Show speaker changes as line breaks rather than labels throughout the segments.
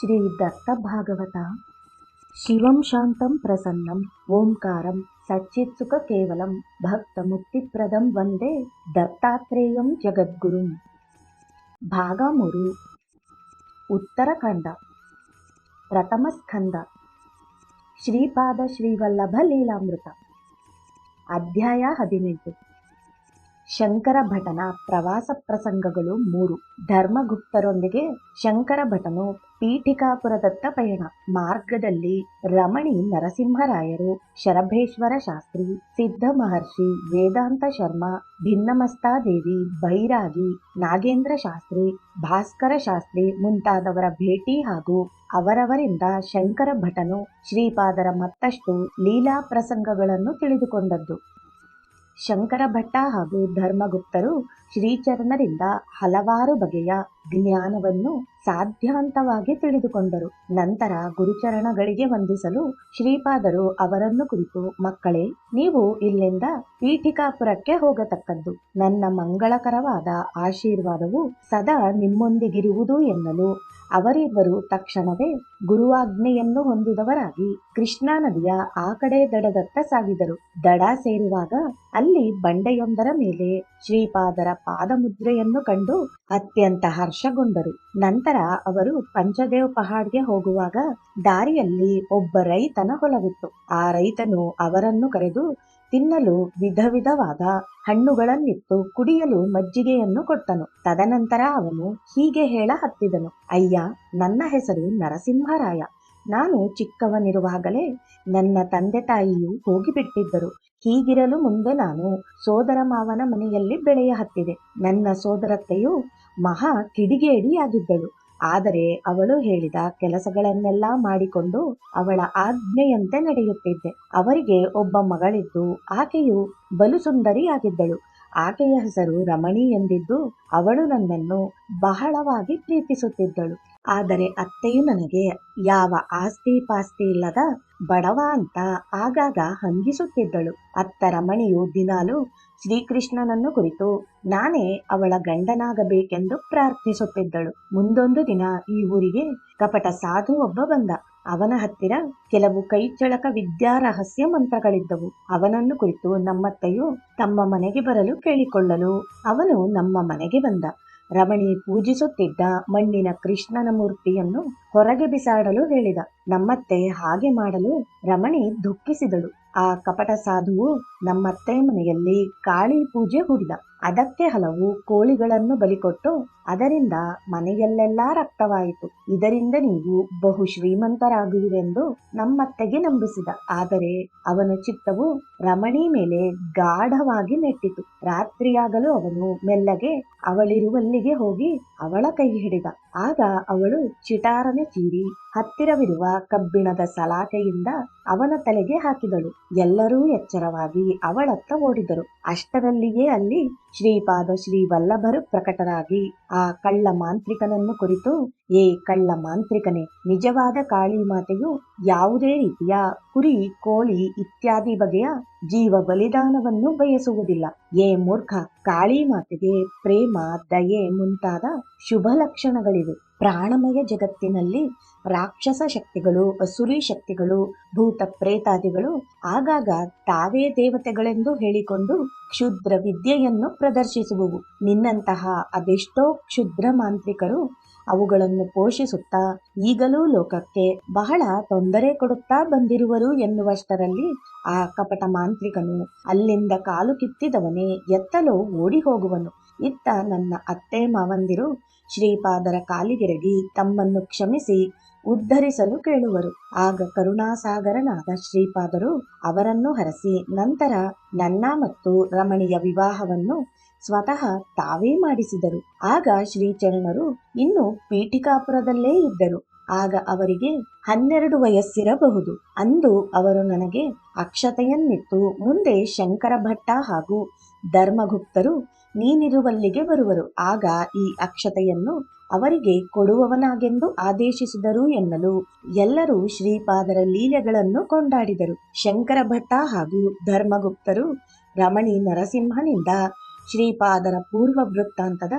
ಶ್ರೀ ದತ್ತ ಭಾಗವತ. ಶಿವಂ ಶಾಂತಂ ಪ್ರಸನ್ನಂ ಓಂಕಾರಂ ಸಚ್ಚಿತ್ಸುಖ ಕೇವಲಂ ಭಕ್ತ ಮುಕ್ತಿಪ್ರದಂ ವಂದೇ ದತ್ತಾತ್ರೇಯಂ ಜಗದ್ಗುರುಂ. ಭಾಗ 3. ಉತ್ತರಖಂಡ. ಪ್ರಥಮ ಸ್ಕಂದ. ಶ್ರೀಪಾದ ಶ್ರೀವಲ್ಲಭ ಲೀಲಾಮೃತ. ಅಧ್ಯಾಯ 18. ಶಂಕರ ಭಟನ ಪ್ರವಾಸ ಪ್ರಸಂಗಗಳು 3. ಧರ್ಮಗುಪ್ತರೊಂದಿಗೆ ಶಂಕರ ಭಟನು ಪೀಠಿಕಾಪುರದತ್ತ ಪಯಣ. ಮಾರ್ಗದಲ್ಲಿ ರಮಣಿ ನರಸಿಂಹರಾಯರು, ಶರಭೇಶ್ವರ ಶಾಸ್ತ್ರಿ, ಸಿದ್ಧ ಮಹರ್ಷಿ, ವೇದಾಂತ ಶರ್ಮ, ಭಿನ್ನಮಸ್ತಾದೇವಿ, ಬೈರಾಗಿ, ನಾಗೇಂದ್ರ ಶಾಸ್ತ್ರಿ, ಭಾಸ್ಕರ ಶಾಸ್ತ್ರಿ ಮುಂತಾದವರ ಭೇಟಿ ಹಾಗೂ ಅವರವರಿಂದ ಶಂಕರ ಭಟನು ಶ್ರೀಪಾದರ ಮತ್ತಷ್ಟು ಲೀಲಾ ಪ್ರಸಂಗಗಳನ್ನು ತಿಳಿದುಕೊಂಡದ್ದು. ಶಂಕರ ಭಟ್ಟ ಹಾಗೂ ಧರ್ಮಗುಪ್ತರು ಶ್ರೀಚರಣರಿಂದ ಹಲವಾರು ಬಗೆಯ ಜ್ಞಾನವನ್ನು ಸಾಧ್ಯಾಂತವಾಗಿ ತಿಳಿದುಕೊಂಡರು. ನಂತರ ಗುರುಚರಣಗಳಿಗೆ ವಂದಿಸಲು ಶ್ರೀಪಾದರು ಅವರನ್ನು ಕುರಿತು, ಮಕ್ಕಳೇ, ನೀವು ಇಲ್ಲಿಂದ ಪೀಠಿಕಾಪುರಕ್ಕೆ ಹೋಗತಕ್ಕದ್ದು. ನನ್ನ ಮಂಗಳಕರವಾದ ಆಶೀರ್ವಾದವು ಸದಾ ನಿಮ್ಮೊಂದಿಗಿರುವುದು ಎನ್ನಲು ಅವರಿಬ್ಬರು ತಕ್ಷಣವೇ ಗುರುವಾಜ್ಞೆಯನ್ನು ಹೊಂದಿದವರಾಗಿ ಕೃಷ್ಣಾ ನದಿಯ ಆ ಕಡೆ ದಡದತ್ತ ಸಾಗಿದರು. ದಡ ಸೇರುವಾಗ ಅಲ್ಲಿ ಬಂಡೆಯೊಂದರ ಮೇಲೆ ಶ್ರೀಪಾದರ ಪಾದಮುದ್ರೆಯನ್ನು ಕಂಡು ಅತ್ಯಂತ ಹರ್ಷಗೊಂಡರು. ನಂತರ ಅವರು ಪಂಚದೇವ್ ಪಹಾಡ್ಗೆ ಹೋಗುವಾಗ ದಾರಿಯಲ್ಲಿ ಒಬ್ಬ ರೈತನ ಹೊಲವಿತ್ತು. ಆ ರೈತನು ಅವರನ್ನು ಕರೆದು ತಿನ್ನಲು ವಿಧ ವಿಧವಾದ ಹಣ್ಣುಗಳನ್ನಿತ್ತು, ಕುಡಿಯಲು ಮಜ್ಜಿಗೆಯನ್ನು ಕೊಟ್ಟನು. ತದನಂತರ ಅವನು ಹೀಗೆ ಹೇಳ ಹತ್ತಿದನು: ಅಯ್ಯ, ನನ್ನ ಹೆಸರು ನರಸಿಂಹರಾಯ. ನಾನು ಚಿಕ್ಕವನಿರುವಾಗಲೇ ನನ್ನ ತಂದೆ ತಾಯಿಯು ಹೋಗಿಬಿಟ್ಟಿದ್ದರು. ಹೀಗಿರಲು ಮುಂದೆ ನಾನು ಸೋದರ ಮಾವನ ಮನೆಯಲ್ಲಿ ಬೆಳೆಯ ಹತ್ತಿದೆ. ನನ್ನ ಸೋದರತ್ತೆಯು ಮಹಾ ಕಿಡಿಗೇಡಿಯಾಗಿದ್ದಳು. ಆದರೆ ಅವಳು ಹೇಳಿದ ಕೆಲಸಗಳನ್ನೆಲ್ಲ ಮಾಡಿಕೊಂಡು ಅವಳ ಆಜ್ಞೆಯಂತೆ ನಡೆಯುತ್ತಿದ್ದೆ. ಅವರಿಗೆ ಒಬ್ಬ ಮಗಳಿದ್ದು, ಆಕೆಯು ಬಲು ಸುಂದರಿಯಾಗಿದ್ದಳು. ಆಕೆಯ ಹೆಸರು ರಮಣಿ ಎಂದಿದ್ದು, ಅವಳು ನನ್ನನ್ನು ಬಹಳವಾಗಿ ಪ್ರೀತಿಸುತ್ತಿದ್ದಳು. ಆದರೆ ಅತ್ತೆಯು ನನಗೆ ಯಾವ ಆಸ್ತಿ ಪಾಸ್ತಿ ಇಲ್ಲದ ಬಡವ ಅಂತ ಆಗಾಗ ಹಂಗಿಸುತ್ತಿದ್ದಳು. ಅತ್ತ ರಮಣಿಯು ದಿನಾಲು ಶ್ರೀಕೃಷ್ಣನನ್ನು ಕುರಿತು ನಾನೇ ಅವಳ ಗಂಡನಾಗಬೇಕೆಂದು ಪ್ರಾರ್ಥಿಸುತ್ತಿದ್ದಳು. ಮುಂದೊಂದು ದಿನ ಈ ಊರಿಗೆ ಕಪಟ ಸಾಧು ಒಬ್ಬ ಬಂದ. ಅವನ ಹತ್ತಿರ ಕೆಲವು ಕೈಚಳಕ ವಿದ್ಯಾರಹಸ್ಯ ಮಂತ್ರಗಳಿದ್ದವು. ಅವನನ್ನು ಕುರಿತು ನಮ್ಮತ್ತೆಯು ತಮ್ಮ ಮನೆಗೆ ಬರಲು ಕೇಳಿಕೊಳ್ಳಲು ಅವನು ನಮ್ಮ ಮನೆಗೆ ಬಂದ. ರಮಣಿ ಪೂಜಿಸುತ್ತಿದ್ದ ಮಣ್ಣಿನ ಕೃಷ್ಣನ ಮೂರ್ತಿಯನ್ನು ಹೊರಗೆ ಬಿಸಾಡಲು ಹೇಳಿದ. ನಮ್ಮತ್ತೆ ಹಾಗೆ ಮಾಡಲು ರಮಣಿ ದುಃಖಿಸಿದಳು. ಆ ಕಪಟ ಸಾಧುವು ನಮ್ಮತ್ತೆ ಮನೆಯಲ್ಲಿ ಕಾಳಿ ಪೂಜೆ ಹೂಡಿದ. ಅದಕ್ಕೆ ಹಲವು ಕೋಳಿಗಳನ್ನು ಬಲಿಕೊಟ್ಟು ಅದರಿಂದ ಮನೆಯಲ್ಲೆಲ್ಲ ರಕ್ತವಾಯಿತು. ಇದರಿಂದ ನೀವು ಬಹು ಶ್ರೀಮಂತರಾಗುವಿರೆಂದು ನಮ್ಮತ್ತೆಗೆ ನಂಬಿಸಿದ. ಆದರೆ ಅವನ ಚಿತ್ತವು ರಮಣಿ ಮೇಲೆ ಗಾಢವಾಗಿ ನೆಟ್ಟಿತು. ರಾತ್ರಿಯಾಗಲು ಅವನು ಮೆಲ್ಲಗೆ ಅವಳಿರುವಲ್ಲಿಗೆ ಹೋಗಿ ಅವಳ ಕೈ ಹಿಡಿದ. ಆಗ ಅವಳು ಚಿಟಾರನೆ ಚೀರಿ ಹತ್ತಿರವಿರುವ ಕಬ್ಬಿಣದ ಸಲಾಕೆಯಿಂದ ಅವನ ತಲೆಗೆ ಹಾಕಿದಳು. ಎಲ್ಲರೂ ಎಚ್ಚರವಾಗಿ ಅವಳತ್ತ ಓಡಿದರು. ಅಷ್ಟರಲ್ಲಿಯೇ ಅಲ್ಲಿ ಶ್ರೀಪಾದ ಶ್ರೀವಲ್ಲಭರು ಪ್ರಕಟರಾಗಿ ಆ ಕಳ್ಳ ಮಾಂತ್ರಿಕನನ್ನು ಕುರಿತು, ಏ ಕಳ್ಳ ಮಾಂತ್ರಿಕನೇ, ನಿಜವಾದ ಕಾಳಿ ಮಾತೆಯು ಯಾವುದೇ ರೀತಿಯ ಕುರಿ, ಕೋಳಿ ಇತ್ಯಾದಿ ಬಗೆಯ ಜೀವ ಬಲಿದಾನವನ್ನು ಬಯಸುವುದಿಲ್ಲ. ಏ ಮೂರ್ಖ, ಕಾಳಿ ಮಾತೆಗೆ ಪ್ರೇಮ, ದಯೆ ಮುಂತಾದ ಶುಭ ಲಕ್ಷಣಗಳಿವೆ. ಪ್ರಾಣಮಯ ಜಗತ್ತಿನಲ್ಲಿ ರಾಕ್ಷಸ ಶಕ್ತಿಗಳು, ಅಸುರಿ ಶಕ್ತಿಗಳು, ಭೂತ ಪ್ರೇತಾದಿಗಳು ಆಗಾಗ ತಾವೇ ದೇವತೆಗಳೆಂದು ಹೇಳಿಕೊಂಡು ಕ್ಷುದ್ರ ವಿದ್ಯೆಯನ್ನು ಪ್ರದರ್ಶಿಸುವುವು. ನಿನ್ನಂತಹ ಅದೆಷ್ಟೋ ಕ್ಷುದ್ರ ಮಾಂತ್ರಿಕರು ಅವುಗಳನ್ನು ಪೋಷಿಸುತ್ತಾ ಈಗಲೂ ಲೋಕಕ್ಕೆ ಬಹಳ ತೊಂದರೆ ಕೊಡುತ್ತಾ ಬಂದಿರುವರು ಎನ್ನುವಷ್ಟರಲ್ಲಿ ಆ ಕಪಟ ಮಾಂತ್ರಿಕನು ಅಲ್ಲಿಂದ ಕಾಲು ಕಿತ್ತಿದವನೇ ಎತ್ತಲೋ ಓಡಿ ಹೋಗುವನು. ಇತ್ತ ನನ್ನ ಅತ್ತೆ ಮಾವಂದಿರು ಶ್ರೀಪಾದರ ಕಾಲಿಗೆರಗಿ ತಮ್ಮನ್ನು ಕ್ಷಮಿಸಿ ಉದ್ಧರಿಸಲು ಕೇಳುವರು. ಆಗ ಕರುಣಾಸಾಗರನಾದ ಶ್ರೀಪಾದರು ಅವರನ್ನು ಹರಸಿ ನಂತರ ನನ್ನ ಮತ್ತು ರಮಣಿಯ ವಿವಾಹವನ್ನು ಸ್ವತಃ ತಾವೇ ಮಾಡಿಸಿದರು. ಆಗ ಶ್ರೀಚರಣರು ಇನ್ನು ಪೀಠಿಕಾಪುರದಲ್ಲೇ ಇದ್ದರು. ಆಗ ಅವರಿಗೆ 12 ವಯಸ್ಸಿರಬಹುದು. ಅಂದು ಅವರು ನನಗೆ ಅಕ್ಷತೆಯನ್ನಿತ್ತು, ಮುಂದೆ ಶಂಕರ ಭಟ್ಟ ಹಾಗೂ ಧರ್ಮಗುಪ್ತರು ನೀನಿರುವಲ್ಲಿಗೆ ಬರುವರು. ಆಗ ಈ ಅಕ್ಷತೆಯನ್ನು ಅವರಿಗೆ ಕೊಡುವವನಾಗೆಂದು ಆದೇಶಿಸಿದರು ಎನ್ನಲು ಎಲ್ಲರೂ ಶ್ರೀಪಾದರ ಲೀಲೆಗಳನ್ನು ಕೊಂಡಾಡಿದರು. ಶಂಕರ ಭಟ್ಟ ಹಾಗೂ ಧರ್ಮಗುಪ್ತರು ರಮಣಿ ನರಸಿಂಹನಿಂದ ಶ್ರೀಪಾದರ ಪೂರ್ವ ವೃತ್ತಾಂತದ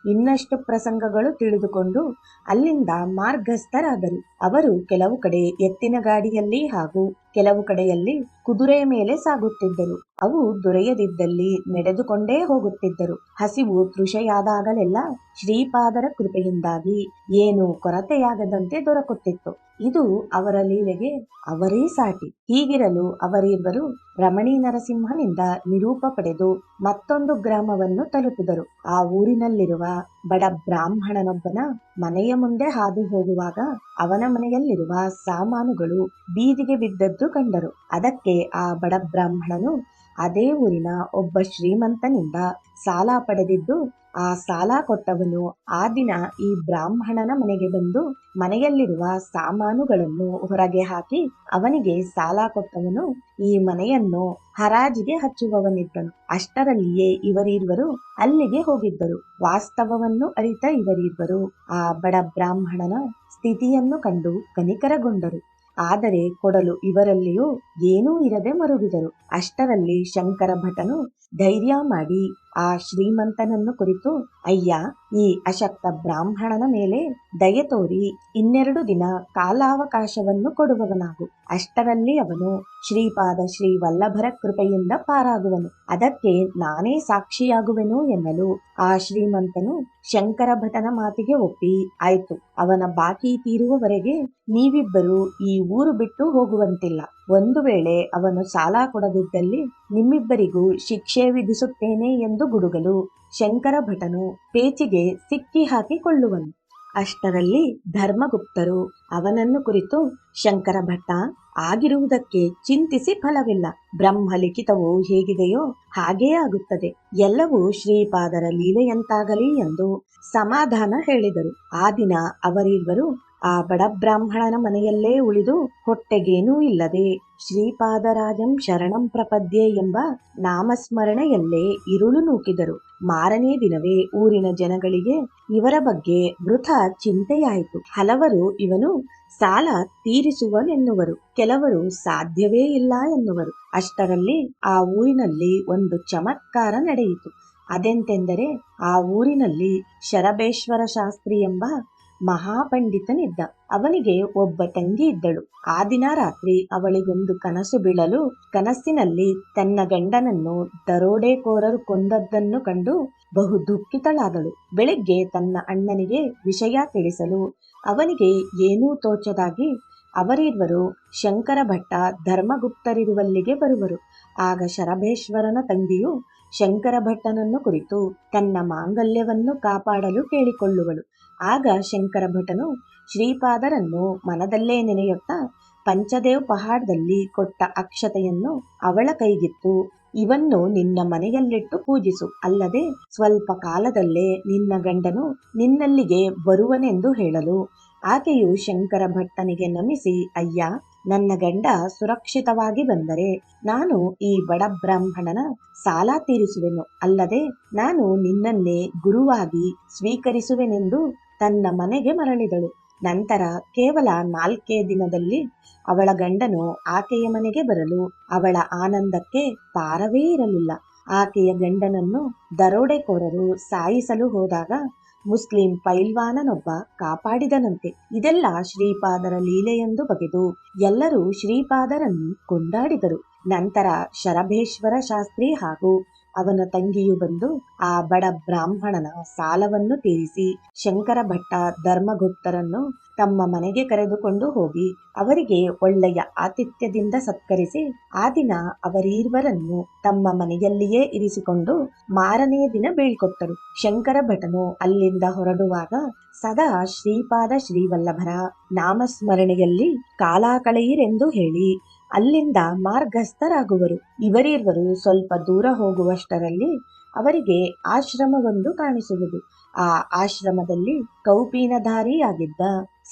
ಇನ್ನಷ್ಟು ಪ್ರಸಂಗಗಳು ತಿಳಿದುಕೊಂಡು ಅಲ್ಲಿಂದ ಮಾರ್ಗಸ್ಥರಾದರು. ಅವರು ಕೆಲವು ಕಡೆ ಎತ್ತಿನ ಗಾಡಿಯಲ್ಲಿ ಹಾಗೂ ಕೆಲವು ಕಡೆಯಲ್ಲಿ ಕುದುರೆಯ ಮೇಲೆ ಸಾಗುತ್ತಿದ್ದರು. ಅವು ದೊರೆಯದಿದ್ದಲ್ಲಿ ನಡೆದುಕೊಂಡೇ ಹೋಗುತ್ತಿದ್ದರು. ಹಸಿವು ತೃಷೆಯಾದಾಗಲೆಲ್ಲ ಶ್ರೀಪಾದರ ಕೃಪೆಯಿಂದಾಗಿ ಏನು ಕೊರತೆಯಾಗದಂತೆ ದೊರಕುತ್ತಿತ್ತು. ಇದು ಅವರ ಲೀಲೆಗೆ ಅವರೇ ಸಾಟಿ. ಹೀಗಿರಲು ಅವರಿಬ್ಬರು ರಮಣೀ ನರಸಿಂಹನಿಂದ ನಿರೂಪ ಪಡೆದು ಮತ್ತೊಂದು ಗ್ರಾಮವನ್ನು ತಲುಪಿದರು. ಆ ಊರಿನಲ್ಲಿರುವ ಬಡ ಬ್ರಾಹ್ಮಣನೊಬ್ಬನ ಮನೆಯ ಮುಂದೆ ಹಾದು ಹೋಗುವಾಗ ಅವನ ಮನೆಯಲ್ಲಿರುವ ಸಾಮಾನುಗಳು ಬೀದಿಗೆ ಬಿದ್ದದ್ದು ಕಂಡರು. ಅದಕ್ಕೆ ಆ ಬಡ ಬ್ರಾಹ್ಮಣನು ಅದೇ ಊರಿನ ಒಬ್ಬ ಶ್ರೀಮಂತನಿಂದ ಸಾಲ ಪಡೆದಿದ್ದು, ಆ ಸಾಲ ಕೊಟ್ಟವನು ಆ ದಿನ ಈ ಬ್ರಾಹ್ಮಣನ ಮನೆಗೆ ಬಂದು ಮನೆಯಲ್ಲಿರುವ ಸಾಮಾನುಗಳನ್ನು ಹೊರಗೆ ಹಾಕಿ ಅವನಿಗೆ ಸಾಲ ಕೊಟ್ಟವನು ಈ ಮನೆಯನ್ನು ಹರಾಜಿಗೆ ಹಚ್ಚುವವನಿದ್ದನು. ಅಷ್ಟರಲ್ಲಿಯೇ ಇವರಿಬ್ಬರು ಅಲ್ಲಿಗೆ ಹೋಗಿದ್ದರು. ವಾಸ್ತವವನ್ನು ಅರಿತ ಇವರಿಬ್ಬರು ಆ ಬಡ ಬ್ರಾಹ್ಮಣನ ಸ್ಥಿತಿಯನ್ನು ಕಂಡು ಕನಿಕರಗೊಂಡರು. ಆದರೆ ಕೊಡಲು ಇವರಲ್ಲಿಯೂ ಏನೂ ಇರದೆ ಮರುಗಿದರು. ಅಷ್ಟರಲ್ಲಿ ಶಂಕರ ಭಟನು ಧೈರ್ಯ ಮಾಡಿ ಆ ಶ್ರೀಮಂತನನ್ನು ಕುರಿತು, ಅಯ್ಯ, ಈ ಅಶಕ್ತ ಬ್ರಾಹ್ಮಣನ ಮೇಲೆ ದಯೆ ತೋರಿ 2 ದಿನ ಕಾಲಾವಕಾಶವನ್ನು ಕೊಡುವವನಾಗು. ಅಷ್ಟರಲ್ಲಿ ಅವನು ಶ್ರೀಪಾದ ಶ್ರೀ ವಲ್ಲಭರ ಕೃಪೆಯಿಂದ ಪಾರಾಗುವನು. ಅದಕ್ಕೆ ನಾನೇ ಸಾಕ್ಷಿಯಾಗುವೆನು ಎನ್ನಲು ಆ ಶ್ರೀಮಂತನು ಶಂಕರ ಭಟನ ಮಾತಿಗೆ ಒಪ್ಪಿ, ಆಯ್ತು, ಅವನ ಬಾಕಿ ತೀರುವವರೆಗೆ ನೀವಿಬ್ಬರು ಈ ಊರು ಬಿಟ್ಟು ಹೋಗುವಂತಿಲ್ಲ. ಒಂದು ವೇಳೆ ಅವನು ಸಾಲ ಕೊಡದಿದ್ದಲ್ಲಿ ನಿಮ್ಮಿಬ್ಬರಿಗೂ ಶಿಕ್ಷೆ ವಿಧಿಸುತ್ತೇನೆ ಎಂದು ಗುಡುಗಲು ಶಂಕರ ಭಟನು ಪೇಚಿಗೆ ಸಿಕ್ಕಿ ಹಾಕಿಕೊಳ್ಳುವನು. ಅಷ್ಟರಲ್ಲಿ ಧರ್ಮಗುಪ್ತರು ಅವನನ್ನು ಕುರಿತು, ಶಂಕರ ಭಟ್ಟ, ಆಗಿರುವುದಕ್ಕೆ ಚಿಂತಿಸಿ ಫಲವಿಲ್ಲ. ಬ್ರಹ್ಮಲಿಖಿತವು ಹೇಗಿದೆಯೋ ಹಾಗೇ ಆಗುತ್ತದೆ. ಎಲ್ಲವೂ ಶ್ರೀಪಾದರ ಲೀಲೆಯಂತಾಗಲಿ ಎಂದು ಸಮಾಧಾನ ಹೇಳಿದರು. ಆ ದಿನ ಅವರಿಬ್ಬರು ಆ ಬಡ ಬ್ರಾಹ್ಮಣನ ಮನೆಯಲ್ಲೇ ಉಳಿದು ಹೊಟ್ಟೆಗೇನೂ ಇಲ್ಲದೆ ಶ್ರೀಪಾದರಾಜಂ ಶರಣಂ ಪ್ರಪದ್ಯೆ ಎಂಬ ನಾಮಸ್ಮರಣೆಯಲ್ಲೇ ಇರುಳು ನೂಕಿದರು. ಮಾರನೇ ದಿನವೇ ಊರಿನ ಜನಗಳಿಗೆ ಇವರ ಬಗ್ಗೆ ವೃಥಾ ಚಿಂತೆಯಾಯಿತು. ಹಲವರು ಇವನು ಸಾಲ ತೀರಿಸುವನೆನ್ನುವರು, ಕೆಲವರು ಸಾಧ್ಯವೇ ಇಲ್ಲ ಎನ್ನುವರು. ಅಷ್ಟರಲ್ಲಿ ಆ ಊರಿನಲ್ಲಿ ಒಂದು ಚಮತ್ಕಾರ ನಡೆಯಿತು. ಅದೆಂತೆಂದರೆ, ಆ ಊರಿನಲ್ಲಿ ಶರಬೇಶ್ವರ ಶಾಸ್ತ್ರಿ ಎಂಬ ಮಹಾಪಂಡಿತನಿದ್ದ. ಅವನಿಗೆ ಒಬ್ಬ ತಂಗಿ ಇದ್ದಳು. ಆ ದಿನ ರಾತ್ರಿ ಅವಳಿಗೊಂದು ಕನಸು ಬೀಳಲು, ಕನಸಿನಲ್ಲಿ ತನ್ನ ಗಂಡನನ್ನು ದರೋಡೆಕೋರರು ಕೊಂದದ್ದನ್ನು ಕಂಡು ಬಹು ದುಃಖಿತಳಾದಳು. ಬೆಳಿಗ್ಗೆ ತನ್ನ ಅಣ್ಣನಿಗೆ ವಿಷಯ ತಿಳಿಸಲು ಅವನಿಗೆ ಏನೂ ತೋಚದಾಗಿ ಅವರಿಬ್ಬರು ಶಂಕರ ಭಟ್ಟ ಧರ್ಮಗುಪ್ತರಿರುವಲ್ಲಿಗೆ ಬರುವರು. ಆಗ ಶರಬೇಶ್ವರನ ತಂಗಿಯು ಶಂಕರ ಭಟ್ಟನನ್ನು ಕುರಿತು ತನ್ನ ಮಾಂಗಲ್ಯವನ್ನು ಕಾಪಾಡಲು ಕೇಳಿಕೊಳ್ಳುವಳು. ಆಗ ಶಂಕರ ಭಟನು ಶ್ರೀಪಾದರನ್ನು ಮನದಲ್ಲೇ ನೆನೆಯುತ್ತಾ ಪಂಚದೇವ್ ಪಹಾಡದಲ್ಲಿ ಕೊಟ್ಟ ಅಕ್ಷತೆಯನ್ನು ಅವಳ ಕೈಗಿತ್ತು, ಇವನ್ನು ನಿನ್ನ ಮನೆಯಲ್ಲಿಟ್ಟು ಪೂಜಿಸು. ಅಲ್ಲದೆ ಸ್ವಲ್ಪ ಕಾಲದಲ್ಲೇ ನಿನ್ನ ಗಂಡನು ನಿನ್ನಲ್ಲಿಗೆ ಬರುವನೆಂದು ಹೇಳಲು, ಆಕೆಯು ಶಂಕರ ಭಟ್ಟನಿಗೆ ನಮಿಸಿ, ಅಯ್ಯ, ನನ್ನ ಗಂಡ ಸುರಕ್ಷಿತವಾಗಿ ಬಂದರೆ ನಾನು ಈ ಬಡ ಬ್ರಾಹ್ಮಣನ ಸಾಲ ತೀರಿಸುವೆನು. ಅಲ್ಲದೆ ನಾನು ನಿನ್ನನ್ನೇ ಗುರುವಾಗಿ ಸ್ವೀಕರಿಸುವೆನೆಂದು ತನ್ನ ಮನೆಗೆ ಮರಳಿದಳು. ನಂತರ ಕೇವಲ 4 ದಿನದಲ್ಲಿ ಅವಳ ಗಂಡನು ಆಕೆಯ ಮನೆಗೆ ಬರಲು ಅವಳ ಆನಂದಕ್ಕೆ ಪಾರವೇ ಇರಲಿಲ್ಲ. ಆಕೆಯ ಗಂಡನನ್ನು ದರೋಡೆಕೋರರು ಸಾಯಿಸಲು ಹೋದಾಗ ಮುಸ್ಲಿಂ ಪೈಲ್ವಾನನೊಬ್ಬ ಕಾಪಾಡಿದನಂತೆ. ಇದೆಲ್ಲ ಶ್ರೀಪಾದರ ಲೀಲೆಯೆಂದು ಬಗೆದು ಎಲ್ಲರೂ ಶ್ರೀಪಾದರನ್ನು ಕೊಂಡಾಡಿದರು. ನಂತರ ಶರಬೇಶ್ವರ ಶಾಸ್ತ್ರಿ ಹಾಗೂ ಅವನ ತಂಗಿಯು ಬಂದು ಆ ಬಡ ಬ್ರಾಹ್ಮಣನ ಸಾಲವನ್ನು ತೀರಿಸಿ ಶಂಕರ ಭಟ್ಟ ಧರ್ಮಗುಪ್ತರನ್ನು ತಮ್ಮ ಮನೆಗೆ ಕರೆದುಕೊಂಡು ಹೋಗಿ ಅವರಿಗೆ ಒಳ್ಳೆಯ ಆತಿಥ್ಯದಿಂದ ಸತ್ಕರಿಸಿ ಆ ದಿನ ಅವರಿಬ್ಬರನ್ನು ತಮ್ಮ ಮನೆಯಲ್ಲಿಯೇ ಇರಿಸಿಕೊಂಡು ಮಾರನೇ ದಿನ ಬೀಳ್ಕೊಟ್ಟರು. ಶಂಕರ ಭಟನು ಅಲ್ಲಿಂದ ಹೊರಡುವಾಗ ಸದಾ ಶ್ರೀಪಾದ ಶ್ರೀವಲ್ಲಭರ ನಾಮಸ್ಮರಣೆಯಲ್ಲಿ ಕಾಲ ಕಳೆಯಿರೆಂದು ಹೇಳಿ ಅಲ್ಲಿಂದ ಮಾರ್ಗಸ್ಥರಾಗುವರು. ಇವರಿಬ್ಬರು ಸ್ವಲ್ಪ ದೂರ ಹೋಗುವಷ್ಟರಲ್ಲಿ ಅವರಿಗೆ ಆಶ್ರಮವೊಂದು ಕಾಣಿಸುವುದು. ಆ ಆಶ್ರಮದಲ್ಲಿ ಕೌಪೀನಧಾರಿಯಾಗಿದ್ದ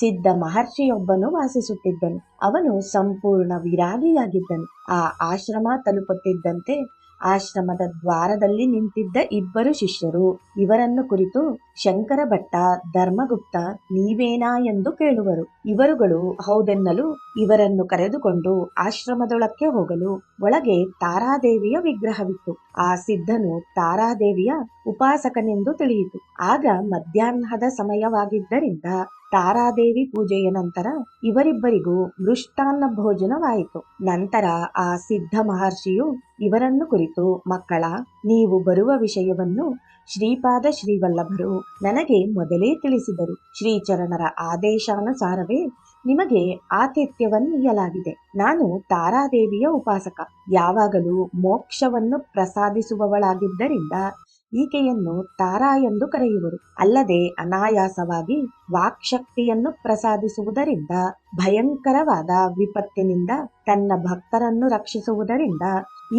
ಸಿದ್ಧ ಮಹರ್ಷಿಯೊಬ್ಬನು ವಾಸಿಸುತ್ತಿದ್ದನು. ಅವನು ಸಂಪೂರ್ಣ ವಿರಾಗಿಯಾಗಿದ್ದನು. ಆ ಆಶ್ರಮ ತಲುಪುತ್ತಿದ್ದಂತೆ ಆಶ್ರಮದ ದ್ವಾರದಲ್ಲಿ ನಿಂತಿದ್ದ 2 ಶಿಷ್ಯರು ಇವರನ್ನು ಕುರಿತು, ಶಂಕರ ಭಟ್ಟ, ಧರ್ಮಗುಪ್ತ ನೀವೇನಾ ಎಂದು ಕೇಳುವರು. ಇವರುಗಳು ಹೌದೆನ್ನಲು ಇವರನ್ನು ಕರೆದುಕೊಂಡು ಆಶ್ರಮದೊಳಕ್ಕೆ ಹೋಗಲು ಒಳಗೆ ತಾರಾದೇವಿಯ ವಿಗ್ರಹವಿತ್ತು. ಆ ಸಿದ್ಧನು ತಾರಾದೇವಿಯ ಉಪಾಸಕನೆಂದು ತಿಳಿಯಿತು. ಆಗ ಮಧ್ಯಾಹ್ನದ ಸಮಯವಾಗಿದ್ದರಿಂದ ತಾರಾದೇವಿ ಪೂಜೆಯ ನಂತರ ಇವರಿಬ್ಬರಿಗೂ ಮೃಷ್ಟಾನ್ನ ಭೋಜನವಾಯಿತು. ನಂತರ ಆ ಸಿದ್ಧ ಮಹರ್ಷಿಯು ಇವರನ್ನು ಕುರಿತು, ಮಕ್ಕಳ, ನೀವು ಬರುವ ವಿಷಯವನ್ನು ಶ್ರೀಪಾದ ಶ್ರೀವಲ್ಲಭರು ನನಗೆ ಮೊದಲೇ ತಿಳಿಸಿದರು. ಶ್ರೀಚರಣರ ಆದೇಶಾನುಸಾರವೇ ನಿಮಗೆ ಆತಿಥ್ಯವನ್ನೀಯಲಾಗಿದೆ. ನಾನು ತಾರಾದೇವಿಯ ಉಪಾಸಕ, ಯಾವಾಗಲೂ ಮೋಕ್ಷವನ್ನು ಪ್ರಸಾದಿಸುವವಳಾಗಿದ್ದರಿಂದ ಈಕೆಯನ್ನು ತಾರಾ ಎಂದು ಕರೆಯುವರು. ಅಲ್ಲದೆ ಅನಾಯಾಸವಾಗಿ ವಾಕ್ಶಕ್ತಿಯನ್ನು ಪ್ರಸಾದಿಸುವುದರಿಂದ, ಭಯಂಕರವಾದ ವಿಪತ್ತಿನಿಂದ ತನ್ನ ಭಕ್ತರನ್ನು ರಕ್ಷಿಸುವುದರಿಂದ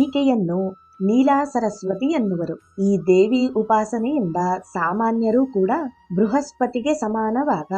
ಈಕೆಯನ್ನು ನೀಲಾ ಸರಸ್ವತಿ ಎನ್ನುವರು. ಈ ದೇವಿ ಉಪಾಸನೆಯಿಂದ ಸಾಮಾನ್ಯರೂ ಕೂಡ ಬೃಹಸ್ಪತಿಗೆ ಸಮಾನವಾದ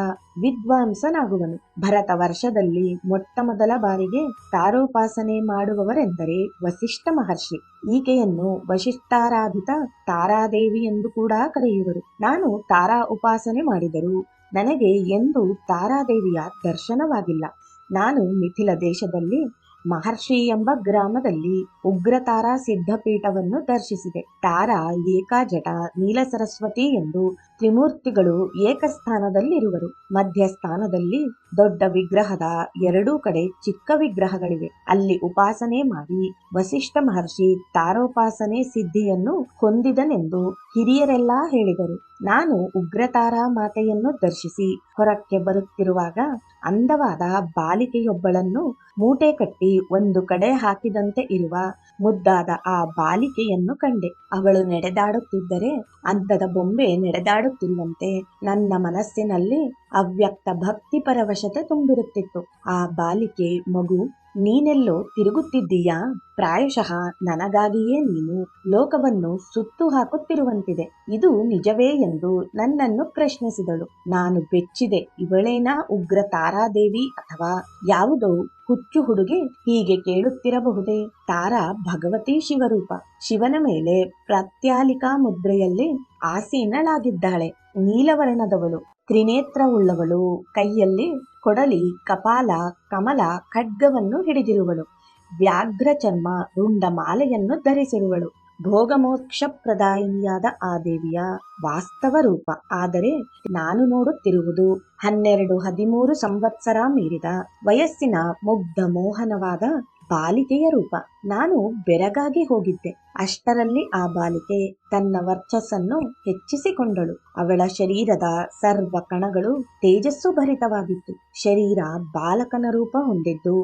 ವಿದ್ವಾಂಸನಾಗುವನು. ಭರತ ವರ್ಷದಲ್ಲಿ ಮೊಟ್ಟ ಮೊದಲ ಬಾರಿಗೆ ತಾರೋಪಾಸನೆ ಮಾಡುವವರೆಂದರೆ ವಸಿಷ್ಠ ಮಹರ್ಷಿ. ಈಕೆಯನ್ನು ವಶಿಷ್ಠಾರಾಧಿತ ತಾರಾದೇವಿ ಎಂದು ಕೂಡ ಕರೆಯುವರು. ನಾನು ತಾರಾ ಉಪಾಸನೆ ಮಾಡಿದರೂ ನನಗೆ ಎಂದೂ ತಾರಾದೇವಿಯ ದರ್ಶನವಾಗಿಲ್ಲ. ನಾನು ಮಿಥಿಲ ದೇಶದಲ್ಲಿ ಮಹರ್ಷಿ ಎಂಬ ಗ್ರಾಮದಲ್ಲಿ ಉಗ್ರತಾರಾ ಸಿದ್ಧಪೀಠವನ್ನು ದರ್ಶಿಸಿದೆ. ತಾರಾ, ಏಕಾಜಟ, ನೀಲ ಸರಸ್ವತಿ ಎಂದು ತ್ರಿಮೂರ್ತಿಗಳು ಏಕಸ್ಥಾನದಲ್ಲಿರುವರು. ಮಧ್ಯಸ್ಥಾನದಲ್ಲಿ ದೊಡ್ಡ ವಿಗ್ರಹದ ಎರಡೂ ಕಡೆ ಚಿಕ್ಕ ವಿಗ್ರಹಗಳಿವೆ. ಅಲ್ಲಿ ಉಪಾಸನೆ ಮಾಡಿ ವಸಿಷ್ಠ ಮಹರ್ಷಿ ತಾರೋಪಾಸನೆ ಸಿದ್ಧಿಯನ್ನು ಹೊಂದಿದನೆಂದು ಹಿರಿಯರೆಲ್ಲ ಹೇಳಿದರು. ನಾನು ಉಗ್ರತಾರಾ ಮಾತೆಯನ್ನು ದರ್ಶಿಸಿ ಹೊರಕ್ಕೆ ಬರುತ್ತಿರುವಾಗ ಅಂದವಾದ ಬಾಲಿಕೆಯೊಬ್ಬಳನ್ನು ಮೂಟೆ ಕಟ್ಟಿ ಒಂದು ಕಡೆ ಹಾಕಿದಂತೆ ಇರುವ ಮುದ್ದಾದ ಆ ಬಾಲಿಕೆಯನ್ನು ಕಂಡೆ. ಅವಳು ನಡೆದಾಡುತ್ತಿದ್ದರೆ ಅಂದದ ಬೊಂಬೆ ನಡೆದಾಡುತ್ತಿರುವಂತೆ ನನ್ನ ಮನಸ್ಸಿನಲ್ಲಿ ಅವ್ಯಕ್ತ ಭಕ್ತಿ ಪರವಶತೆ ತುಂಬಿರುತ್ತಿತ್ತು. ಆ ಬಾಲಿಕೆ, ಮಗು, ನೀನೆಲ್ಲೋ ತಿರುಗುತ್ತಿದ್ದೀಯಾ? ಪ್ರಾಯಶಃ ನನಗಾಗಿಯೇ ನೀನು ಲೋಕವನ್ನು ಸುತ್ತು ಹಾಕುತ್ತಿರುವಂತಿದೆ. ಇದು ನಿಜವೇ ಎಂದು ನನ್ನನ್ನು ಪ್ರಶ್ನಿಸಿದಳು. ನಾನು ಬೆಚ್ಚಿದೆ. ಇವಳೇನಾ ಉಗ್ರ ತಾರಾದೇವಿ ಅಥವಾ ಯಾವುದೋ ಹುಚ್ಚು ಹುಡುಗಿ ಹೀಗೆ ಕೇಳುತ್ತಿರಬಹುದೇ? ತಾರಾ ಭಗವತಿ ಶಿವರೂಪ. ಶಿವನ ಮೇಲೆ ಪ್ರತ್ಯಾಲಿಕಾ ಮುದ್ರೆಯಲ್ಲಿ ಆಸೀನಳಾಗಿದ್ದಾಳೆ. ನೀಲವರ್ಣದವಳು, ತ್ರಿನೇತ್ರವುಳ್ಳವಳು, ಕೈಯಲ್ಲಿ ಕೊಡಲಿ, ಕಪಾಲ, ಕಮಲ, ಖಡ್ಗವನ್ನು ಹಿಡಿದಿರುವಳು, ವ್ಯಾಘ್ರ ಚರ್ಮ, ರುಂಡ ಮಾಲೆಯನ್ನು ಧರಿಸಿರುವಳು. ಭೋಗಮೋಕ್ಷ ಪ್ರದಾಯಿನಿಯಾದ ಆ ದೇವಿಯ ವಾಸ್ತವ ರೂಪ. ಆದರೆ ನಾನು ನೋಡುತ್ತಿರುವುದು 12-13 ಸಂವತ್ಸರ ಮೀರಿದ ವಯಸ್ಸಿನ ಮುಗ್ಧ ಮೋಹನವಾದ ಬಾಲಿಕೆಯ ರೂಪ. ನಾನು ಬೆರಗಾಗಿ ಹೋಗಿದ್ದೆ. ಅಷ್ಟರಲ್ಲಿ ಆ ಬಾಲಿಕೆ ತನ್ನ ವರ್ಚಸ್ಸನ್ನು ಹೆಚ್ಚಿಸಿಕೊಂಡಳು. ಅವಳ ಶರೀರದ ಸರ್ವ ಕಣಗಳು ತೇಜಸ್ಸು ಭರಿತವಾಗಿತ್ತು. ಶರೀರ ಬಾಲಕನ ರೂಪ ಹೊಂದಿದ್ದು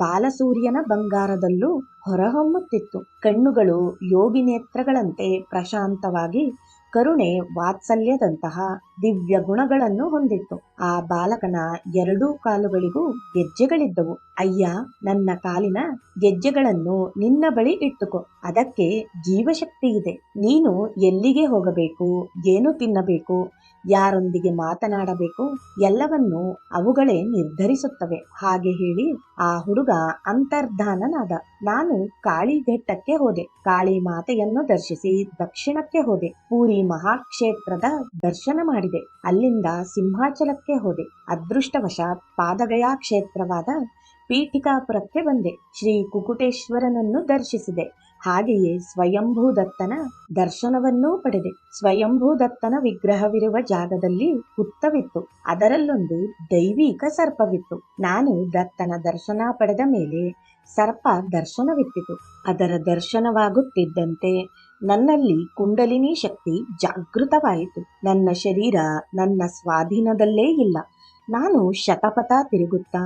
ಬಾಲಸೂರ್ಯನ ಬಂಗಾರದಲ್ಲೂ ಹೊರಹೊಮ್ಮುತ್ತಿತ್ತು. ಕಣ್ಣುಗಳು ಯೋಗಿ ನೇತ್ರಗಳಂತೆ ಪ್ರಶಾಂತವಾಗಿ ಕರುಣೆ, ವಾತ್ಸಲ್ಯದಂತಹ ದಿವ್ಯ ಗುಣಗಳನ್ನು ಹೊಂದಿತ್ತು. ಆ ಬಾಲಕನ 2 ಕಾಲುಗಳಿಗೂ ಗೆಜ್ಜೆಗಳಿದ್ದವು. ಅಯ್ಯ, ನನ್ನ ಕಾಲಿನ ಗೆಜ್ಜೆಗಳನ್ನು ನಿನ್ನ ಬಳಿ ಇಟ್ಟುಕೋ. ಅದಕ್ಕೆ ಜೀವಶಕ್ತಿ ಇದೆ. ನೀನು ಎಲ್ಲಿಗೆ ಹೋಗಬೇಕು, ಏನು ತಿನ್ನಬೇಕು, ಯಾರೊಂದಿಗೆ ಮಾತನಾಡಬೇಕು ಎಲ್ಲವನ್ನೂ ಅವುಗಳೇ ನಿರ್ಧರಿಸುತ್ತವೆ. ಹಾಗೆ ಹೇಳಿ ಆ ಹುಡುಗ ಅಂತರ್ಧಾನನಾದ. ನಾನು ಕಾಳಿಘಟ್ಟಕ್ಕೆ ಹೋದೆ. ಕಾಳಿ ಮಾತೆಯನ್ನು ದರ್ಶಿಸಿ ದಕ್ಷಿಣಕ್ಕೆ ಹೋದೆ. ಪೂರಿ ಮಹಾಕ್ಷೇತ್ರದ ದರ್ಶನ ಮಾಡಿದೆ. ಅಲ್ಲಿಂದ ಸಿಂಹಾಚಲಕ್ಕೆ ಹೋದೆ. ಅದೃಷ್ಟವಶಾತ್ ಪಾದಗಯಾ ಕ್ಷೇತ್ರವಾದ ಪೀಠಿಕಾಪುರಕ್ಕೆ ಬಂದೆ. ಶ್ರೀ ಕುಕುಟೇಶ್ವರನನ್ನು ದರ್ಶಿಸಿದೆ. ಹಾಗೆಯೇ ಸ್ವಯಂಭೂದತ್ತನ ದರ್ಶನವನ್ನೂ ಪಡೆದೆ. ಸ್ವಯಂಭೂದತ್ತನ ವಿಗ್ರಹವಿರುವ ಜಾಗದಲ್ಲಿ ಹುತ್ತವಿತ್ತು. ಅದರಲ್ಲೊಂದು ದೈವಿಕ ಸರ್ಪವಿತ್ತು. ನಾನು ದತ್ತನ ದರ್ಶನ ಪಡೆದ ಮೇಲೆ ಸರ್ಪ ದರ್ಶನವಿತ್ತಿತು. ಅದರ ದರ್ಶನವಾಗುತ್ತಿದ್ದಂತೆ ನನ್ನಲ್ಲಿ ಕುಂಡಲಿನಿ ಶಕ್ತಿ ಜಾಗೃತವಾಯಿತು. ನನ್ನ ಶರೀರ ನನ್ನ ಸ್ವಾಧೀನದಲ್ಲೇ ಇಲ್ಲ. ನಾನು ಶತಪಥ ತಿರುಗುತ್ತಾ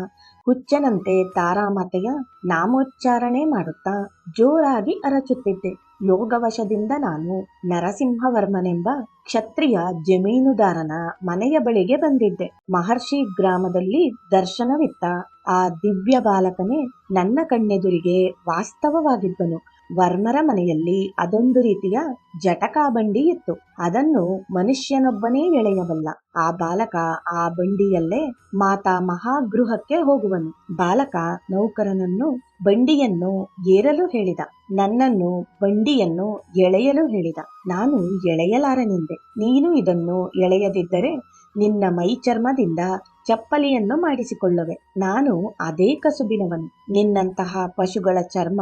ಹುಚ್ಚನಂತೆ ತಾರಾಮಾತೆಯ ನಾಮೋಚ್ಚಾರಣೆ ಮಾಡುತ್ತಾ ಜೋರಾಗಿ ಅರಚುತ್ತಿದ್ದೆ. ಯೋಗವಶದಿಂದ ನಾನು ನರಸಿಂಹವರ್ಮನೆಂಬ ಕ್ಷತ್ರಿಯ ಜಮೀನುದಾರನ ಮನೆಯ ಬಳಿಗೆ ಬಂದಿದ್ದೆ. ಮಹರ್ಷಿ ಗ್ರಾಮದಲ್ಲಿ ದರ್ಶನವಿತ್ತ ಆ ದಿವ್ಯ ಬಾಲಕನೇ ನನ್ನ ಕಣ್ಣೆದುರಿಗೆ ವಾಸ್ತವವಾಗಿದ್ದನು. ವರ್ಮರ ಮನೆಯಲ್ಲಿ ಅದೊಂದು ರೀತಿಯ ಜಟಕಾ ಬಂಡಿ ಇತ್ತು. ಅದನ್ನು ಮನುಷ್ಯನೊಬ್ಬನೇ ಎಳೆಯಬಲ್ಲ. ಆ ಬಾಲಕ ಆ ಬಂಡಿಯಲ್ಲೇ ಮಾತಾ ಮಹಾಗೃಹಕ್ಕೆ ಹೋಗುವನು. ಬಾಲಕ ನೌಕರನನ್ನು ಬಂಡಿಯನ್ನು ಏರಲು ಹೇಳಿದ. ನನ್ನನ್ನು ಬಂಡಿಯನ್ನು ಎಳೆಯಲು ಹೇಳಿದ. ನಾನು ಎಳೆಯಲಾರನೆಂದೆ. ನೀನು ಇದನ್ನು ಎಳೆಯದಿದ್ದರೆ ನಿನ್ನ ಮೈ ಚರ್ಮದಿಂದ ಚಪ್ಪಲಿಯನ್ನು ಮಾಡಿಸಿಕೊಳ್ಳುವೆ. ನಾನು ಅದೇ ಕಸುಬಿನವನು. ನಿನ್ನಂತಹ ಪಶುಗಳ ಚರ್ಮ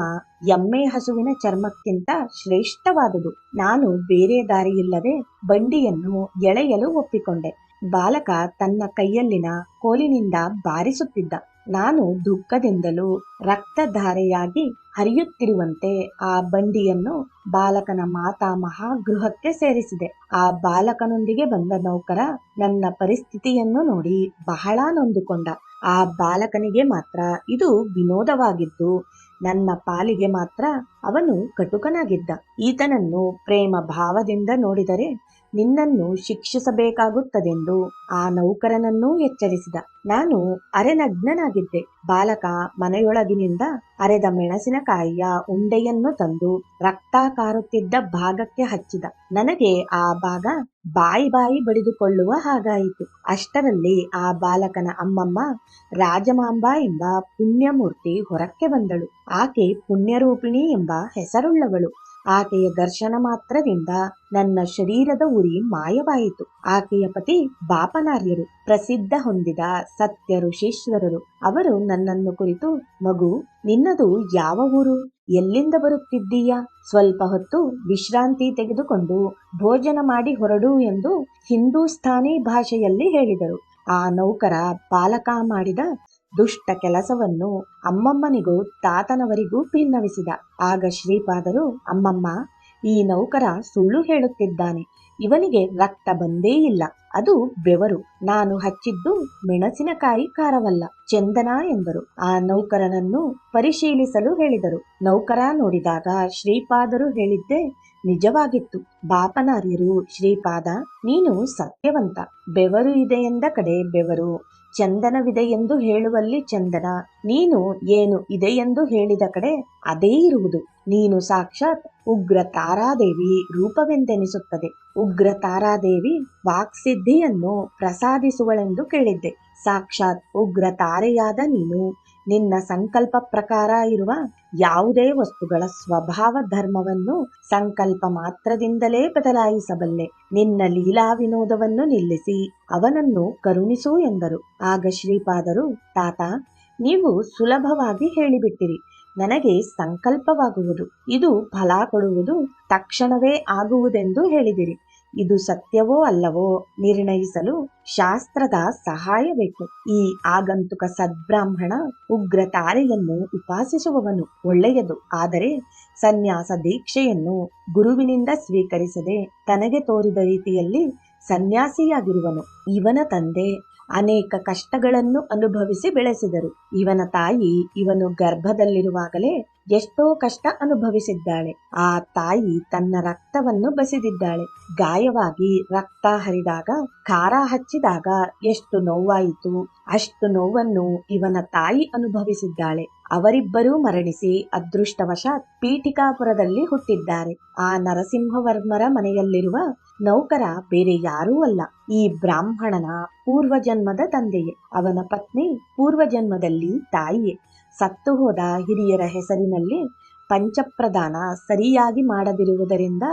ಎಮ್ಮೆ ಹಸುವಿನ ಚರ್ಮಕ್ಕಿಂತ ಶ್ರೇಷ್ಠವಾದುದು. ನಾನು ಬೇರೆ ದಾರಿಯಿಲ್ಲದೆ ಬಂಡಿಯನ್ನು ಎಳೆಯಲು ಒಪ್ಪಿಕೊಂಡೆ. ಬಾಲಕ ತನ್ನ ಕೈಯಲ್ಲಿನ ಕೋಲಿನಿಂದ ಬಾರಿಸುತ್ತಿದ್ದ. ನಾನು ದುಃಖದಿಂದಲೂ ರಕ್ತಧಾರೆಯಾಗಿ ಹರಿಯುತ್ತಿರುವಂತೆ ಆ ಬಂಡಿಯನ್ನು ಬಾಲಕನ ಮಾತಾ ಮಹಾಗೃಹಕ್ಕೆ ಸೇರಿಸಿದೆ. ಆ ಬಾಲಕನೊಂದಿಗೆ ಬಂದ ನೌಕರ ನನ್ನ ಪರಿಸ್ಥಿತಿಯನ್ನು ನೋಡಿ ಬಹಳ ನೊಂದುಕೊಂಡ. ಆ ಬಾಲಕನಿಗೆ ಮಾತ್ರ ಇದು ವಿನೋದವಾಗಿದ್ದು, ನನ್ನ ಪಾಲಿಗೆ ಮಾತ್ರ ಅವನು ಕಟುಕನಾಗಿದ್ದ. ಈತನನ್ನು ಪ್ರೇಮ ಭಾವದಿಂದ ನೋಡಿದರೆ ನಿನ್ನನ್ನು ಶಿಕ್ಷಿಸಬೇಕಾಗುತ್ತದೆಂದು ಆ ನೌಕರನನ್ನೂ ಎಚ್ಚರಿಸಿದ. ನಾನು ಅರೆನಗ್ನನಾಗಿದ್ದೆ. ಬಾಲಕ ಮನೆಯೊಳಗಿನಿಂದ ಅರೆದ ಮೆಣಸಿನಕಾಯಿಯ ಉಂಡೆಯನ್ನು ತಂದು ರಕ್ತ ಕಾರುತ್ತಿದ್ದ ಭಾಗಕ್ಕೆ ಹಚ್ಚಿದ. ನನಗೆ ಆ ಭಾಗ ಬಾಯಿ ಬಾಯಿ ಬಡಿದುಕೊಳ್ಳುವ ಹಾಗಾಯಿತು. ಅಷ್ಟರಲ್ಲಿ ಆ ಬಾಲಕನ ಅಮ್ಮಮ್ಮ ರಾಜಮಾಂಬ ಎಂಬ ಪುಣ್ಯಮೂರ್ತಿ ಹೊರಕ್ಕೆ ಬಂದಳು. ಆಕೆ ಪುಣ್ಯರೂಪಿಣಿ ಎಂಬ ಹೆಸರುಳ್ಳವಳು. ಆಕೆಯ ದರ್ಶನ ಮಾತ್ರದಿಂದ ನನ್ನ ಶರೀರದ ಉರಿ ಮಾಯವಾಯಿತು. ಆಕೆಯ ಪತಿ ಬಾಪನಾರ್ಯರು, ಪ್ರಸಿದ್ಧ ಹೊಂದಿದ ಸತ್ಯ ಋಷೀಶ್ವರರು. ಅವರು ನನ್ನನ್ನು ಕುರಿತು, ಮಗು, ನಿನ್ನದು ಯಾವ ಊರು? ಎಲ್ಲಿಂದ ಬರುತ್ತಿದ್ದೀಯಾ? ಸ್ವಲ್ಪ ಹೊತ್ತು ವಿಶ್ರಾಂತಿ ತೆಗೆದುಕೊಂಡು ಭೋಜನ ಮಾಡಿ ಹೊರಡು ಎಂದು ಹಿಂದೂಸ್ಥಾನಿ ಭಾಷೆಯಲ್ಲಿ ಹೇಳಿದರು. ಆ ನೌಕರ ಬಾಲಕ ಮಾಡಿದ ದುಷ್ಟ ಕೆಲಸವನ್ನು ಅಮ್ಮಮ್ಮನಿಗೂ ತಾತನವರಿಗೂ ಭಿನ್ನವಿಸಿದ. ಆಗ ಶ್ರೀಪಾದರು, ಅಮ್ಮಮ್ಮ, ಈ ನೌಕರ ಸುಳ್ಳು ಹೇಳುತ್ತಿದ್ದಾನೆ. ಇವನಿಗೆ ರಕ್ತ ಬಂದೇ ಇಲ್ಲ. ಅದು ಬೆವರು. ನಾನು ಹಚ್ಚಿದ್ದು ಮೆಣಸಿನಕಾಯಿ ಖಾರವಲ್ಲ, ಚಂದನ ಎಂದರು. ಆ ನೌಕರನನ್ನು ಪರಿಶೀಲಿಸಲು ಹೇಳಿದರು. ನೌಕರ ನೋಡಿದಾಗ ಶ್ರೀಪಾದರು ಹೇಳಿದ್ದೇ ನಿಜವಾಗಿತ್ತು. ಬಾಪನಾರ್ಯರು, ಶ್ರೀಪಾದ, ನೀನು ಸತ್ಯವಂತ. ಬೆವರು ಇದೆ ಎಂದ ಕಡೆ ಬೆವರು, ಚಂದನವಿದೆ ಎಂದು ಹೇಳುವಲ್ಲಿ ಚಂದನ. ನೀನು ಏನು ಇದೆ ಎಂದು ಹೇಳಿದ ಕಡೆ ಅದೇ ಇರುವುದು. ನೀನು ಸಾಕ್ಷಾತ್ ಉಗ್ರ ತಾರಾದೇವಿ ರೂಪವೆಂದೆನಿಸುತ್ತದೆ. ಉಗ್ರ ತಾರಾದೇವಿ ವಾಕ್ಸಿದ್ಧಿಯನ್ನು ಪ್ರಸಾದಿಸುವಳೆಂದು ಕೇಳಿದ್ದೆ. ಸಾಕ್ಷಾತ್ ಉಗ್ರ ತಾರೆಯಾದ ನೀನು ನಿನ್ನ ಸಂಕಲ್ಪ ಪ್ರಕಾರ ಇರುವ ಯಾವುದೇ ವಸ್ತುಗಳ ಸ್ವಭಾವ ಧರ್ಮವನ್ನು ಸಂಕಲ್ಪ ಮಾತ್ರದಿಂದಲೇ ಬದಲಾಯಿಸಬಲ್ಲೆ. ನಿನ್ನ ಲೀಲಾ ವಿನೋದವನ್ನು ನಿಲ್ಲಿಸಿ ಅವನನ್ನು ಕರುಣಿಸು ಎಂದರು. ಆಗ ಶ್ರೀಪಾದರು, ತಾತ, ನೀವು ಸುಲಭವಾಗಿ ಹೇಳಿಬಿಟ್ಟಿರಿ. ನನಗೆ ಸಂಕಲ್ಪವಾಗುವುದು, ಇದು ಫಲ ಕೊಡುವುದು, ತಕ್ಷಣವೇ ಆಗುವುದೆಂದು ಹೇಳಿದಿರಿ. ಇದು ಸತ್ಯವೋ ಅಲ್ಲವೋ ನಿರ್ಣಯಿಸಲು ಶಾಸ್ತ್ರದ ಸಹಾಯ ಬೇಕು. ಈ ಆಗಂತುಕ ಸದ್ಬ್ರಾಹ್ಮಣ ಉಗ್ರ ತಾರೆಯನ್ನು ಉಪಾಸಿಸುವವನು ಒಳ್ಳೆಯದು. ಆದರೆ ಸನ್ಯಾಸ ದೀಕ್ಷೆಯನ್ನು ಗುರುವಿನಿಂದ ಸ್ವೀಕರಿಸದೆ ತನಗೆ ತೋರಿದ ರೀತಿಯಲ್ಲಿ ಸನ್ಯಾಸಿಯಾಗಿರುವನು. ಇವನ ತಂದೆ ಅನೇಕ ಕಷ್ಟಗಳನ್ನು ಅನುಭವಿಸಿ ಬೆಳೆಸಿದರು. ಇವನ ತಾಯಿ ಇವನು ಗರ್ಭದಲ್ಲಿರುವಾಗಲೇ ಎಷ್ಟೋ ಕಷ್ಟ ಅನುಭವಿಸಿದ್ದಾಳೆ. ಆ ತಾಯಿ ತನ್ನ ರಕ್ತವನ್ನು ಬಸಿದಿದ್ದಾಳೆ. ಗಾಯವಾಗಿ ರಕ್ತ ಹರಿದಾಗ, ಖಾರ ಹಚ್ಚಿದಾಗ ಎಷ್ಟು ನೋವಾಯಿತು, ಅಷ್ಟು ನೋವನ್ನು ಇವನ ತಾಯಿ ಅನುಭವಿಸಿದ್ದಾಳೆ. ಅವರಿಬ್ಬರೂ ಮರಣಿಸಿ ಅದೃಷ್ಟವಶಾತ್ ಪೀಠಿಕಾಪುರದಲ್ಲಿ ಹುಟ್ಟಿದ್ದಾರೆ. ಆ ನರಸಿಂಹವರ್ಮರ ಮನೆಯಲ್ಲಿರುವ ನೌಕರ ಬೇರೆ ಯಾರೂ ಅಲ್ಲ, ಈ ಬ್ರಾಹ್ಮಣನ ಪೂರ್ವಜನ್ಮದ ತಂದೆಯೇ. ಅವನ ಪತ್ನಿ ಪೂರ್ವಜನ್ಮದಲ್ಲಿ ತಾಯಿಯೇ. ಸತ್ತು ಹೋದ ಹಿರಿಯರ ಹೆಸರಿನಲ್ಲಿ ಪಂಚಪ್ರದಾನ ಸರಿಯಾಗಿ ಮಾಡದಿರುವುದರಿಂದ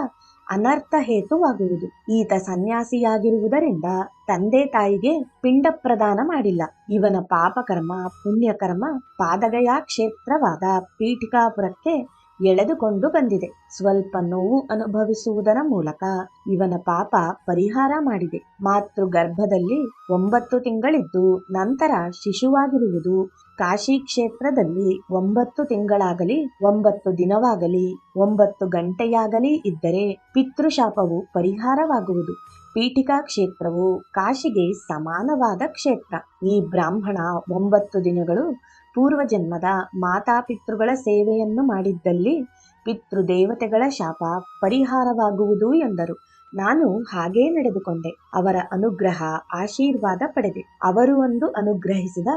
ಅನರ್ಥ ಹೇತುವಾಗುವುದು. ಈತ ಸನ್ಯಾಸಿಯಾಗಿರುವುದರಿಂದ ತಂದೆ ತಾಯಿಗೆ ಪಿಂಡ ಪ್ರದಾನ ಮಾಡಿಲ್ಲ. ಇವನ ಪಾಪಕರ್ಮ ಪುಣ್ಯಕರ್ಮ ಪಾದಗಯಾ ಕ್ಷೇತ್ರವಾದ ಪೀಠಿಕಾಪುರಕ್ಕೆ ಎಳೆದುಕೊಂಡು ಬಂದಿದೆ. ಸ್ವಲ್ಪ ನೋವು ಅನುಭವಿಸುವುದರ ಮೂಲಕ ಇವನ ಪಾಪ ಪರಿಹಾರ ಮಾಡಿದೆ. ಮಾತೃ ಗರ್ಭದಲ್ಲಿ 9 ತಿಂಗಳಿದ್ದು ನಂತರ ಶಿಶುವಾಗಿರುವುದು. ಕಾಶಿ ಕ್ಷೇತ್ರದಲ್ಲಿ 9 ತಿಂಗಳಾಗಲಿ 9 ದಿನವಾಗಲಿ 9 ಗಂಟೆಯಾಗಲಿ ಇದ್ದರೆ ಪಿತೃಶಾಪವು ಪರಿಹಾರವಾಗುವುದು. ಪೀಠಿಕಾ ಕ್ಷೇತ್ರವು ಕಾಶಿಗೆ ಸಮಾನವಾದ ಕ್ಷೇತ್ರ. ಈ ಬ್ರಾಹ್ಮಣ 9 ದಿನಗಳು ಪೂರ್ವಜನ್ಮದ ಮಾತಾಪಿತೃಗಳ ಸೇವೆಯನ್ನು ಮಾಡಿದ್ದಲ್ಲಿ ಪಿತೃದೇವತೆಗಳ ಶಾಪ ಪರಿಹಾರವಾಗುವುದು ಎಂದರು. ನಾನು ಹಾಗೇ ನಡೆದುಕೊಂಡೆ. ಅವರ ಅನುಗ್ರಹ ಆಶೀರ್ವಾದ ಪಡೆದೆ. ಅವರು ಒಂದು ಅನುಗ್ರಹಿಸಿದ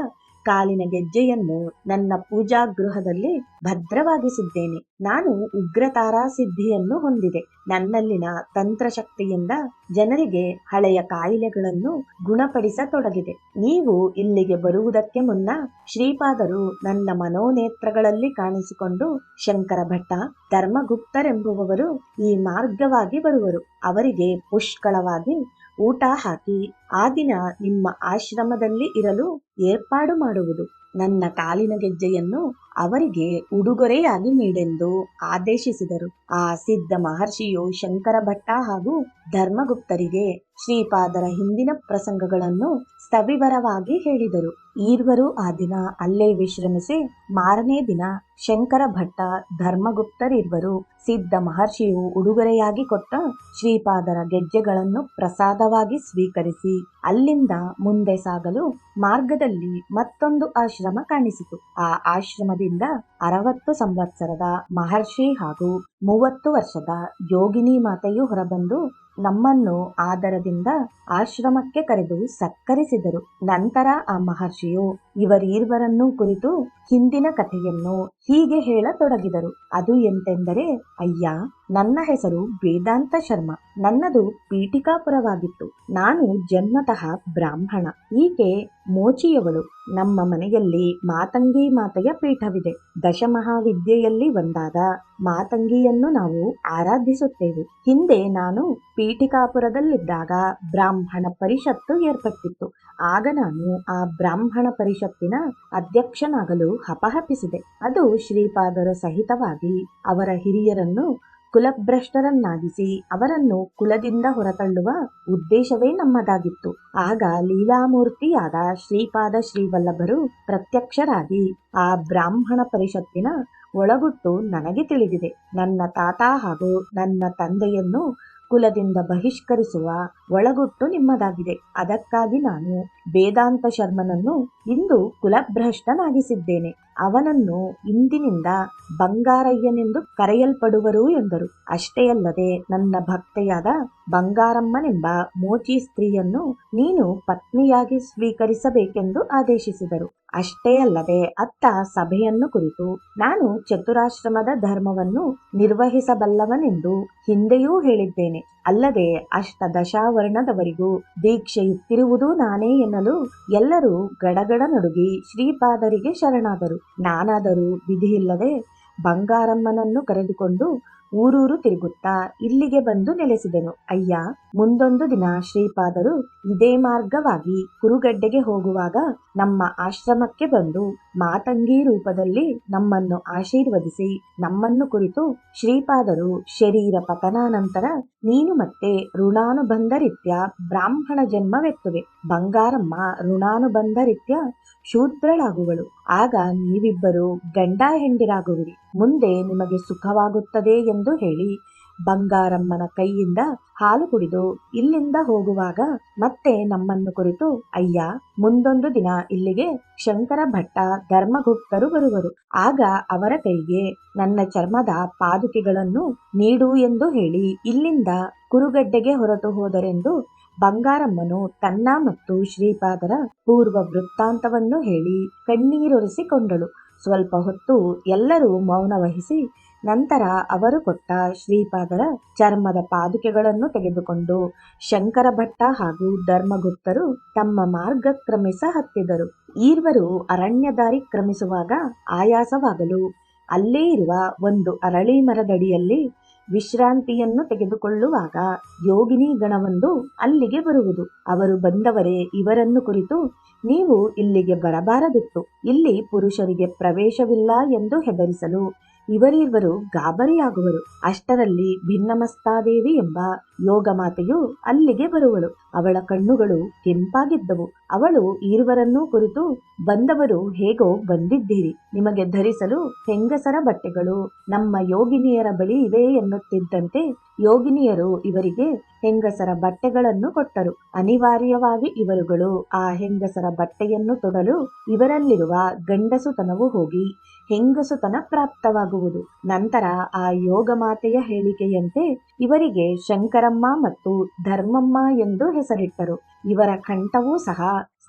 ಕಾಲಿನ ಗೆಜ್ಜೆಯನ್ನು ನನ್ನ ಪೂಜಾ ಗೃಹದಲ್ಲಿ ಭದ್ರವಾಗಿಸಿದ್ದೇನೆ. ನಾನು ಉಗ್ರತಾರಾ ಸಿದ್ಧಿಯನ್ನು ಹೊಂದಿದೆ. ನನ್ನಲ್ಲಿನ ತಂತ್ರಶಕ್ತಿಯಿಂದ ಜನರಿಗೆ ಹಳೆಯ ಕಾಯಿಲೆಗಳನ್ನು ಗುಣಪಡಿಸತೊಡಗಿದೆ. ನೀವು ಇಲ್ಲಿಗೆ ಬರುವುದಕ್ಕೆ ಮುನ್ನ ಶ್ರೀಪಾದರು ನನ್ನ ಮನೋನೇತ್ರಗಳಲ್ಲಿ ಕಾಣಿಸಿಕೊಂಡು, ಶಂಕರ ಭಟ್ಟ, ಧರ್ಮಗುಪ್ತರೆಂಬುವವರು ಈ ಮಾರ್ಗವಾಗಿ ಬರುವರು, ಅವರಿಗೆ ಪುಷ್ಕಳವಾಗಿ ಊಟ ಹಾಕಿ ಆ ದಿನ ನಿಮ್ಮ ಆಶ್ರಮದಲ್ಲಿ ಇರಲು ಏರ್ಪಾಡು ಮಾಡುವುದು. ನನ್ನ ಕಾಲಿನ ಗೆಜ್ಜೆಯನ್ನು ಅವರಿಗೆ ಉಡುಗೊರೆಯಾಗಿ ನೀಡೆಂದು ಆದೇಶಿಸಿದರು. ಆ ಸಿದ್ಧ ಮಹರ್ಷಿಯು ಶಂಕರ ಭಟ್ಟ ಹಾಗೂ ಧರ್ಮಗುಪ್ತರಿಗೆ ಶ್ರೀಪಾದರ ಹಿಂದಿನ ಪ್ರಸಂಗಗಳನ್ನು ಸವಿವರವಾಗಿ ಹೇಳಿದರು. ಈರ್ವರು ಆ ದಿನ ಅಲ್ಲೇ ವಿಶ್ರಮಿಸಿ ಮಾರನೇ ದಿನ ಶಂಕರ ಭಟ್ಟ, ಧರ್ಮಗುಪ್ತರಿರ್ವರು ಸಿದ್ಧ ಮಹರ್ಷಿಯು ಉಡುಗೊರೆಯಾಗಿ ಕೊಟ್ಟ ಶ್ರೀಪಾದರ ಗೆಜ್ಜೆಗಳನ್ನು ಪ್ರಸಾದವಾಗಿ ಸ್ವೀಕರಿಸಿ ಅಲ್ಲಿಂದ ಮುಂದೆ ಸಾಗಲು ಮಾರ್ಗದಲ್ಲಿ ಮತ್ತೊಂದು ಆಶ್ರಮ ಕಾಣಿಸಿತು. ಆ ಆಶ್ರಮದಿಂದ 60 ಸಂವತ್ಸರದ ಮಹರ್ಷಿ ಹಾಗೂ 30 ವರ್ಷದ ಯೋಗಿನಿ ಮಾತೆಯು ಹೊರಬಂದು ನಮ್ಮನ್ನು ಆದರದಿಂದ ಆಶ್ರಮಕ್ಕೆ ಕರೆದು ಸತ್ಕರಿಸಿದರು. ನಂತರ ಆ ಮಹರ್ಷಿಯು ಇವರೀರ್ವರನ್ನು ಕುರಿತು ಹಿಂದಿನ ಕಥೆಯನ್ನು ಹೀಗೆ ಹೇಳತೊಡಗಿದರು. ಅದು ಎಂತೆಂದರೆ, ಅಯ್ಯ, ನನ್ನ ಹೆಸರು ವೇದಾಂತ ಶರ್ಮ. ನನ್ನದು ಪೀಠಿಕಾಪುರವಾಗಿತ್ತು. ನಾನು ಜನ್ಮತಃ ಬ್ರಾಹ್ಮಣ. ಈಕೆ ಮೋಚಿಯವಳು. ನಮ್ಮ ಮನೆಯಲ್ಲಿ ಮಾತಂಗಿ ಮಾತೆಯ ಪೀಠವಿದೆ. ದಶಮಹಾವಿದ್ಯೆಯಲ್ಲಿ ಒಂದಾದ ಮಾತಂಗಿಯನ್ನು ನಾವು ಆರಾಧಿಸುತ್ತೇವೆ. ಹಿಂದೆ ನಾನು ಪೀಠಿಕಾಪುರದಲ್ಲಿದ್ದಾಗ ಬ್ರಾಹ್ಮಣ ಪರಿಷತ್ತು ಏರ್ಪಟ್ಟಿತ್ತು. ಆಗ ನಾನು ಆ ಬ್ರಾಹ್ಮಣ ಪರಿಷತ್ತಿನ ಅಧ್ಯಕ್ಷನಾಗಲು ಹಪಹಪಿಸಿದೆ. ಅದು ಶ್ರೀಪಾದರ ಸಹಿತವಾಗಿ ಅವರ ಹಿರಿಯರನ್ನು ಕುಲಭ್ರಷ್ಟರನ್ನಾಗಿಸಿ ಅವರನ್ನು ಕುಲದಿಂದ ಹೊರತಳ್ಳುವ ಉದ್ದೇಶವೇ ನಮ್ಮದಾಗಿತ್ತು. ಆಗ ಲೀಲಾಮೂರ್ತಿಯಾದ ಶ್ರೀಪಾದ ಶ್ರೀವಲ್ಲಭರು ಪ್ರತ್ಯಕ್ಷರಾಗಿ ಆ ಬ್ರಾಹ್ಮಣ ಪರಿಷತ್ತಿನ ಒಳಗುಟ್ಟು ನನಗೆ ತಿಳಿದಿದೆ. ನನ್ನ ತಾತ ಹಾಗೂ ನನ್ನ ತಂದೆಯನ್ನು ಕುಲದಿಂದ ಬಹಿಷ್ಕರಿಸುವ ಒಳಗುಟ್ಟು ನಿಮ್ಮದಾಗಿದೆ. ಅದಕ್ಕಾಗಿ ನಾನು ವೇದಾಂತ ಶರ್ಮನನ್ನು ಇಂದು ಕುಲಭ್ರಷ್ಟನಾಗಿಸಿದ್ದೇನೆ. ಅವನನ್ನು ಇಂದಿನಿಂದ ಬಂಗಾರಯ್ಯನೆಂದು ಕರೆಯಲ್ಪಡುವರು ಎಂದರು. ಅಷ್ಟೇ ಅಲ್ಲದೆ ನನ್ನ ಭಕ್ತೆಯಾದ ಬಂಗಾರಮ್ಮನೆಂಬ ಮೋಚಿ ಸ್ತ್ರೀಯನ್ನು ನೀನು ಪತ್ನಿಯಾಗಿ ಸ್ವೀಕರಿಸಬೇಕೆಂದು ಆದೇಶಿಸಿದರು. ಅಷ್ಟೇ ಅಲ್ಲದೆ ಅತ್ತ ಸಭೆಯನ್ನು ಕುರಿತು ನಾನು ಚತುರಾಶ್ರಮದ ಧರ್ಮವನ್ನು ನಿರ್ವಹಿಸಬಲ್ಲವನೆಂದು ಹಿಂದೆಯೂ ಹೇಳಿದ್ದೇನೆ. ಅಲ್ಲದೆ ಅಷ್ಟದಶಾವರ್ಣದವರಿಗೂ ದೀಕ್ಷೆಯಿತ್ತಿರುವುದು ನಾನೇ ಎನ್ನಲು ಎಲ್ಲರೂ ಗಡಗಡ ನಡುಗಿ ಶ್ರೀಪಾದರಿಗೆ ಶರಣಾದರು. ನಾನಾದರೂ ವಿಧಿಯಿಲ್ಲದೆ ಬಂಗಾರಮ್ಮನನ್ನು ಕರೆದುಕೊಂಡು ಊರೂರು ತಿರುಗುತ್ತಾ ಇಲ್ಲಿಗೆ ಬಂದು ನೆಲೆಸಿದೆನು. ಅಯ್ಯ, ಮುಂದೊಂದು ದಿನ ಶ್ರೀಪಾದರು ಇದೇ ಮಾರ್ಗವಾಗಿ ಕುರುಗಡ್ಡೆಗೆ ಹೋಗುವಾಗ ನಮ್ಮ ಆಶ್ರಮಕ್ಕೆ ಬಂದು ಮಾತಂಗಿ ರೂಪದಲ್ಲಿ ನಮ್ಮನ್ನು ಆಶೀರ್ವದಿಸಿ ನಮ್ಮನ್ನು ಕುರಿತು ಶ್ರೀಪಾದರು ಶರೀರ ಪತನಾನಂತರ ನೀನು ಮತ್ತೆ ಋಣಾನುಬಂಧರಿತ್ಯ ಬ್ರಾಹ್ಮಣ ಜನ್ಮವೆತ್ತುವೆ. ಬಂಗಾರಮ್ಮ ಋಣಾನುಬಂಧರಿತ್ಯ ಶೂದ್ರಳಾಗುವಳು. ಆಗ ನೀವಿಬ್ಬರು ಗಂಡ ಹೆಂಡಿರಾಗುವಿರಿ. ಮುಂದೆ ನಿಮಗೆ ಸುಖವಾಗುತ್ತದೆ ಎಂದು ಹೇಳಿ ಬಂಗಾರಮ್ಮನ ಕೈಯಿಂದ ಹಾಲು ಕುಡಿದು ಇಲ್ಲಿಂದ ಹೋಗುವಾಗ ಮತ್ತೆ ನಮ್ಮನ್ನು ಕುರಿತು, ಅಯ್ಯ, ಮುಂದೊಂದು ದಿನ ಇಲ್ಲಿಗೆ ಶಂಕರ ಭಟ್ಟ, ಧರ್ಮಗುಪ್ತರು ಬರುವರು. ಆಗ ಅವರ ಕೈಗೆ ನನ್ನ ಚರ್ಮದ ಪಾದುಕೆಗಳನ್ನು ನೀಡು ಎಂದು ಹೇಳಿ ಇಲ್ಲಿಂದ ಕುರುಗಡ್ಡೆಗೆ ಹೊರಟು ಹೋದರೆಂದು ಬಂಗಾರಮ್ಮನು ತನ್ನ ಮತ್ತು ಶ್ರೀಪಾದರ ಪೂರ್ವ ವೃತ್ತಾಂತವನ್ನು ಹೇಳಿ ಕಣ್ಣೀರೊರೆಸಿಕೊಂಡಳು. ಸ್ವಲ್ಪ ಹೊತ್ತು ಎಲ್ಲರೂ ಮೌನ ವಹಿಸಿ ನಂತರ ಅವರು ಕೊಟ್ಟ ಶ್ರೀಪಾದರ ಚರ್ಮದ ಪಾದುಕೆಗಳನ್ನು ತೆಗೆದುಕೊಂಡು ಶಂಕರ ಭಟ್ಟ ಹಾಗೂ ಧರ್ಮಗುಪ್ತರು ತಮ್ಮ ಮಾರ್ಗ ಕ್ರಮಿಸ ಹತ್ತಿದರು. ಈರ್ವರು ಅರಣ್ಯ ದಾರಿ ಕ್ರಮಿಸುವಾಗ ಆಯಾಸವಾಗಲು ಅಲ್ಲೇ ಇರುವ ಒಂದು ಅರಳಿ ಮರದಡಿಯಲ್ಲಿ ವಿಶ್ರಾಂತಿಯನ್ನು ತೆಗೆದುಕೊಳ್ಳುವಾಗ ಯೋಗಿನಿ ಗಣವೊಂದು ಅಲ್ಲಿಗೆ ಬರುವುದು. ಅವರು ಬಂದವರೇ ಇವರನ್ನು ಕುರಿತು, ನೀವು ಇಲ್ಲಿಗೆ ಬರಬಾರದಿತ್ತು, ಇಲ್ಲಿ ಪುರುಷರಿಗೆ ಪ್ರವೇಶವಿಲ್ಲ ಎಂದು ಹೆದರಿಸಲು ಇವರಿಬ್ಬರು ಗಾಬರಿಯಾಗುವರು. ಅಷ್ಟರಲ್ಲಿ ಭಿನ್ನಮಸ್ತಾದೇವಿ ಎಂಬ ಯೋಗ ಮಾತೆಯು ಅಲ್ಲಿಗೆ ಬರುವಳು. ಅವಳ ಕಣ್ಣುಗಳು ಕೆಂಪಾಗಿದ್ದವು. ಅವಳು ಈರ್ವರನ್ನೂ ಕುರಿತು, ಬಂದವರು ಹೇಗೋ ಬಂದಿದ್ದೀರಿ, ನಿಮಗೆ ಧರಿಸಲು ಹೆಂಗಸರ ಬಟ್ಟೆಗಳು ನಮ್ಮ ಯೋಗಿನಿಯರ ಬಳಿ ಇವೆ ಎನ್ನುತ್ತಿದ್ದಂತೆ ಯೋಗಿನಿಯರು ಇವರಿಗೆ ಹೆಂಗಸರ ಬಟ್ಟೆಗಳನ್ನು ಕೊಟ್ಟರು. ಅನಿವಾರ್ಯವಾಗಿ ಇವರುಗಳು ಆ ಹೆಂಗಸರ ಬಟ್ಟೆಯನ್ನು ತೊಡಲು ಇವರಲ್ಲಿರುವ ಗಂಡಸುತನವು ಹೋಗಿ ಹೆಂಗಸುತನ ಪ್ರಾಪ್ತವಾಗುವುದು. ನಂತರ ಆ ಯೋಗ ಮಾತೆಯ ಹೇಳಿಕೆಯಂತೆ ಇವರಿಗೆ ಶಂಕರಮ್ಮ ಮತ್ತು ಧರ್ಮಮ್ಮ ಎಂದು ಹೆಸರಿಟ್ಟರು. ಇವರ ಕಂಠವೂ ಸಹ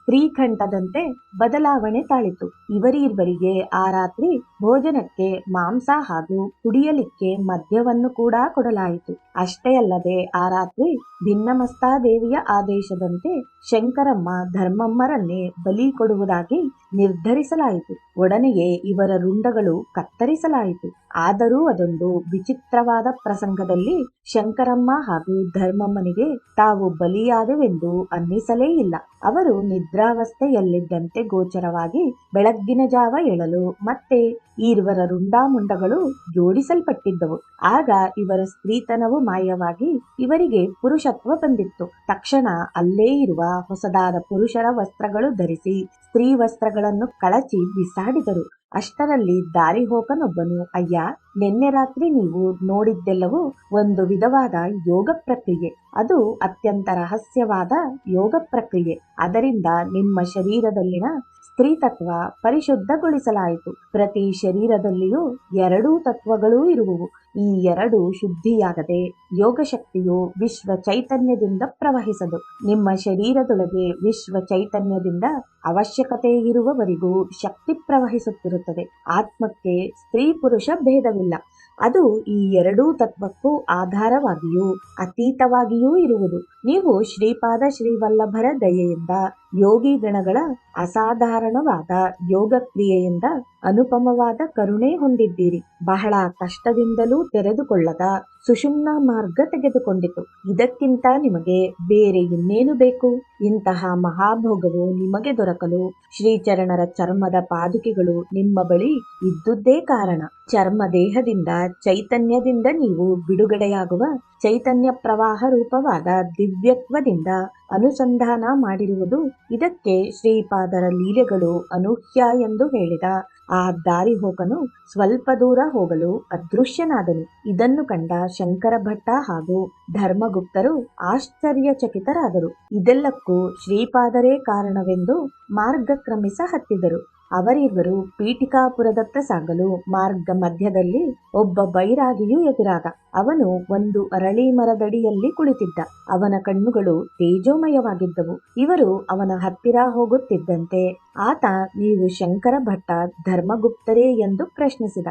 ಸ್ತ್ರೀಕಂಠದಂತೆ ಬದಲಾವಣೆ ತಾಳಿತು. ಇವರಿಬ್ಬರಿಗೆ ಆ ರಾತ್ರಿ ಭೋಜನಕ್ಕೆ ಮಾಂಸ ಹಾಗೂ ಕುಡಿಯಲಿಕ್ಕೆ ಮದ್ಯವನ್ನು ಕೂಡ ಕೊಡಲಾಯಿತು. ಅಷ್ಟೇ ಅಲ್ಲದೆ ಆ ರಾತ್ರಿ ಭಿನ್ನಮಸ್ತಾದೇವಿಯ ಆದೇಶದಂತೆ ಶಂಕರಮ್ಮ ಧರ್ಮಮ್ಮರನ್ನೇ ಬಲಿ ಕೊಡುವುದಾಗಿ ನಿರ್ಧರಿಸಲಾಯಿತು. ಒಡನೆಯೇ ಇವರ ರುಂಡಗಳು ಕತ್ತರಿಸಲಾಯಿತು. ಆದರೂ ಅದೊಂದು ವಿಚಿತ್ರವಾದ ಪ್ರಸಂಗದಲ್ಲಿ ಶಂಕರಮ್ಮ ಹಾಗೂ ಧರ್ಮಮ್ಮನಿಗೆ ತಾವು ಬಲಿಯಾದವೆಂದು ಅನ್ನಿಸಲೇ ಇಲ್ಲ. ಅವರು ನಿದ್ರಾವಸ್ಥೆಯಲ್ಲಿದ್ದಂತೆ ಗೋಚರವಾಗಿ ಬೆಳಗ್ಗಿನ ಜಾವ ಏಳಲು ಮತ್ತೆ ಇವರ ರುಂಡಾಮುಂಡಗಳು ಜೋಡಿಸಲ್ಪಟ್ಟಿದ್ದವು. ಆಗ ಇವರ ಸ್ತ್ರೀತನವು ಮಾಯವಾಗಿ ಇವರಿಗೆ ಪುರುಷತ್ವ ಬಂದಿತ್ತು. ತಕ್ಷಣ ಅಲ್ಲೇ ಇರುವ ಹೊಸದಾದ ಪುರುಷರ ವಸ್ತ್ರಗಳು ಧರಿಸಿ ಸ್ತ್ರೀ ವಸ್ತ್ರಗಳನ್ನು ಕಳಚಿ ಬಿಸಾಡಿದರು. ಅಷ್ಟರಲ್ಲಿ ದಾರಿಹೋಕನೊಬ್ಬನು, ಅಯ್ಯ, ನಿನ್ನೆ ರಾತ್ರಿ ನೀವು ನೋಡಿದ್ದೆಲ್ಲವೂ ಒಂದು ವಿಧವಾದ ಯೋಗ ಪ್ರಕ್ರಿಯೆ. ಅದು ಅತ್ಯಂತ ರಹಸ್ಯವಾದ ಯೋಗ ಪ್ರಕ್ರಿಯೆ. ಅದರಿಂದ ನಿಮ್ಮ ಶರೀರದಲ್ಲಿನ ಸ್ತ್ರೀತತ್ವ ಪರಿಶುದ್ಧಗೊಳಿಸಲಾಯಿತು. ಪ್ರತಿ ಶರೀರದಲ್ಲಿಯೂ ಎರಡೂ ತತ್ವಗಳೂ ಇರುವುವು. ಈ ಎರಡು ಶುದ್ಧಿಯಾಗದೆ ಯೋಗ ಶಕ್ತಿಯು ವಿಶ್ವ ಚೈತನ್ಯದಿಂದ ಪ್ರವಹಿಸದು. ನಿಮ್ಮ ಶರೀರದೊಳಗೆ ವಿಶ್ವ ಚೈತನ್ಯದಿಂದ ಅವಶ್ಯಕತೆ ಇರುವವರೆಗೂ ಶಕ್ತಿ ಪ್ರವಹಿಸುತ್ತಿರುತ್ತದೆ. ಆತ್ಮಕ್ಕೆ ಸ್ತ್ರೀ ಪುರುಷ ಭೇದವಿಲ್ಲ. ಅದು ಈ ಎರಡೂ ತತ್ವಕ್ಕೂ ಆಧಾರವಾಗಿಯೂ ಅತೀತವಾಗಿಯೂ ಇರುವುದು. ನೀವು ಶ್ರೀಪಾದ ಶ್ರೀವಲ್ಲಭರ ದಯೆಯಿಂದ ಯೋಗಿ ಗಣಗಳ ಅಸಾಧಾರಣವಾದ ಯೋಗ ಕ್ರಿಯೆಯಿಂದ ಅನುಪಮವಾದ ಕರುಣೆ ಹೊಂದಿದ್ದೀರಿ. ಬಹಳ ಕಷ್ಟದಿಂದಲೂ ತೆರೆದುಕೊಳ್ಳದ ಸುಷುಮ್ನ ಮಾರ್ಗ ತೆಗೆದುಕೊಂಡಿತು. ಇದಕ್ಕಿಂತ ನಿಮಗೆ ಬೇರೆ ಇನ್ನೇನು ಬೇಕು? ಇಂತಹ ಮಹಾಭೋಗವು ನಿಮಗೆ ದೊರಕಲು ಶ್ರೀಚರಣರ ಚರ್ಮದ ಪಾದುಕೆಗಳು ನಿಮ್ಮ ಬಳಿ ಇದ್ದುದೇ ಕಾರಣ. ಚರ್ಮ ದೇಹದಿಂದ ಚೈತನ್ಯದಿಂದ ನೀವು ಬಿಡುಗಡೆಯಾಗುವ ಚೈತನ್ಯ ಪ್ರವಾಹ ರೂಪವಾದ ದಿವ್ಯತ್ವದಿಂದ ಅನುಸಂಧಾನ ಮಾಡಿರುವುದು. ಇದಕ್ಕೆ ಶ್ರೀಪಾದರ ಲೀಲೆಗಳು ಅನೂಹ್ಯ ಎಂದು ಹೇಳಿದ ಆ ದಾರಿಹೋಕನು ಸ್ವಲ್ಪ ದೂರ ಹೋಗಲು ಅದೃಶ್ಯನಾದನು. ಇದನ್ನು ಕಂಡ ಶಂಕರ ಭಟ್ಟ ಹಾಗೂ ಧರ್ಮಗುಪ್ತರು ಆಶ್ಚರ್ಯಚಕಿತರಾದರು. ಇದೆಲ್ಲಕ್ಕೂ ಶ್ರೀಪಾದರೇ ಕಾರಣವೆಂದು ಮಾರ್ಗ ಕ್ರಮಿಸ ಹತ್ತಿದರು. ಅವರಿಬ್ಬರು ಪೀಠಿಕಾಪುರದತ್ತ ಸಾಗಲು ಮಾರ್ಗ ಮಧ್ಯದಲ್ಲಿ ಒಬ್ಬ ಬೈರಾಗಿಯೂ ಎದುರಾದ. ಅವನು ಒಂದು ಅರಳಿ ಮರದಡಿಯಲ್ಲಿ ಕುಳಿತಿದ್ದ. ಅವನ ಕಣ್ಣುಗಳು ತೇಜೋಮಯವಾಗಿದ್ದವು. ಇವರು ಅವನ ಹತ್ತಿರ ಹೋಗುತ್ತಿದ್ದಂತೆ ಆತ, ನೀವು ಶಂಕರ ಭಟ್ಟ ಧರ್ಮಗುಪ್ತರೇ ಎಂದು ಪ್ರಶ್ನಿಸಿದ.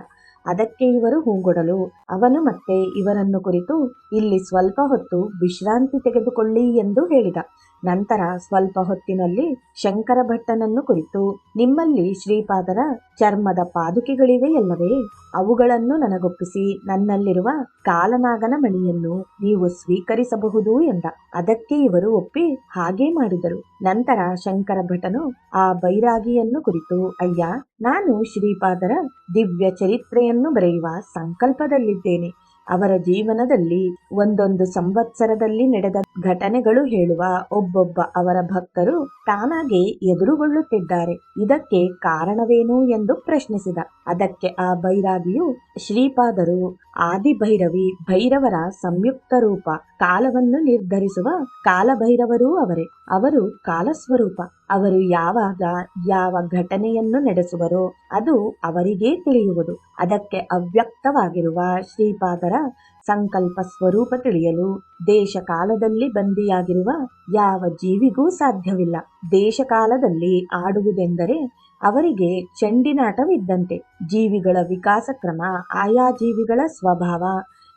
ಅದಕ್ಕೆ ಇವರು ಹೂಗೊಡಲು ಅವನು ಮತ್ತೆ ಇವರನ್ನು ಕುರಿತು, ಇಲ್ಲಿ ಸ್ವಲ್ಪ ಹೊತ್ತು ವಿಶ್ರಾಂತಿ ತೆಗೆದುಕೊಳ್ಳಿ ಎಂದು ಹೇಳಿದ. ನಂತರ ಸ್ವಲ್ಪ ಹೊತ್ತಿನಲ್ಲಿ ಶಂಕರ ಭಟ್ಟನನ್ನು ಕುರಿತು, ನಿಮ್ಮಲ್ಲಿ ಶ್ರೀಪಾದರ ಚರ್ಮದ ಪಾದುಕೆಗಳಿವೆಯಲ್ಲವೇ? ಅವುಗಳನ್ನು ನನಗೊಪ್ಪಿಸಿ ನನ್ನಲ್ಲಿರುವ ಕಾಲನಾಗನ ಮಣಿಯನ್ನು ನೀವು ಸ್ವೀಕರಿಸಬಹುದು ಎಂದ. ಅದಕ್ಕೆ ಇವರು ಒಪ್ಪಿ ಹಾಗೇ ಮಾಡಿದರು. ನಂತರ ಶಂಕರ ಭಟ್ಟನು ಆ ಬೈರಾಗಿಯನ್ನು ಕುರಿತು, ಅಯ್ಯ, ನಾನು ಶ್ರೀಪಾದರ ದಿವ್ಯ ಚರಿತ್ರೆಯನ್ನು ಬರೆಯುವ ಸಂಕಲ್ಪದಲ್ಲಿದ್ದೇನೆ. ಅವರ ಜೀವನದಲ್ಲಿ ಒಂದೊಂದು ಸಂವತ್ಸರದಲ್ಲಿ ನಡೆದ ಘಟನೆಗಳು ಹೇಳುವ ಒಬ್ಬೊಬ್ಬ ಅವರ ಭಕ್ತರು ತಾನಾಗೆ ಎದುರುಗೊಳ್ಳುತ್ತಿದ್ದಾರೆ. ಇದಕ್ಕೆ ಕಾರಣವೇನು ಎಂದು ಪ್ರಶ್ನಿಸಿದ. ಅದಕ್ಕೆ ಆ ಬೈರಾಗಿಯು, ಶ್ರೀಪಾದರು ಆದಿಭೈರವಿ ಭೈರವರ ಸಂಯುಕ್ತ ರೂಪ. ಕಾಲವನ್ನು ನಿರ್ಧರಿಸುವ ಕಾಲಭೈರವರೂ ಅವರೇ. ಅವರು ಕಾಲಸ್ವರೂಪ. ಅವರು ಯಾವಾಗ ಯಾವ ಘಟನೆಯನ್ನು ನಡೆಸುವರೋ ಅದು ಅವರಿಗೇ ತಿಳಿಯುವುದು. ಅದಕ್ಕೆ ಅವ್ಯಕ್ತವಾಗಿರುವ ಶ್ರೀಪಾದರ ಸಂಕಲ್ಪ ಸ್ವರೂಪ ತಿಳಿಯಲು ದೇಶ ಕಾಲದಲ್ಲಿ ಬಂದಿಯಾಗಿರುವ ಯಾವ ಜೀವಿಗೂ ಸಾಧ್ಯವಿಲ್ಲ. ದೇಶಕಾಲದಲ್ಲಿ ಆಡುವುದೆಂದರೆ ಅವರಿಗೆ ಚಂಡಿನಾಟವಿದ್ದಂತೆ. ಜೀವಿಗಳ ವಿಕಾಸ ಕ್ರಮ, ಆಯಾ ಜೀವಿಗಳ ಸ್ವಭಾವ,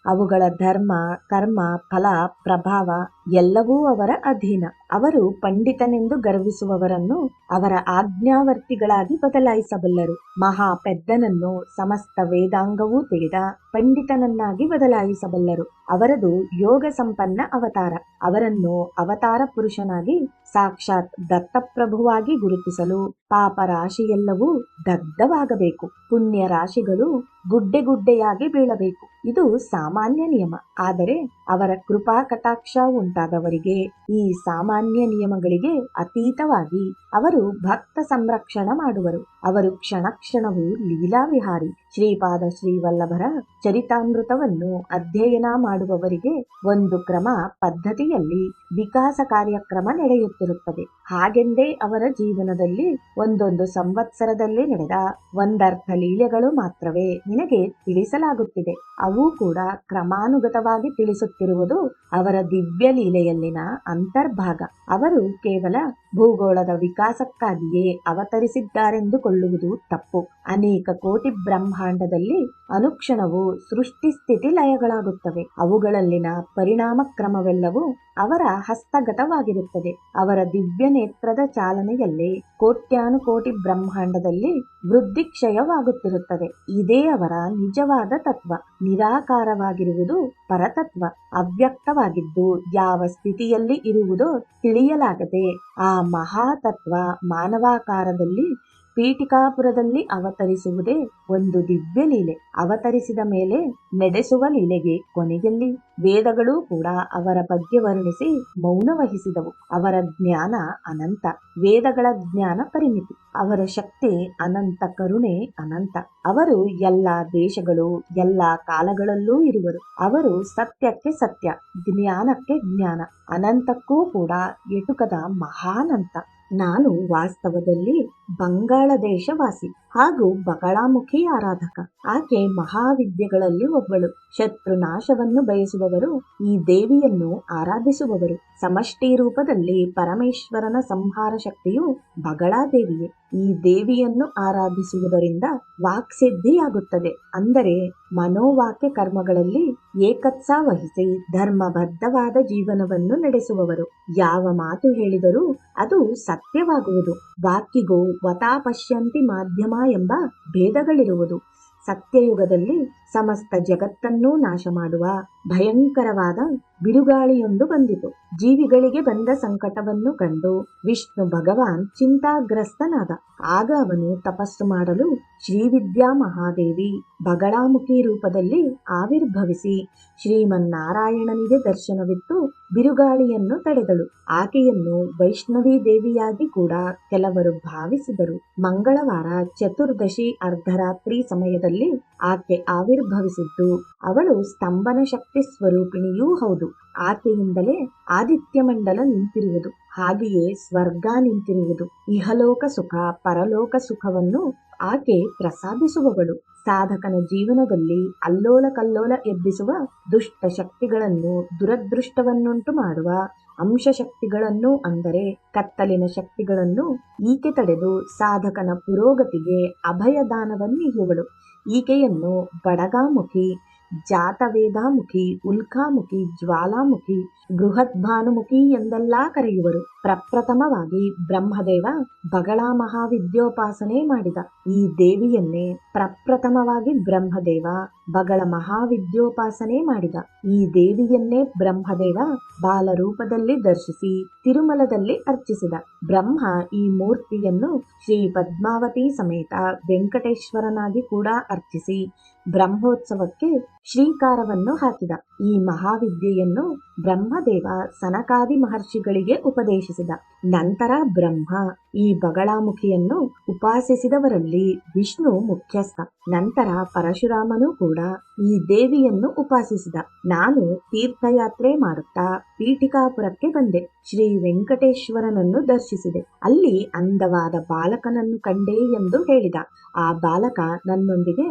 ಅವುಗಳ ಧರ್ಮ, ಕರ್ಮ, ಫಲ, ಪ್ರಭಾವ ಎಲ್ಲವೂ ಅವರ ಅಧೀನ. ಅವರು ಪಂಡಿತನೆಂದು ಗರ್ವಿಸುವವರನ್ನು ಅವರ ಆಜ್ಞಾವರ್ತಿಗಳಾಗಿ ಬದಲಾಯಿಸಬಲ್ಲರು. ಮಹಾ ಪೆದ್ದನನ್ನು ಸಮಸ್ತ ವೇದಾಂಗವೂ ತಿಳಿದ ಪಂಡಿತನನ್ನಾಗಿ ಬದಲಾಯಿಸಬಲ್ಲರು. ಅವರದು ಯೋಗ ಸಂಪನ್ನ ಅವತಾರ. ಅವರನ್ನು ಅವತಾರ ಪುರುಷನಾಗಿ ಸಾಕ್ಷಾತ್ ದತ್ತಪ್ರಭುವಾಗಿ ಗುರುತಿಸಲು ಪಾಪ ರಾಶಿಯೆಲ್ಲವೂ ದಗ್ಧವಾಗಬೇಕು. ಪುಣ್ಯ ರಾಶಿಗಳು ಗುಡ್ಡೆ ಗುಡ್ಡೆಯಾಗಿ ಬೀಳಬೇಕು. ಇದು ಸಾಮಾನ್ಯ ನಿಯಮ. ಆದರೆ ಅವರ ಕೃಪಾ ಕಟಾಕ್ಷ ಉಂಟಾದವರಿಗೆ ಈ ಸಾಮಾನ್ಯ ನಿಯಮಗಳಿಗೆ ಅತೀತವಾಗಿ ಅವರು ಭಕ್ತ ಸಂರಕ್ಷಣ ಮಾಡುವರು. ಅವರು ಕ್ಷಣ ಕ್ಷಣವೂ ಲೀಲಾವಿಹಾರಿ. ಶ್ರೀಪಾದ ಶ್ರೀವಲ್ಲಭರ ಚರಿತಾಮೃತವನ್ನು ಅಧ್ಯಯನ ಮಾಡುವವರಿಗೆ ಒಂದು ಕ್ರಮ ಪದ್ಧತಿಯಲ್ಲಿ ವಿಕಾಸ ಕಾರ್ಯಕ್ರಮ ನಡೆಯುತ್ತಿರುತ್ತದೆ. ಹಾಗೆಂದೇ ಅವರ ಜೀವನದಲ್ಲಿ ಒಂದೊಂದು ಸಂವತ್ಸರದಲ್ಲಿ ನಡೆದ ಒಂದರ್ಥ ಲೀಲೆಗಳು ಮಾತ್ರವೇ ನಿನಗೆ ತಿಳಿಸಲಾಗುತ್ತಿದೆ. ಅವು ಕೂಡ ಕ್ರಮಾನುಗತವಾಗಿ ತಿಳಿಸುತ್ತಿರುವುದು ಅವರ ದಿವ್ಯ ಲೀಲೆಯಲ್ಲಿನ ಅಂತರ್ಭಾಗ. ಅವರು ಕೇವಲ ಭೂಗೋಳದ ವಿಕಾಸಕ್ಕಾಗಿಯೇ ಅವತರಿಸಿದ್ದಾರೆಂದುಕೊಳ್ಳುವುದು ತಪ್ಪು. ಅನೇಕ ಕೋಟಿ ಬ್ರಹ್ಮಾಂಡದಲ್ಲಿ ಅನುಕ್ಷಣವೂ ಸೃಷ್ಟಿ ಸ್ಥಿತಿ ಲಯಗಳಾಗುತ್ತವೆ. ಅವುಗಳಲ್ಲಿನ ಪರಿಣಾಮ ಕ್ರಮವೆಲ್ಲವೂ ಅವರ ಹಸ್ತಗತವಾಗಿರುತ್ತದೆ. ಅವರ ದಿವ್ಯ ನೇತ್ರದ ಚಾಲನೆಯಲ್ಲೇ ಕೋಟ್ಯಾನುಕೋಟಿ ಬ್ರಹ್ಮಾಂಡದಲ್ಲಿ ವೃದ್ಧಿ ಕ್ಷಯವಾಗುತ್ತಿರುತ್ತದೆ. ಇದೇ ಅವರ ನಿಜವಾದ ತತ್ವ. ನಿರಾಕಾರವಾಗಿರುವುದು ಪರತತ್ವ. ಅವ್ಯಕ್ತವಾಗಿದ್ದು ಯಾವ ಸ್ಥಿತಿಯಲ್ಲಿ ಇರುವುದೋ ತಿಳಿಯಲಾಗದೆ ಆ ಮಹಾತತ್ವ ಮಾನವಾಕಾರದಲ್ಲಿ ಪೀಠಿಕಾಪುರದಲ್ಲಿ ಅವತರಿಸುವುದೇ ಒಂದು ದಿವ್ಯ ಲೀಲೆ. ಅವತರಿಸಿದ ಮೇಲೆ ನಡೆಸುವ ಲೀಲೆಗೆ ಕೊನೆಯಲ್ಲಿ ವೇದಗಳೂ ಕೂಡ ಅವರ ಬಗ್ಗೆ ವರ್ಣಿಸಿ ಮೌನ ವಹಿಸಿದವು. ಅವರ ಜ್ಞಾನ ಅನಂತ, ವೇದಗಳ ಜ್ಞಾನ ಪರಿಮಿತಿ. ಅವರ ಶಕ್ತಿ ಅನಂತ, ಕರುಣೆ ಅನಂತ. ಅವರು ಎಲ್ಲ ದೇಶಗಳು, ಎಲ್ಲ ಕಾಲಗಳಲ್ಲೂ ಇರುವರು. ಅವರು ಸತ್ಯಕ್ಕೆ ಸತ್ಯ, ಜ್ಞಾನಕ್ಕೆ ಜ್ಞಾನ, ಅನಂತಕ್ಕೂ ಕೂಡ ಎಟುಕದ ಮಹಾನಂತ. ನಾನು ವಾಸ್ತವದಲ್ಲಿ ಬಂಗಾಳ ದೇಶವಾಸಿ ಹಾಗೂ ಬಗಳಾಮುಖಿ ಆರಾಧಕ. ಆಕೆ ಮಹಾವಿದ್ಯೆಗಳಲ್ಲಿ ಒಬ್ಬಳು. ಶತ್ರು ನಾಶವನ್ನು ಬಯಸುವವರು ಈ ದೇವಿಯನ್ನು ಆರಾಧಿಸುವವರು. ಸಮಷ್ಟಿ ರೂಪದಲ್ಲಿ ಪರಮೇಶ್ವರನ ಸಂಹಾರ ಶಕ್ತಿಯು ಬಗಳಾದೇವಿಯೇ. ಈ ದೇವಿಯನ್ನು ಆರಾಧಿಸುವುದರಿಂದ ವಾಕ್ಸಿದ್ಧಿಯಾಗುತ್ತದೆ. ಅಂದರೆ ಮನೋವಾಕ್ಯ ಕರ್ಮಗಳಲ್ಲಿ ಏಕತ್ಸ ವಹಿಸಿ ಧರ್ಮಬದ್ಧವಾದ ಜೀವನವನ್ನು ನಡೆಸುವವರು. ಯಾವ ಮಾತು ಹೇಳಿದರೂ ಅದು ಸತ್ಯವಾಗುವುದು. ವಾಕ್ಯಿಗೂ ವತಾ ಪಶ್ಯಂತಿ ಮಾಧ್ಯಮ ಎಂಬ ಭೇದಗಳಿರುವುದು. ಸತ್ಯಯುಗದಲ್ಲಿ ಸಮಸ್ತ ಜಗತ್ತನ್ನೂ ನಾಶ ಮಾಡುವ ಭಯಂಕರವಾದ ಬಿರುಗಾಳಿಯೊಂದು ಬಂದಿತು. ಜೀವಿಗಳಿಗೆ ಬಂದ ಸಂಕಟವನ್ನು ಕಂಡು ವಿಷ್ಣು ಭಗವಾನ್ ಚಿಂತಾಗ್ರಸ್ತನಾದ. ಆಗ ಅವನು ತಪಸ್ಸು ಮಾಡಲು ಶ್ರೀವಿದ್ಯಾ ಮಹಾದೇವಿ ಬಗಳಾಮುಖಿ ರೂಪದಲ್ಲಿ ಆವಿರ್ಭವಿಸಿ ಶ್ರೀಮನ್ನಾರಾಯಣನಿಗೆ ದರ್ಶನವಿತ್ತು ಬಿರುಗಾಳಿಯನ್ನು ತಡೆದಳು. ಆಕೆಯನ್ನು ವೈಷ್ಣವಿ ದೇವಿಯಾಗಿ ಕೂಡ ಕೆಲವರು ಭಾವಿಸಿದರು. ಮಂಗಳವಾರ ಚತುರ್ದಶಿ ಅರ್ಧರಾತ್ರಿ ಸಮಯದಲ್ಲಿ ಆಕೆ ಆವಿರ್ಭವಿಸಿದ್ದು. ಅವಳು ಸ್ತಂಭನ ಶಕ್ತಿ ಸ್ವರೂಪಿಣಿಯೂ ಹೌದು. ಆಕೆಯಿಂದಲೇ ಆದಿತ್ಯ ಮಂಡಲ ನಿಂತಿರುವುದು, ಹಾಗೆಯೇ ಸ್ವರ್ಗ ನಿಂತಿರುವುದು. ಇಹಲೋಕ ಸುಖ, ಪರಲೋಕ ಸುಖವನ್ನು ಆಕೆ ಪ್ರಸಾದಿಸುವವಳು. ಸಾಧಕನ ಜೀವನದಲ್ಲಿ ಅಲ್ಲೋಲ ಕಲ್ಲೋಲ ಎಬ್ಬಿಸುವ ದುಷ್ಟ ಶಕ್ತಿಗಳನ್ನು, ದುರದೃಷ್ಟವನ್ನುಂಟು ಮಾಡುವ ಅಂಶಶಕ್ತಿಗಳನ್ನು, ಅಂದರೆ ಕತ್ತಲಿನ ಶಕ್ತಿಗಳನ್ನು ಈಕೆ ತಡೆದು ಸಾಧಕನ ಪುರೋಗತಿಗೆ ಅಭಯದಾನವನ್ನೀಯುವಳು. ಈಕೆಯನ್ನು ಬಡಗಾಮುಖಿ, ಜಾತವೇದಾಮುಖಿ, ಉಲ್ಕಾಮುಖಿ, ಜ್ವಾಲಾಮುಖಿ, ಬೃಹದ್ಭಾನುಮುಖಿ ಎಂದೆಲ್ಲಾ ಕರೆಯುವರು. ಪ್ರಪ್ರಥಮವಾಗಿ ಬ್ರಹ್ಮದೇವ ಬಗಳ ಮಹಾವಿದ್ಯೋಪಾಸನೆ ಮಾಡಿದ. ಈ ದೇವಿಯನ್ನೇ ಪ್ರಪ್ರಥಮವಾಗಿ ಬ್ರಹ್ಮದೇವ ಬಗಳ ಮಹಾವಿದ್ಯೋಪಾಸನೆ ಮಾಡಿದ. ಈ ದೇವಿಯನ್ನೇ ಬ್ರಹ್ಮದೇವ ಬಾಲರೂಪದಲ್ಲಿ ದರ್ಶಿಸಿ ತಿರುಮಲದಲ್ಲಿ ಅರ್ಚಿಸಿದ. ಬ್ರಹ್ಮ ಈ ಮೂರ್ತಿಯನ್ನು ಶ್ರೀ ಪದ್ಮಾವತಿ ಸಮೇತ ವೆಂಕಟೇಶ್ವರನಾಗಿ ಕೂಡ ಅರ್ಚಿಸಿ ಬ್ರಹ್ಮೋತ್ಸವಕ್ಕೆ ಶ್ರೀಕಾರವನ್ನು ಹಾಕಿದ. ಈ ಮಹಾವಿದ್ಯೆಯನ್ನು ಬ್ರಹ್ಮದೇವ ಸನಕಾದಿ ಮಹರ್ಷಿಗಳಿಗೆ ಉಪದೇಶಿಸಿದ. ನಂತರ ಬ್ರಹ್ಮ ಈ ಬಗಳಾಮುಖಿಯನ್ನು ಉಪಾಸಿಸಿದವರಲ್ಲಿ ವಿಷ್ಣು ಮುಖ್ಯಸ್ಥ. ನಂತರ ಪರಶುರಾಮನು ಕೂಡ ಈ ದೇವಿಯನ್ನು ಉಪಾಸಿಸಿದ. ನಾನು ತೀರ್ಥಯಾತ್ರೆ ಮಾಡುತ್ತಾ ಪೀಠಿಕಾಪುರಕ್ಕೆ ಬಂದೆ. ಶ್ರೀ ವೆಂಕಟೇಶ್ವರನನ್ನು ದರ್ಶಿಸಿದೆ. ಅಲ್ಲಿ ಅಂದವಾದ ಬಾಲಕನನ್ನು ಕಂಡೆ ಎಂದು ಹೇಳಿದ. ಆ ಬಾಲಕ ನನ್ನೊಂದಿಗೆ,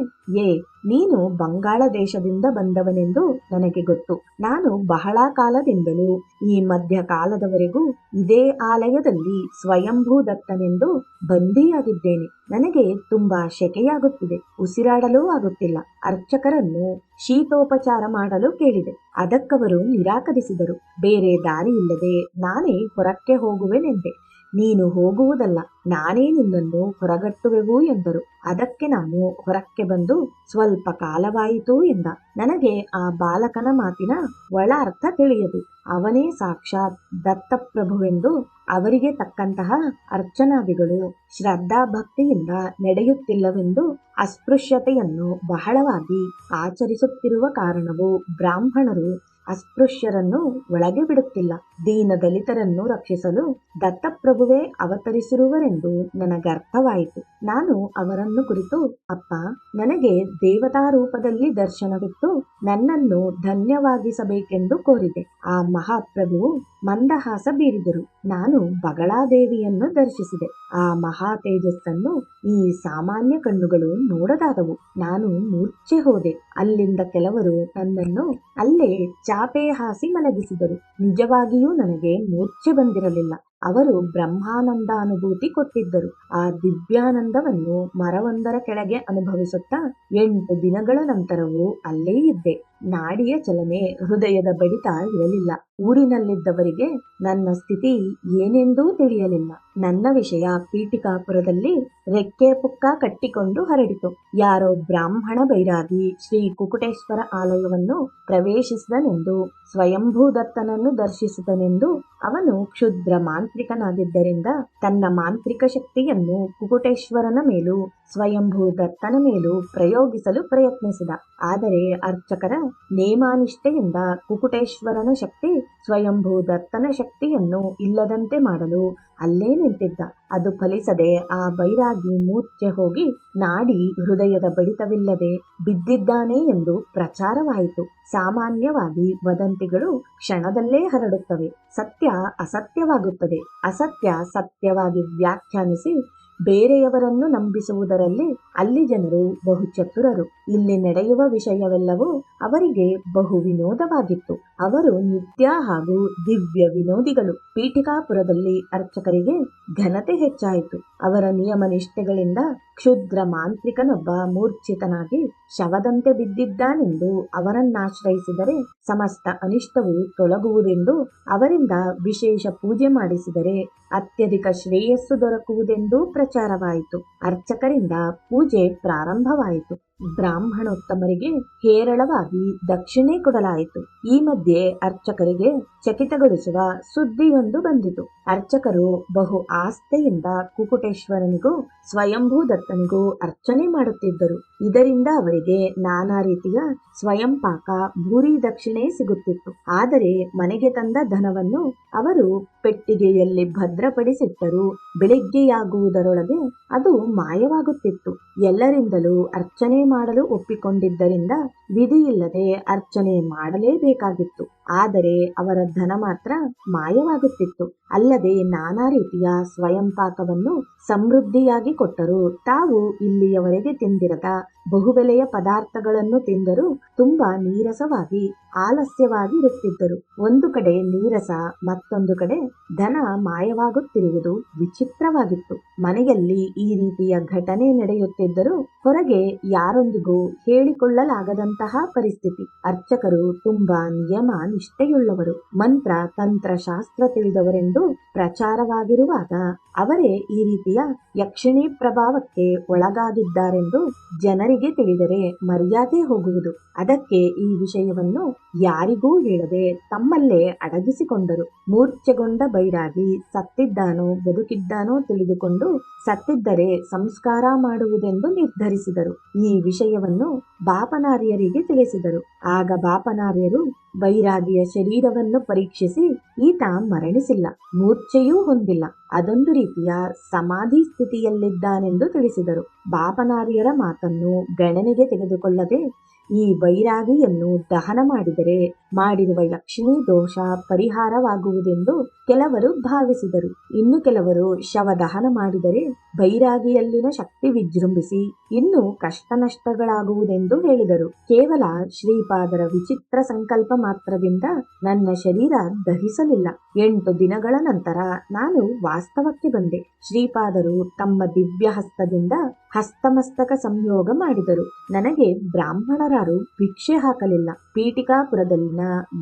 ನೀನು ಬಂಗಾಳ ದೇಶದಿಂದ ಬಂದವನೆಂದು ನನಗೆ ಗೊತ್ತು. ನಾನು ಬಹಳ ಕಾಲದಿಂದಲೂ ಈ ಮಧ್ಯಕಾಲದವರೆಗೂ ಇದೇ ಆಲಯದಲ್ಲಿ ಸ್ವಯಂಭೂ ದತ್ತನೆಂದು ಬಂದಿಯಾಗಿದ್ದೇನೆ. ನನಗೆ ತುಂಬಾ ಶೆಕೆಯಾಗುತ್ತಿದೆ, ಉಸಿರಾಡಲೂ ಆಗುತ್ತಿಲ್ಲ. ಅರ್ಚಕರನ್ನು ಶೀತೋಪಚಾರ ಮಾಡಲು ಕೇಳಿದೆ. ಅದಕ್ಕವರು ನಿರಾಕರಿಸಿದರು. ಬೇರೆ ದಾರಿಯಿಲ್ಲದೆ ನಾನೇ ಹೊರಕ್ಕೆ ಹೋಗುವೆನೆಂದೆ. ನೀನು ಹೋಗುವುದಲ್ಲ, ನಾನೇ ನಿನ್ನನ್ನು ಹೊರಗಟ್ಟುವೆವು ಎಂದರು. ಅದಕ್ಕೆ ನಾನು ಹೊರಕ್ಕೆ ಬಂದು ಸ್ವಲ್ಪ ಕಾಲವಾಯಿತು ಎಂದ. ನನಗೆ ಆ ಬಾಲಕನ ಮಾತಿನ ಒಳ ಅರ್ಥ ತಿಳಿಯದು. ಅವನೇ ಸಾಕ್ಷಾತ್ ದತ್ತಪ್ರಭುವೆಂದು ಅವರಿಗೆ ತಕ್ಕಂತಹ ಅರ್ಚನಾದಿಗಳು ಶ್ರದ್ಧಾ ಭಕ್ತಿಯಿಂದ ನಡೆಯುತ್ತಿಲ್ಲವೆಂದು ಅಸ್ಪೃಶ್ಯತೆಯನ್ನು ಬಹಳವಾಗಿ ಆಚರಿಸುತ್ತಿರುವ ಕಾರಣವು ಬ್ರಾಹ್ಮಣರು ಅಸ್ಪೃಶ್ಯರನ್ನು ಒಳಗೆ ಬಿಡುತ್ತಿಲ್ಲ. ದೀನ ದಲಿತರನ್ನು ರಕ್ಷಿಸಲು ದತ್ತಪ್ರಭುವೇ ಅವತರಿಸಿರುವರೆಂದು ನನಗರ್ಥವಾಯಿತು. ನಾನು ಅವರನ್ನು ಕುರಿತು, ಅಪ್ಪ, ನನಗೆ ದೇವತಾ ರೂಪದಲ್ಲಿ ದರ್ಶನವಿತ್ತು ನನ್ನನ್ನು ಧನ್ಯವಾಗಿಸಬೇಕೆಂದು ಕೋರಿದೆ. ಆ ಮಹಾಪ್ರಭುವು ಮಂದಹಾಸ ಬೀರಿದರು. ನಾನು ಬಗಳಾದೇವಿಯನ್ನು ದರ್ಶಿಸಿದೆ. ಆ ಮಹಾ ತೇಜಸ್ಸನ್ನು ಈ ಸಾಮಾನ್ಯ ಕಣ್ಣುಗಳು ನೋಡದಾದವು. ನಾನು ಮೂರ್ಛೆ ಹೋದೆ. ಅಲ್ಲಿಂದ ಕೆಲವರು ನನ್ನನ್ನು ಅಲ್ಲೇ ಚಾಪೆ ಹಾಸಿ ಮಲಗಿಸಿದರು. ನಿಜವಾಗಿಯೂ ನನಗೆ ಮೂರ್ಛೆ ಬಂದಿರಲಿಲ್ಲ. ಅವರು ಬ್ರಹ್ಮಾನಂದಾನುಭೂತಿ ಕೊಟ್ಟಿದ್ದರು. ಆ ದಿವ್ಯಾನಂದವನ್ನು ಮರವೊಂದರ ಕೆಳಗೆ ಅನುಭವಿಸುತ್ತಾ 8 ದಿನಗಳ ನಂತರವೂ ಅಲ್ಲೇ ಇದ್ದೆ. ನಾಡಿಯ ಚಲನೆ, ಹೃದಯದ ಬಡಿತ ಇರಲಿಲ್ಲ. ಊರಿನಲ್ಲಿದ್ದವರಿಗೆ ನನ್ನ ಸ್ಥಿತಿ ಏನೆಂದೂ ತಿಳಿಯಲಿಲ್ಲ. ನನ್ನ ವಿಷಯ ಪೀಠಿಕಾಪುರದಲ್ಲಿ ರೆಕ್ಕೆ ಪುಕ್ಕ ಕಟ್ಟಿಕೊಂಡು ಹರಡಿತು. ಯಾರೋ ಬ್ರಾಹ್ಮಣ ಬೈರಾಗಿ ಶ್ರೀ ಕುಕುಟೇಶ್ವರ ಆಲಯವನ್ನು ಪ್ರವೇಶಿಸಿದನೆಂದು, ಸ್ವಯಂಭೂದತ್ತನನ್ನು ದರ್ಶಿಸಿದನೆಂದು, ಅವನು ಕ್ಷುದ್ರ ಮಾಂತ್ರಿಕನಾಗಿದ್ದರಿಂದ ತನ್ನ ಮಾಂತ್ರಿಕ ಶಕ್ತಿಯನ್ನು ಕುಕುಟೇಶ್ವರನ ಮೇಲೂ ಸ್ವಯಂಭೂದತ್ತನ ಮೇಲೂ ಪ್ರಯೋಗಿಸಲು ಪ್ರಯತ್ನಿಸಿದ. ಆದರೆ ಅರ್ಚಕರ ನೇಮಾನಿಷ್ಠೆಯಿಂದ ಕುಕುಟೇಶ್ವರನ ಶಕ್ತಿ ಸ್ವಯಂಭೂದತ್ತನ ಶಕ್ತಿಯನ್ನು ಇಲ್ಲದಂತೆ ಮಾಡಲು ಅಲ್ಲೇ ನಿಂತಿದ್ದ. ಅದು ಫಲಿಸದೆ ಆ ಬೈರಾಗಿ ಮೂರ್ಛೆ ಹೋಗಿ ನಾಡಿ ಹೃದಯದ ಬಡಿತವಿಲ್ಲದೆ ಬಿದ್ದಿದ್ದಾನೆ ಎಂದು ಪ್ರಚಾರವಾಯಿತು. ಸಾಮಾನ್ಯವಾಗಿ ವದಂತಿಗಳು ಕ್ಷಣದಲ್ಲೇ ಹರಡುತ್ತವೆ. ಸತ್ಯ ಅಸತ್ಯವಾಗುತ್ತದೆ. ಅಸತ್ಯ ಸತ್ಯವಾಗಿ ವ್ಯಾಖ್ಯಾನಿಸಿ ಬೇರೆಯವರನ್ನು ನಂಬಿಸುವುದರಲ್ಲಿ ಅಲ್ಲಿ ಜನರು ಬಹು ಚತುರರು. ಇಲ್ಲಿ ನಡೆಯುವ ವಿಷಯವೆಲ್ಲವೂ ಅವರಿಗೆ ಬಹು ವಿನೋದವಾಗಿತ್ತು. ಅವರು ನಿತ್ಯ ಹಾಗೂ ದಿವ್ಯ ವಿನೋದಿಗಳು. ಪೀಠಿಕಾಪುರದಲ್ಲಿ ಅರ್ಚಕರಿಗೆ ಘನತೆ ಹೆಚ್ಚಾಯಿತು. ಅವರ ನಿಯಮ ನಿಷ್ಠೆಗಳಿಂದ ಕ್ಷುದ್ರ ಮಾಂತ್ರಿಕನೊಬ್ಬ ಮೂರ್ಛಿತನಾಗಿ ಶವದಂತೆ ಬಿದ್ದಿದ್ದಾನೆಂದು ಅವರನ್ನಾಶ್ರಯಿಸಿದರೆ ಸಮಸ್ತ ಅನಿಷ್ಟವು ತೊಲಗುವುದೆಂದು, ಅವರಿಂದ ವಿಶೇಷ ಪೂಜೆ ಮಾಡಿಸಿದರೆ ಅತ್ಯಧಿಕ ಶ್ರೇಯಸ್ಸು ದೊರಕುವುದೆಂದು ಪ್ರಚಾರವಾಯಿತು. ಅರ್ಚಕರಿಂದ ಪೂಜೆ ಪ್ರಾರಂಭವಾಯಿತು. ಬ್ರಾಹ್ಮಣೋತ್ತಮರಿಗೆ ಹೇರಳವಾಗಿ ದಕ್ಷಿಣೆ ಕೊಡಲಾಯಿತು. ಈ ಮಧ್ಯೆ ಅರ್ಚಕರಿಗೆ ಚಕಿತಗೊಳಿಸುವ ಸುದ್ದಿಯೊಂದು ಬಂದಿತು. ಅರ್ಚಕರು ಬಹು ಆಸ್ಥೆಯಿಂದ ಕುಕುಟೇಶ್ವರನಿಗೂ ಸ್ವಯಂಭೂದತ್ತನಿಗೂ ಅರ್ಚನೆ ಮಾಡುತ್ತಿದ್ದರು. ಇದರಿಂದ ಅವರಿಗೆ ನಾನಾ ರೀತಿಯ ಸ್ವಯಂಪಾಕ ಭೂರಿ ದಕ್ಷಿಣೆ ಸಿಗುತ್ತಿತ್ತು. ಆದರೆ ಮನೆಗೆ ತಂದ ಧನವನ್ನು ಅವರು ಪೆಟ್ಟಿಗೆಯಲ್ಲಿ ಭದ್ರಪಡಿಸಿಟ್ಟರು. ಬೆಳಿಗ್ಗೆಯಾಗುವುದರೊಳಗೆ ಅದು ಮಾಯವಾಗುತ್ತಿತ್ತು. ಎಲ್ಲರಿಂದಲೂ ಅರ್ಚನೆ ಮಾಡಲು ಒಪ್ಪಿಕೊಂಡಿದ್ದರಿಂದ ವಿಧಿಯಿಲ್ಲದೆ ಅರ್ಚನೆ ಮಾಡಲೇಬೇಕಾಗಿತ್ತು. ಆದರೆ ಅವರ ಧನ ಮಾತ್ರ ಮಾಯವಾಗುತ್ತಿತ್ತು. ಅಲ್ಲದೆ ನಾನಾ ರೀತಿಯ ಸ್ವಯಂಪಾಕವನ್ನು ಸಮೃದ್ಧಿಯಾಗಿ ಕೊಟ್ಟರು. ತಾವು ಇಲ್ಲಿಯವರೆಗೆ ತಿಂದಿರದ ಬಹುಬೆಲೆಯ ಪದಾರ್ಥಗಳನ್ನು ತಿಂದರೂ ತುಂಬಾ ನೀರಸವಾಗಿ ಆಲಸ್ಯವಾಗಿ ಇರುತ್ತಿದ್ದರು. ಒಂದು ಕಡೆ ನೀರಸ, ಮತ್ತೊಂದು ಕಡೆ ಧನ ಮಾಯವಾಗುತ್ತಿರುವುದು ವಿಚಿತ್ರವಾಗಿತ್ತು. ಮನೆಯಲ್ಲಿ ಈ ರೀತಿಯ ಘಟನೆ ನಡೆಯುತ್ತಿದ್ದರೂ ಹೊರಗೆ ಯಾರೊಂದಿಗೂ ಹೇಳಿಕೊಳ್ಳಲಾಗದಂತಹ ಪರಿಸ್ಥಿತಿ. ಅರ್ಚಕರು ತುಂಬಾ ನಿಯಮ ನಿಷ್ಠೆಯುಳ್ಳವರು, ಮಂತ್ರ ತಂತ್ರ ಶಾಸ್ತ್ರ ತಿಳಿದವರೆಂದು ಪ್ರಚಾರವಾಗಿರುವಾಗ ಅವರೇ ಈ ರೀತಿಯ ಯಕ್ಷಿಣಿ ಪ್ರಭಾವಕ್ಕೆ ಒಳಗಾಗಿದ್ದಾರೆಂದು ಜನರಿಗೆ ತಿಳಿದರೆ ಮರ್ಯಾದೆ ಹೋಗುವುದು. ಅದಕ್ಕೆ ಈ ವಿಷಯವನ್ನು ಯಾರಿಗೂ ಹೇಳದೆ ತಮ್ಮಲ್ಲೇ ಅಡಗಿಸಿಕೊಂಡರು. ಮೂರ್ಛೆಗೊಂಡ ಬೈರಾಗಿ ಸತ್ತಿದ್ದಾನೋ ಬದುಕಿದ್ದಾನೋ ತಿಳಿದುಕೊಂಡು ಸತ್ತಿದ್ದರೆ ಸಂಸ್ಕಾರ ಮಾಡುವುದೆಂದು ನಿರ್ಧರಿಸಿದರು. ಈ ವಿಷಯವನ್ನು ಬಾಪನಾರ್ಯರಿಗೆ ತಿಳಿಸಿದರು. ಆಗ ಬಾಪನಾರ್ಯರು ಬೈರಾಗಿಯ ಶರೀರವನ್ನು ಪರೀಕ್ಷಿಸಿ ಈತ ಮರಣಿಸಿಲ್ಲ, ಮೂರ್ಛೆಯೂ ಹೊಂದಿಲ್ಲ, ಅದೊಂದು ರೀತಿಯ ಸಮಾಧಿ ಸ್ಥಿತಿಯಲ್ಲಿದ್ದಾನೆಂದು ತಿಳಿಸಿದರು. ಬಾಪನಾರ್ಯರ ಮಾತನ್ನು ಗಣನೆಗೆ ತೆಗೆದುಕೊಳ್ಳದೆ ಈ ಬೈರಾಗಿಯನ್ನು ದಹನ ಮಾಡಿದರೆ ಮಾಡಿರುವ ಯಕ್ಷಿಣಿ ದೋಷ ಪರಿಹಾರವಾಗುವುದೆಂದು ಕೆಲವರು ಭಾವಿಸಿದರು. ಇನ್ನು ಕೆಲವರು ಶವ ದಹನ ಮಾಡಿದರೆ ಬೈರಾಗಿಯಲ್ಲಿನ ಶಕ್ತಿ ವಿಜೃಂಭಿಸಿ ಇನ್ನೂ ಕಷ್ಟ ನಷ್ಟಗಳಾಗುವುದೆಂದು ಹೇಳಿದರು. ಕೇವಲ ಶ್ರೀಪಾದರ ವಿಚಿತ್ರ ಸಂಕಲ್ಪ ಮಾತ್ರದಿಂದ ನನ್ನ ಶರೀರ ದಹಿಸಲಿಲ್ಲ. 8 ದಿನಗಳ ನಂತರ ನಾನು ವಾಸ್ತವಕ್ಕೆ ಬಂದೆ. ಶ್ರೀಪಾದರು ತಮ್ಮ ದಿವ್ಯ ಹಸ್ತದಿಂದ ಹಸ್ತಮಸ್ತಕ ಸಂಯೋಗ ಮಾಡಿದರು. ನನಗೆ ಬ್ರಾಹ್ಮಣರಾರು ಭಿಕ್ಷೆ ಹಾಕಲಿಲ್ಲ. ಪೀಠಿಕಾಪುರದಲ್ಲಿನ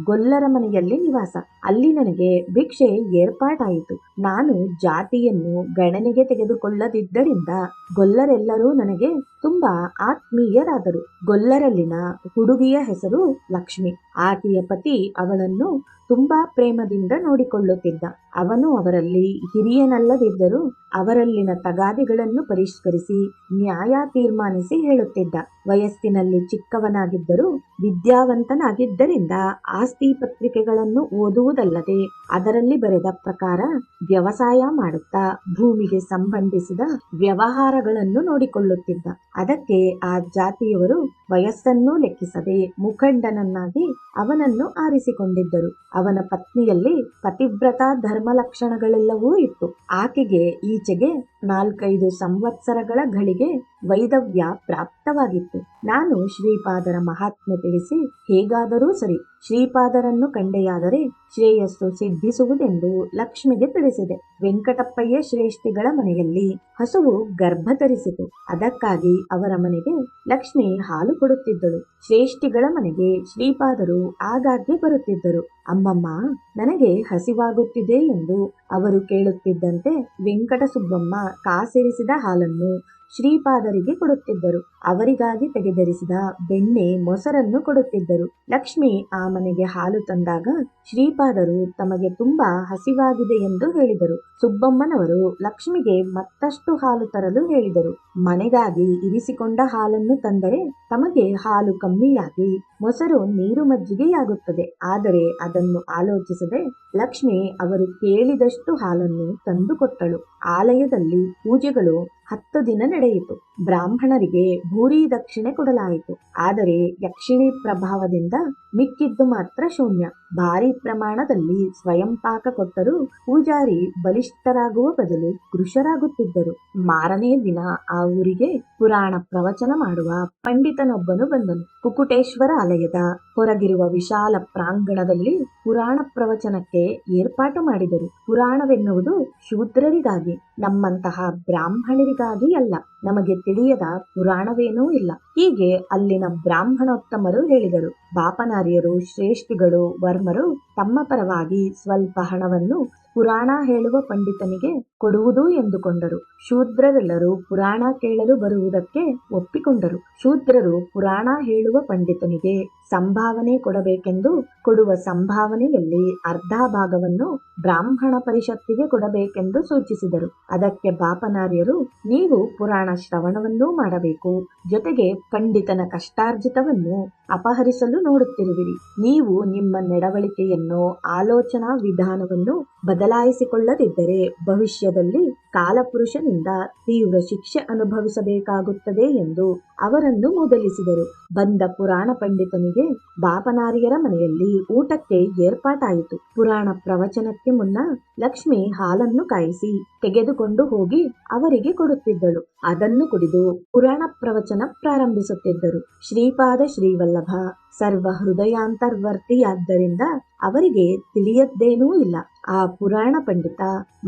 ಗೊಲ್ಲರ ಮನೆಯಲ್ಲಿ ನಿವಾಸ. ಅಲ್ಲಿ ನನಗೆ ಭಿಕ್ಷೆ ಏರ್ಪಾಟಾಯಿತು. ನಾನು ಜಾತಿಯನ್ನು ಗಣನೆಗೆ ತೆಗೆದುಕೊಳ್ಳದಿದ್ದರಿಂದ ಗೊಲ್ಲರೆಲ್ಲರೂ ನನಗೆ ತುಂಬಾ ಆತ್ಮೀಯರಾದರು. ಗೊಲ್ಲರಲ್ಲಿನ ಹುಡುಗಿಯ ಹೆಸರು ಲಕ್ಷ್ಮಿ. ಆಕೆಯ ಪತಿ ಅವಳನ್ನು ತುಂಬಾ ಪ್ರೇಮದಿಂದ ನೋಡಿಕೊಳ್ಳುತ್ತಿದ್ದ. ಅವನು ಅವರಲ್ಲಿ ಹಿರಿಯನಲ್ಲದಿದ್ದರೂ ಅವರಲ್ಲಿನ ತಗಾದಿಗಳನ್ನು ಪರಿಷ್ಕರಿಸಿ ನ್ಯಾಯ ತೀರ್ಮಾನಿಸಿ ಹೇಳುತ್ತಿದ್ದ. ವಯಸ್ಸಿನಲ್ಲಿ ಚಿಕ್ಕವನಾಗಿದ್ದರೂ ವಿದ್ಯಾವಂತನಾಗಿದ್ದರಿಂದ ಆಸ್ತಿ ಪತ್ರಿಕೆಗಳನ್ನು ಓದುವುದಲ್ಲದೆ ಅದರಲ್ಲಿ ಬರೆದ ಪ್ರಕಾರ ವ್ಯವಸಾಯ ಮಾಡುತ್ತಾ ಭೂಮಿಗೆ ಸಂಬಂಧಿಸಿದ ವ್ಯವಹಾರಗಳನ್ನು ನೋಡಿಕೊಳ್ಳುತ್ತಿದ್ದ. ಅದಕ್ಕೆ ಆ ಜಾತಿಯವರು ವಯಸ್ಸನ್ನು ಲೆಕ್ಕಿಸದೆ ಮುಖಂಡನನ್ನಾಗಿ ಅವನನ್ನು ಆರಿಸಿಕೊಂಡಿದ್ದರು. ಅವನ ಪತ್ನಿಯಲ್ಲಿ ಪತಿವ್ರತ ಧರ್ಮ ಲಕ್ಷಣಗಳೆಲ್ಲವೂ ಇತ್ತು. ಆಕೆಗೆ ಈಚೆಗೆ 4-5 ಸಂವತ್ಸರಗಳ ಗಳಿಗೆ ವೈದವ್ಯ ಪ್ರಾಪ್ತವಾಗಿತ್ತು. ನಾನು ಶ್ರೀಪಾದರ ಮಹಾತ್ಮೆ ತಿಳಿಸಿ ಹೇಗಾದರೂ ಸರಿ ಶ್ರೀಪಾದರನ್ನು ಕಂಡೆಯಾದರೆ ಶ್ರೇಯಸ್ಸು ಸಿದ್ಧಿಸುವುದೆಂದು ಲಕ್ಷ್ಮಿಗೆ ತಿಳಿಸಿದೆ. ವೆಂಕಟಪ್ಪಯ್ಯ ಶ್ರೇಷ್ಠಿಗಳ ಮನೆಯಲ್ಲಿ ಹಸುವು ಗರ್ಭ ಧರಿಸಿತು. ಅದಕ್ಕಾಗಿ ಅವರ ಮನೆಗೆ ಲಕ್ಷ್ಮಿ ಹಾಲು ಕೊಡುತ್ತಿದ್ದಳು. ಶ್ರೇಷ್ಠಿಗಳ ಮನೆಗೆ ಶ್ರೀಪಾದರು ಆಗಾಗ್ಗೆ ಬರುತ್ತಿದ್ದರು. ಅಮ್ಮಮ್ಮ, ನನಗೆ ಹಸಿವಾಗುತ್ತಿದೆ ಎಂದು ಅವರು ಕೇಳುತ್ತಿದ್ದಂತೆ ವೆಂಕಟ ಸುಬ್ಬಮ್ಮ ಕಾಸೆರಿಸಿದ ಹಾಲನ್ನು ಶ್ರೀಪಾದರಿಗೆ ಕೊಡುತ್ತಿದ್ದರು. ಅವರಿಗಾಗಿ ತೆಗೆದರಿಸಿದ ಬೆಣ್ಣೆ ಮೊಸರನ್ನು ಕೊಡುತ್ತಿದ್ದರು. ಲಕ್ಷ್ಮಿ ಆ ಮನೆಗೆ ಹಾಲು ತಂದಾಗ ಶ್ರೀಪಾದರು ತಮಗೆ ತುಂಬಾ ಹಸಿವಾಗಿದೆ ಎಂದು ಹೇಳಿದರು. ಸುಬ್ಬಮ್ಮನವರು ಲಕ್ಷ್ಮಿಗೆ ಮತ್ತಷ್ಟು ಹಾಲು ತರಲು ಹೇಳಿದರು. ಮನೆಗಾಗಿ ಇರಿಸಿಕೊಂಡ ಹಾಲನ್ನು ತಂದರೆ ತಮಗೆ ಹಾಲು ಕಮ್ಮಿಯಾಗಿ ಮೊಸರು ನೀರು ಮಜ್ಜಿಗೆಯಾಗುತ್ತದೆ. ಆದರೆ ಅದನ್ನು ಆಲೋಚಿಸದೆ ಲಕ್ಷ್ಮಿ ಅವರು ಕೇಳಿದಷ್ಟು ಹಾಲನ್ನು ತಂದುಕೊಟ್ಟಳು. ಆಲಯದಲ್ಲಿ ಪೂಜೆಗಳು 10 ದಿನ ನಡೆಯಿತು. ಬ್ರಾಹ್ಮಣರಿಗೆ ಭೂರಿ ದಕ್ಷಿಣೆ ಕೊಡಲಾಯಿತು. ಆದರೆ ಯಕ್ಷಿಣಿ ಪ್ರಭಾವದಿಂದ ಮಿಕ್ಕಿದ್ದು ಮಾತ್ರ ಶೂನ್ಯ. ಭಾರಿ ಪ್ರಮಾಣದಲ್ಲಿ ಸ್ವಯಂ ಪಾಕ ಕೊಟ್ಟರೂ ಪೂಜಾರಿ ಬಲಿಷ್ಠರಾಗುವ ಬದಲು ಕೃಶರಾಗುತ್ತಿದ್ದರು. ಮಾರನೇ ದಿನ ಆ ಊರಿಗೆ ಪುರಾಣ ಪ್ರವಚನ ಮಾಡುವ ಪಂಡಿತನೊಬ್ಬನು ಬಂದನು. ಕುಕುಟೇಶ್ವರ ಆಲಯದ ಹೊರಗಿರುವ ವಿಶಾಲ ಪ್ರಾಂಗಣದಲ್ಲಿ ಪುರಾಣ ಪ್ರವಚನಕ್ಕೆ ಏರ್ಪಾಟು ಮಾಡಿದರು. ಪುರಾಣವೆನ್ನುವುದು ಶೂದ್ರರಿಗಾಗಿ, ನಮ್ಮಂತಹ ಬ್ರಾಹ್ಮಣರಿಗಾಗಿ ಅಲ್ಲ. ನಮಗೆ ತಿಳಿಯದ ಪುರಾಣವೇನೂ ಇಲ್ಲ. ಹೀಗೆ ಅಲ್ಲಿನ ಬ್ರಾಹ್ಮಣೋತ್ತಮರು ಹೇಳಿದರು. ಬಾಪನಾರ್ಯರು, ಶ್ರೇಷ್ಠಿಗಳು, ವರ್ಮರು ತಮ್ಮ ಪರವಾಗಿ ಸ್ವಲ್ಪ ಹಣವನ್ನು ಪುರಾಣ ಹೇಳುವ ಪಂಡಿತನಿಗೆ ಕೊಡುವುದು ಎಂದುಕೊಂಡರು. ಶೂದ್ರರೆಲ್ಲರೂ ಪುರಾಣ ಕೇಳಲು ಬರುವುದಕ್ಕೆ ಒಪ್ಪಿಕೊಂಡರು. ಶೂದ್ರರು ಪುರಾಣ ಹೇಳುವ ಪಂಡಿತನಿಗೆ ಸಂಭಾವನೆ ಕೊಡಬೇಕೆಂದು ಕೊಡುವ ಸಂಭಾವನೆಯಲ್ಲಿ ಅರ್ಧ ಭಾಗವನ್ನು ಬ್ರಾಹ್ಮಣ ಪರಿಷತ್ತಿಗೆ ಕೊಡಬೇಕೆಂದು ಸೂಚಿಸಿದರು. ಅದಕ್ಕೆ ಬಾಪನಾರ್ಯರು, ನೀವು ಪುರಾಣ ಶ್ರವಣವನ್ನೂ ಮಾಡಬೇಕು, ಜೊತೆಗೆ ಪಂಡಿತನ ಕಷ್ಟಾರ್ಜಿತವನ್ನು ಅಪಹರಿಸಲು ನೋಡುತ್ತಿರುವಿರಿ. ನೀವು ನಿಮ್ಮ ನಡವಳಿಕೆಯನ್ನು, ಆಲೋಚನಾ ವಿಧಾನವನ್ನು ಬದಲಾಯಿಸಿಕೊಳ್ಳದಿದ್ದರೆ ಭವಿಷ್ಯದಲ್ಲಿ ಕಾಲಪುರುಷನಿಂದ ತೀವ್ರ ಶಿಕ್ಷೆ ಅನುಭವಿಸಬೇಕಾಗುತ್ತದೆ ಎಂದು ಅವರನ್ನು ಮೊದಲಿಸಿದರು. ಬಂದ ಪುರಾಣ ಪಂಡಿತನಿಗೆ ಬಾಪನಾರ್ಯರ ಮನೆಯಲ್ಲಿ ಊಟಕ್ಕೆ ಏರ್ಪಾಟಾಯಿತು. ಪುರಾಣ ಪ್ರವಚನಕ್ಕೆ ಮುನ್ನ ಲಕ್ಷ್ಮಿ ಹಾಲನ್ನು ಕಾಯಿಸಿ ತೆಗೆದುಕೊಂಡು ಹೋಗಿ ಅವರಿಗೆ ಕೊಡುತ್ತಿದ್ದಳು. ಅದನ್ನು ಕುಡಿದು ಪುರಾಣ ಪ್ರವಚನ ಪ್ರಾರಂಭಿಸುತ್ತಿದ್ದರು. ಶ್ರೀಪಾದ ಶ್ರೀವಲ್ಲಭ ಸರ್ವ ಹೃದಯಾಂತರ್ವರ್ತಿಯಾದ್ದರಿಂದ ಅವರಿಗೆ ತಿಳಿಯದ್ದೇನೂ ಇಲ್ಲ. ಆ ಪುರಾಣ ಪಂಡಿತ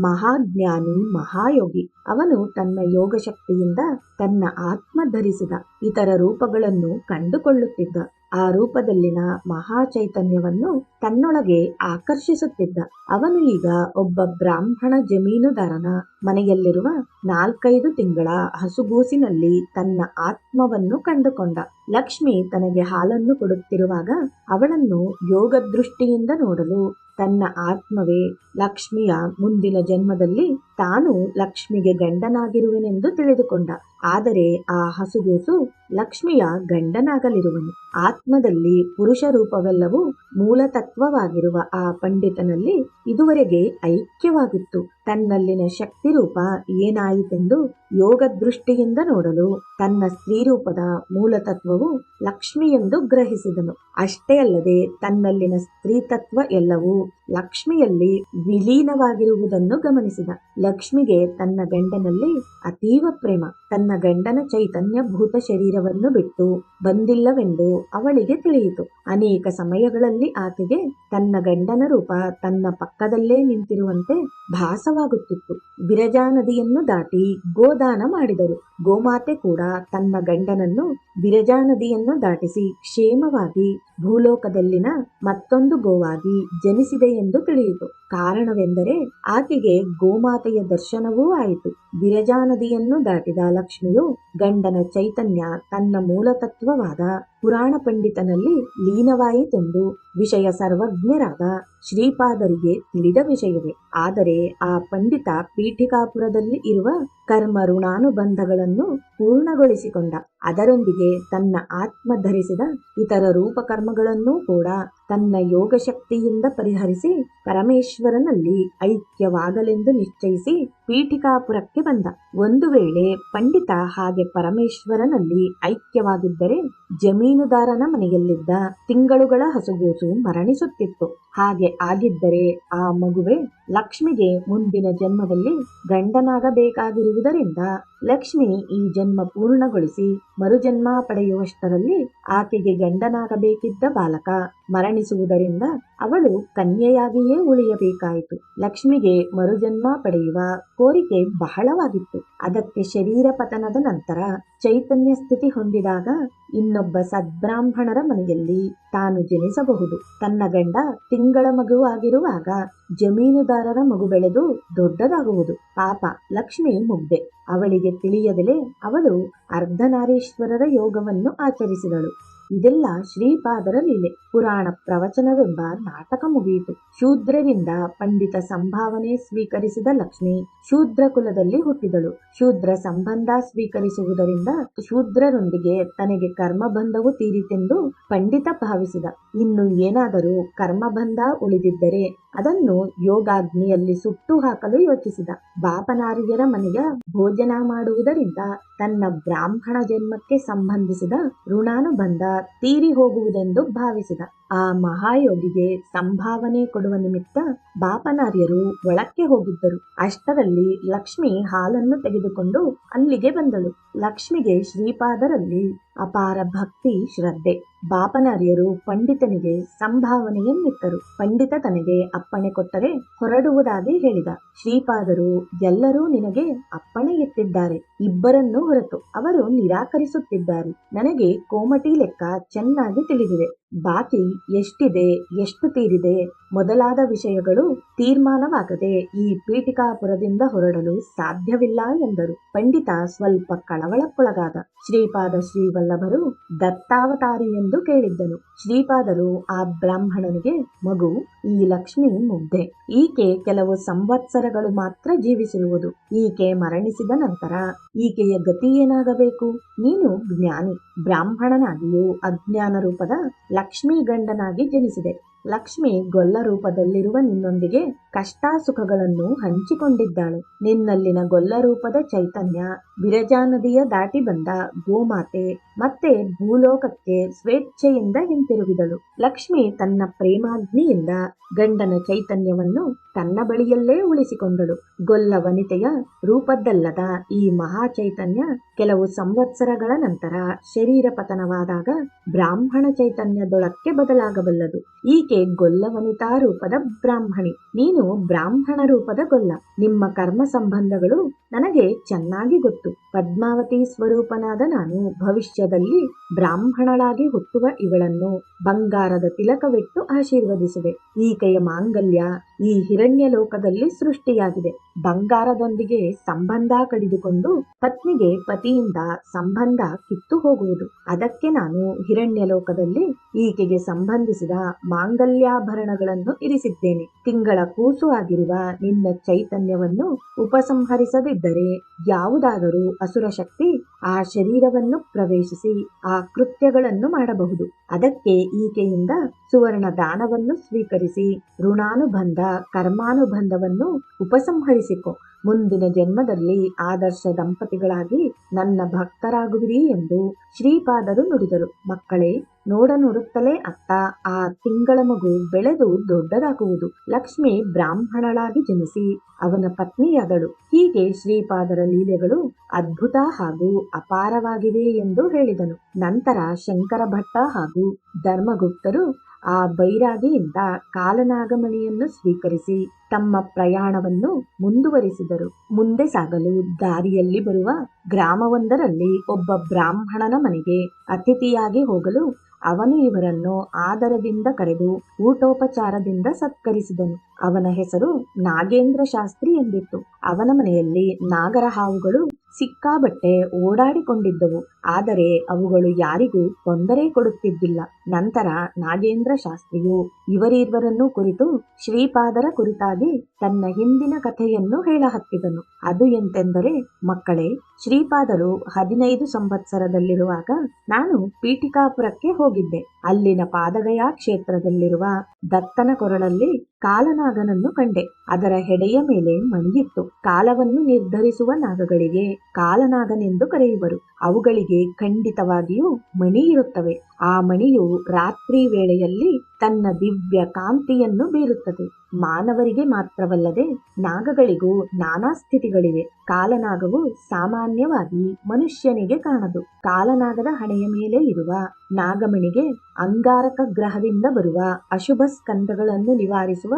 ಮಹಾಜ್ಞಾನಿ, ಮಹಾಯೋಗಿ. ಅವನು ತನ್ನ ಯೋಗ ಶಕ್ತಿಯಿಂದ ತನ್ನ ಆತ್ಮ ಧರಿಸಿದ ಇತರ ರೂಪಗಳನ್ನು ಕಂಡುಕೊಳ್ಳುತ್ತಿದ್ದ. ಆ ರೂಪದಲ್ಲಿನ ಮಹಾಚೈತನ್ಯವನ್ನು ತನ್ನೊಳಗೆ ಆಕರ್ಷಿಸುತ್ತಿದ್ದ. ಅವನು ಈಗ ಒಬ್ಬ ಬ್ರಾಹ್ಮಣ ಜಮೀನುದಾರನ ಮನೆಯಲ್ಲಿರುವ 4-5 ತಿಂಗಳ ಹಸುಗೂಸಿನಲ್ಲಿ ತನ್ನ ಆತ್ಮವನ್ನು ಕಂಡುಕೊಂಡ. ಲಕ್ಷ್ಮಿ ತನಗೆ ಹಾಲನ್ನು ಕೊಡುತ್ತಿರುವಾಗ ಅವಳನ್ನು ಯೋಗ ದೃಷ್ಟಿಯಿಂದ ನೋಡಲು ತನ್ನ ಆತ್ಮವೇ ಲಕ್ಷ್ಮಿಯ ಮುಂದಿನ ಜನ್ಮದಲ್ಲಿ ತಾನು ಲಕ್ಷ್ಮಿಗೆ ಗಂಡನಾಗಿರುವೆನೆಂದು ತಿಳಿದುಕೊಂಡ. ಆದರೆ ಆ ಹಸುಗೂಸು ಲಕ್ಷ್ಮಿಯ ಗಂಡನಾಗಲಿರುವನು. ಆತ್ಮದಲ್ಲಿ ಪುರುಷ ರೂಪವೆಲ್ಲವೂ ಮೂಲತತ್ವವಾಗಿರುವ ಆ ಪಂಡಿತನಲ್ಲಿ ಇದುವರೆಗೆ ಐಕ್ಯವಾಗಿತ್ತು. ತನ್ನಲ್ಲಿನ ಶಕ್ತಿ ರೂಪ ಏನಾಯಿತೆಂದು ಯೋಗ ದೃಷ್ಟಿಯಿಂದ ನೋಡಲು ತನ್ನ ಸ್ತ್ರೀರೂಪದ ಮೂಲತತ್ವವು ಲಕ್ಷ್ಮಿ ಎಂದು ಗ್ರಹಿಸಿದನು. ಅಷ್ಟೇ ಅಲ್ಲದೆ ತನ್ನಲ್ಲಿನ ಸ್ತ್ರೀತತ್ವ ಎಲ್ಲವೂ ಲಕ್ಷ್ಮಿಯಲ್ಲಿ ವಿಲೀನವಾಗಿರುವುದನ್ನು ಗಮನಿಸಿದ. ಲಕ್ಷ್ಮಿಗೆ ತನ್ನ ಗಂಡನಲ್ಲಿ ಅತೀವ ಪ್ರೇಮ. ತನ್ನ ಗಂಡನ ಚೈತನ್ಯ ಭೂತ ಶರೀರವನ್ನು ಬಿಟ್ಟು ಬಂದಿಲ್ಲವೆಂದು ಅವಳಿಗೆ ತಿಳಿಯಿತು. ಅನೇಕ ಸಮಯಗಳಲ್ಲಿ ಆಕೆಗೆ ತನ್ನ ಗಂಡನ ರೂಪ ತನ್ನ ಪಕ್ಕದಲ್ಲೇ ನಿಂತಿರುವಂತೆ ಭಾಸವಾಗುತ್ತಿತ್ತು. ವಿರಜಾ ನದಿಯನ್ನು ದಾಟಿ ಗೋದಾನ ಮಾಡಿದರು. ಗೋಮಾತೆ ಕೂಡ ತನ್ನ ಗಂಡನನ್ನು ವಿರಜಾ ನದಿಯನ್ನು ದಾಟಿಸಿ ಕ್ಷೇಮವಾಗಿ ಭೂಲೋಕದಲ್ಲಿನ ಮತ್ತೊಂದು ಗೋವಾಗಿ ಜನಿಸಿದೆ ಎಂದು ತಿಳಿಯಿತು. ಕಾರಣವೆಂದರೆ ಆಕೆಗೆ ಗೋಮಾತೆಯ ದರ್ಶನವೂ ಆಯಿತು. ವಿರಜಾ ನದಿಯನ್ನು ದಾಟಿದ ಲಕ್ಷ್ಮಿಯು ಗಂಡನ ಚೈತನ್ಯ ತನ್ನ ಮೂಲತತ್ವವಾದ ಪುರಾಣ ಪಂಡಿತನಲ್ಲಿ ಲೀನವಾಯಿತೆಂದು ವಿಷಯ ಸರ್ವಜ್ಞರಾದ ಶ್ರೀಪಾದರಿಗೆ ತಿಳಿದ ವಿಷಯವೇ. ಆದರೆ ಆ ಪಂಡಿತ ಪೀಠಿಕಾಪುರದಲ್ಲಿ ಇರುವ ಕರ್ಮ ಋಣಾನುಬಂಧಗಳನ್ನು ಪೂರ್ಣಗೊಳಿಸಿಕೊಂಡ. ಅದರೊಂದಿಗೆ ತನ್ನ ಆತ್ಮ ಧರಿಸಿದ ಇತರ ರೂಪಕರ್ಮಗಳನ್ನೂ ಕೂಡ ತನ್ನ ಯೋಗ ಶಕ್ತಿಯಿಂದ ಪರಿಹರಿಸಿ ಪರಮೇಶ್ವರನಲ್ಲಿ ಐಕ್ಯವಾಗಲೆಂದು ನಿಶ್ಚಯಿಸಿ ಪೀಠಿಕಾಪುರಕ್ಕೆ ಬಂದ. ಒಂದು ವೇಳೆ ಪಂಡಿತ ಹಾಗೆ ಪರಮೇಶ್ವರನಲ್ಲಿ ಐಕ್ಯವಾಗಿದ್ದರೆ ಜಮೀನುದಾರನ ಮನೆಯಲ್ಲಿದ್ದ ತಿಂಗಳುಗಳ ಹಸುಗೂಸು ಮರಣಿಸುತ್ತಿತ್ತು. ಹಾಗೆ ಆಗಿದ್ದರೆ ಆ ಮಗುವೆ ಲಕ್ಷ್ಮಿಗೆ ಮುಂದಿನ ಜನ್ಮದಲ್ಲಿ ಗಂಡನಾಗಬೇಕಾಗಿರುವುದರಿಂದ ಲಕ್ಷ್ಮಿ ಈ ಜನ್ಮ ಪೂರ್ಣಗೊಳಿಸಿ ಮರುಜನ್ಮ ಪಡೆಯುವಷ್ಟರಲ್ಲಿ ಆಕೆಗೆ ಗಂಡನಾಗಬೇಕಿದ್ದ ಬಾಲಕ ಮರಣಿಸುವುದರಿಂದ ಅವಳು ಕನ್ಯೆಯಾಗಿಯೇ ಉಳಿಯಬೇಕಾಯಿತು. ಲಕ್ಷ್ಮಿಗೆ ಮರುಜನ್ಮ ಪಡೆಯುವ ಕೋರಿಕೆ ಬಹಳವಾಗಿತ್ತು. ಅದಕ್ಕೆ ಶರೀರ ಪತನದ ನಂತರ ಚೈತನ್ಯ ಸ್ಥಿತಿ ಹೊಂದಿದಾಗ ಇನ್ನೊಬ್ಬ ಸದ್ಬ್ರಾಹ್ಮಣರ ಮನೆಯಲ್ಲಿ ತಾನು ಜನಿಸಬಹುದು. ತನ್ನ ಗಂಡ ತಿಂಗಳ ಮಗುವಾಗಿರುವಾಗ ಜಮೀನುದಾರರ ಮಗು ಬೆಳೆದು ದೊಡ್ಡದಾಗುವುದು. ಪಾಪ ಲಕ್ಷ್ಮಿ ಮುಗ್ಧೆ. ಅವಳಿಗೆ ತಿಳಿಯದಲೇ ಅವಳು ಅರ್ಧನಾರೀಶ್ವರರ ಯೋಗವನ್ನು ಆಚರಿಸಿದಳು. ಇದೆಲ್ಲ ಶ್ರೀಪಾದರ ಲೀಲೆ. ಪುರಾಣ ಪ್ರವಚನವೆಂಬ ನಾಟಕ ಮುಗಿಯಿತು. ಶೂದ್ರರಿಂದ ಪಂಡಿತ ಸಂಭಾವನೆ ಸ್ವೀಕರಿಸಿದ ಲಕ್ಷ್ಮಿ ಶೂದ್ರ ಕುಲದಲ್ಲಿ ಹುಟ್ಟಿದಳು. ಶೂದ್ರ ಸಂಬಂಧ ಸ್ವೀಕರಿಸುವುದರಿಂದ ಶೂದ್ರರೊಂದಿಗೆ ತನಗೆ ಕರ್ಮಬಂಧವು ತೀರಿತೆಂದು ಪಂಡಿತ ಭಾವಿಸಿದ. ಇನ್ನು ಏನಾದರೂ ಕರ್ಮಬಂಧ ಉಳಿದಿದ್ದರೆ ಅದನ್ನು ಯೋಗಾಗ್ನಿಯಲ್ಲಿ ಸುಟ್ಟು ಹಾಕಲು ಯೋಚಿಸಿದ. ಬಾಪನಾರಿಯರ ಮನೆಯ ಭೋಜನ ಮಾಡುವುದರಿಂದ ತನ್ನ ಬ್ರಾಹ್ಮಣ ಜನ್ಮಕ್ಕೆ ಸಂಬಂಧಿಸಿದ ಋಣಾನುಬಂಧ ತೀರಿ ಹೋಗುವುದೆಂದು ಭಾವಿಸಿದ. ಆ ಮಹಾಯೋಗಿಗೆ ಸಂಭಾವನೆ ಕೊಡುವ ನಿಮಿತ್ತ ಬಾಪನಾರ್ಯರು ಒಳಕ್ಕೆ ಹೋಗಿದ್ದರು. ಅಷ್ಟರಲ್ಲಿ ಲಕ್ಷ್ಮಿ ಹಾಲನ್ನು ತೆಗೆದುಕೊಂಡು ಅಲ್ಲಿಗೆ ಬಂದಳು. ಲಕ್ಷ್ಮಿಗೆ ಶ್ರೀಪಾದರಲ್ಲಿ ಅಪಾರ ಭಕ್ತಿ ಶ್ರದ್ಧೆ. ಬಾಪನಾರ್ಯರು ಪಂಡಿತನಿಗೆ ಸಂಭಾವನೆಯನ್ನಿತ್ತರು. ಪಂಡಿತ ತನಗೆ ಅಪ್ಪಣೆ ಕೊಟ್ಟರೆ ಹೊರಡುವುದಾಗಿ ಹೇಳಿದ. ಶ್ರೀಪಾದರು ಎಲ್ಲರೂ ನಿನಗೆ ಅಪ್ಪಣೆ ಎತ್ತಿದ್ದಾರೆ, ಇಬ್ಬರನ್ನೂ ಹೊರತು ಅವರು ನಿರಾಕರಿಸುತ್ತಿದ್ದಾರೆ. ನನಗೆ ಕೋಮಟಿ ಲೆಕ್ಕ ಚೆನ್ನಾಗಿ ತಿಳಿದಿದೆ. ಬಾಕಿ ಎಷ್ಟಿದೆ, ಎಷ್ಟು ತೀರಿದೆ ಮೊದಲಾದ ವಿಷಯಗಳು ತೀರ್ಮಾನವಾಗದೆ ಈ ಪೀಠಿಕಾಪುರದಿಂದ ಹೊರಡಲು ಸಾಧ್ಯವಿಲ್ಲ ಎಂದರು. ಪಂಡಿತ ಸ್ವಲ್ಪ ಕಳವಳಕ್ಕೊಳಗಾದ. ಶ್ರೀಪಾದ ಶ್ರೀವಲ್ಲಭರು ದತ್ತಾವತಾರಿ ಎಂದು ಕೇಳಿದ್ದನು. ಶ್ರೀಪಾದರು ಆ ಬ್ರಾಹ್ಮಣನಿಗೆ, ಮಗು, ಈ ಲಕ್ಷ್ಮಿ ಮುಗ್ಧೆ. ಈಕೆ ಕೆಲವು ಸಂವತ್ಸರಗಳು ಮಾತ್ರ ಜೀವಿಸಿರುವುದು. ಈಕೆ ಮರಣಿಸಿದ ನಂತರ ಈಕೆಯ ಗತಿ ಏನಾಗಬೇಕು? ನೀನು ಜ್ಞಾನಿ. ಬ್ರಾಹ್ಮಣನಾಗಿಯೂ ಅಜ್ಞಾನ ರೂಪದ ಲಕ್ಷ್ಮೀ ಗಂಡನಾಗಿ ಜನಿಸಿದೆ. ಲಕ್ಷ್ಮಿ ಗೊಲ್ಲ ರೂಪದಲ್ಲಿರುವ ನಿನ್ನೊಂದಿಗೆ ಕಷ್ಟ ಸುಖಗಳನ್ನು ಹಂಚಿಕೊಂಡಿದ್ದಾಳೆ. ನಿನ್ನಲ್ಲಿನ ಗೊಲ್ಲ ರೂಪದ ಚೈತನ್ಯ ವಿರಜಾ ನದಿಯ ದಾಟಿ ಬಂದ ಗೋಮಾತೆ ಮತ್ತೆ ಭೂಲೋಕಕ್ಕೆ ಸ್ವೇಚ್ಛೆಯಿಂದ ಹಿಂತಿರುಗಿದಳು. ಲಕ್ಷ್ಮಿ ತನ್ನ ಪ್ರೇಮಾಗ್ನಿಯಿಂದ ಗಂಡನ ಚೈತನ್ಯವನ್ನು ತನ್ನ ಬಳಿಯಲ್ಲೇ ಉಳಿಸಿಕೊಂಡಳು. ಗೊಲ್ಲ ವನಿತೆಯ ರೂಪದ್ದಲ್ಲದ ಈ ಮಹಾ ಚೈತನ್ಯ ಕೆಲವು ಸಂವತ್ಸರಗಳ ನಂತರ ಶರೀರ ಪತನವಾದಾಗ ಬ್ರಾಹ್ಮಣ ಚೈತನ್ಯದೊಳಕ್ಕೆ ಬದಲಾಗಬಲ್ಲದು. ಈಕೆ ಗೊಲ್ಲ ವನಿತಾ ರೂಪದ ಬ್ರಾಹ್ಮಣಿ, ನೀನು ಬ್ರಾಹ್ಮಣ ರೂಪದ ಗೊಲ್ಲ. ನಿಮ್ಮ ಕರ್ಮ ಸಂಬಂಧಗಳು ನನಗೆ ಚೆನ್ನಾಗಿ ಗೊತ್ತು. ಪದ್ಮಾವತಿ ಸ್ವರೂಪನಾದ ನಾನು ಭವಿಷ್ಯದಲ್ಲಿ ಬ್ರಾಹ್ಮಣಳಾಗಿ ಹುಟ್ಟುವ ಇವಳನ್ನು ಬಂಗಾರದ ತಿಲಕವಿಟ್ಟು ಆಶೀರ್ವದಿಸುವೆ. ಈಕೆಯ ಮಾಂಗಲ್ಯ ಈ ಹಿರಣ್ಯ ಲೋಕದಲ್ಲಿ ಸೃಷ್ಟಿಯಾಗಿದೆ. ಬಂಗಾರದೊಂದಿಗೆ ಸಂಬಂಧ ಕಡಿದುಕೊಂಡು ಪತ್ನಿಗೆ ಪತಿಯಿಂದ ಸಂಬಂಧ ಕಿತ್ತು ಹೋಗುವುದು. ಅದಕ್ಕೆ ನಾನು ಹಿರಣ್ಯ ಲೋಕದಲ್ಲಿ ಈಕೆಗೆ ಸಂಬಂಧಿಸಿದ ಮಾಂಗಲ್ಯಾಭರಣಗಳನ್ನು ಇರಿಸಿದ್ದೇನೆ. ತಿಂಗಳ ಕೂಸು ಆಗಿರುವ ನಿನ್ನ ಚೈತನ್ಯವನ್ನು ಉಪಸಂಹರಿಸದಿದ್ದರೆ ಯಾವುದಾದರೂ ಅಸುರ ಶಕ್ತಿ ಆ ಶರೀರವನ್ನು ಪ್ರವೇಶಿಸಿ ಆ ಕೃತ್ಯಗಳನ್ನು ಮಾಡಬಹುದು. ಅದಕ್ಕೆ ಈಕೆಯಿಂದ ಸುವರ್ಣ ದಾನವನ್ನು ಸ್ವೀಕರಿಸಿ ಋಣಾನುಬಂಧ ಕರ್ಮಾನುಬಂಧವನ್ನು ಉಪಸಂಹರಿಸಿಕೊ. ಮುಂದಿನ ಜನ್ಮದಲ್ಲಿ ಆದರ್ಶ ದಂಪತಿಗಳಾಗಿ ನನ್ನ ಭಕ್ತರಾಗುವಿರಿ ಎಂದು ಶ್ರೀಪಾದರು ನುಡಿದರು. ಮಕ್ಕಳೇ, ನೋಡುತ್ತಲೇ ಅತ್ತ ಆ ತಿಂಗಳ ಮಗು ಬೆಳೆದು ದೊಡ್ಡದಾಗುವುದು. ಲಕ್ಷ್ಮಿ ಬ್ರಾಹ್ಮಣಳಾಗಿ ಜನಿಸಿ ಅವನ ಪತ್ನಿಯಾದಳು. ಹೀಗೆ ಶ್ರೀಪಾದರ ಲೀಲೆಗಳು ಅದ್ಭುತ ಹಾಗೂ ಅಪಾರವಾಗಿವೆ ಎಂದು ಹೇಳಿದನು. ನಂತರ ಶಂಕರ ಭಟ್ಟ ಹಾಗೂ ಧರ್ಮಗುಪ್ತರು ಆ ಬೈರಾಗಿಯಿಂದ ಕಾಲನಾಗಮಣಿಯನ್ನು ಸ್ವೀಕರಿಸಿ ತಮ್ಮ ಪ್ರಯಾಣವನ್ನು ಮುಂದುವರಿಸಿದರು. ಮುಂದೆ ಸಾಗಲು ದಾರಿಯಲ್ಲಿ ಬರುವ ಗ್ರಾಮವೊಂದರಲ್ಲಿ ಒಬ್ಬ ಬ್ರಾಹ್ಮಣನ ಮನೆಗೆ ಅತಿಥಿಯಾಗಿ ಹೋಗಲು ಅವನು ಇವರನ್ನು ಆದರದಿಂದ ಕರೆದು ಊಟೋಪಚಾರದಿಂದ ಸತ್ಕರಿಸಿದನು. ಅವನ ಹೆಸರು ನಾಗೇಂದ್ರ ಶಾಸ್ತ್ರಿ ಎಂದಿತ್ತು. ಅವನ ಮನೆಯಲ್ಲಿ ನಾಗರ ಹಾವುಗಳು ಸಿಕ್ಕಾಬಟ್ಟೆ ಓಡಾಡಿಕೊಂಡಿದ್ದವು. ಆದರೆ ಅವುಗಳು ಯಾರಿಗೂ ತೊಂದರೆ ಕೊಡುತ್ತಿದ್ದಿಲ್ಲ. ನಂತರ ನಾಗೇಂದ್ರ ಶಾಸ್ತ್ರಿಯು ಇವರಿಬ್ಬರನ್ನು ಕುರಿತು ಶ್ರೀಪಾದರ ಕುರಿತಾಗಿ ತನ್ನ ಹಿಂದಿನ ಕಥೆಯನ್ನು ಹೇಳಹತ್ತಿದನು. ಅದು ಎಂತೆಂದರೆ, ಮಕ್ಕಳೇ, ಶ್ರೀಪಾದರು 15 ಸಂವತ್ಸರದಲ್ಲಿರುವಾಗ ನಾನು ಪೀಠಿಕಾಪುರಕ್ಕೆ ಹೋಗಿದ್ದೆ. ಅಲ್ಲಿನ ಪಾದಗಯಾ ಕ್ಷೇತ್ರದಲ್ಲಿರುವ ದತ್ತನ ಕೊರಳಲ್ಲಿ ಕಾಲನಾಗನನ್ನು ಕಂಡೆ. ಅದರ ಹೆಡೆಯ ಮೇಲೆ ಮಣಿಯಿತ್ತು. ಕಾಲವನ್ನು ನಿರ್ಧರಿಸುವ ನಾಗಗಳಿಗೆ ಕಾಲನಾಗನೆಂದು ಕರೆಯುವರು. ಅವುಗಳಿಗೆ ಖಂಡಿತವಾಗಿಯೂ ಮಣಿ ಇರುತ್ತವೆ. ಆ ಮಣಿಯು ರಾತ್ರಿ ವೇಳೆಯಲ್ಲಿ ತನ್ನ ದಿವ್ಯ ಕಾಂತಿಯನ್ನು ಬೀರುತ್ತದೆ. ಮಾನವರಿಗೆ ಮಾತ್ರವಲ್ಲದೆ ನಾಗಗಳಿಗೂ ನಾನಾ ಸ್ಥಿತಿಗಳಿವೆ. ಕಾಲನಾಗವು ಸಾಮಾನ್ಯವಾಗಿ ಮನುಷ್ಯನಿಗೆ ಕಾಣದು. ಕಾಲನಾಗದ ಹಣೆಯ ಮೇಲೆ ಇರುವ ನಾಗಮಣಿಗೆ ಅಂಗಾರಕ ಗ್ರಹದಿಂದ ಬರುವ ಅಶುಭ ಸ್ಕಂದಗಳನ್ನು ನಿವಾರಿಸುವ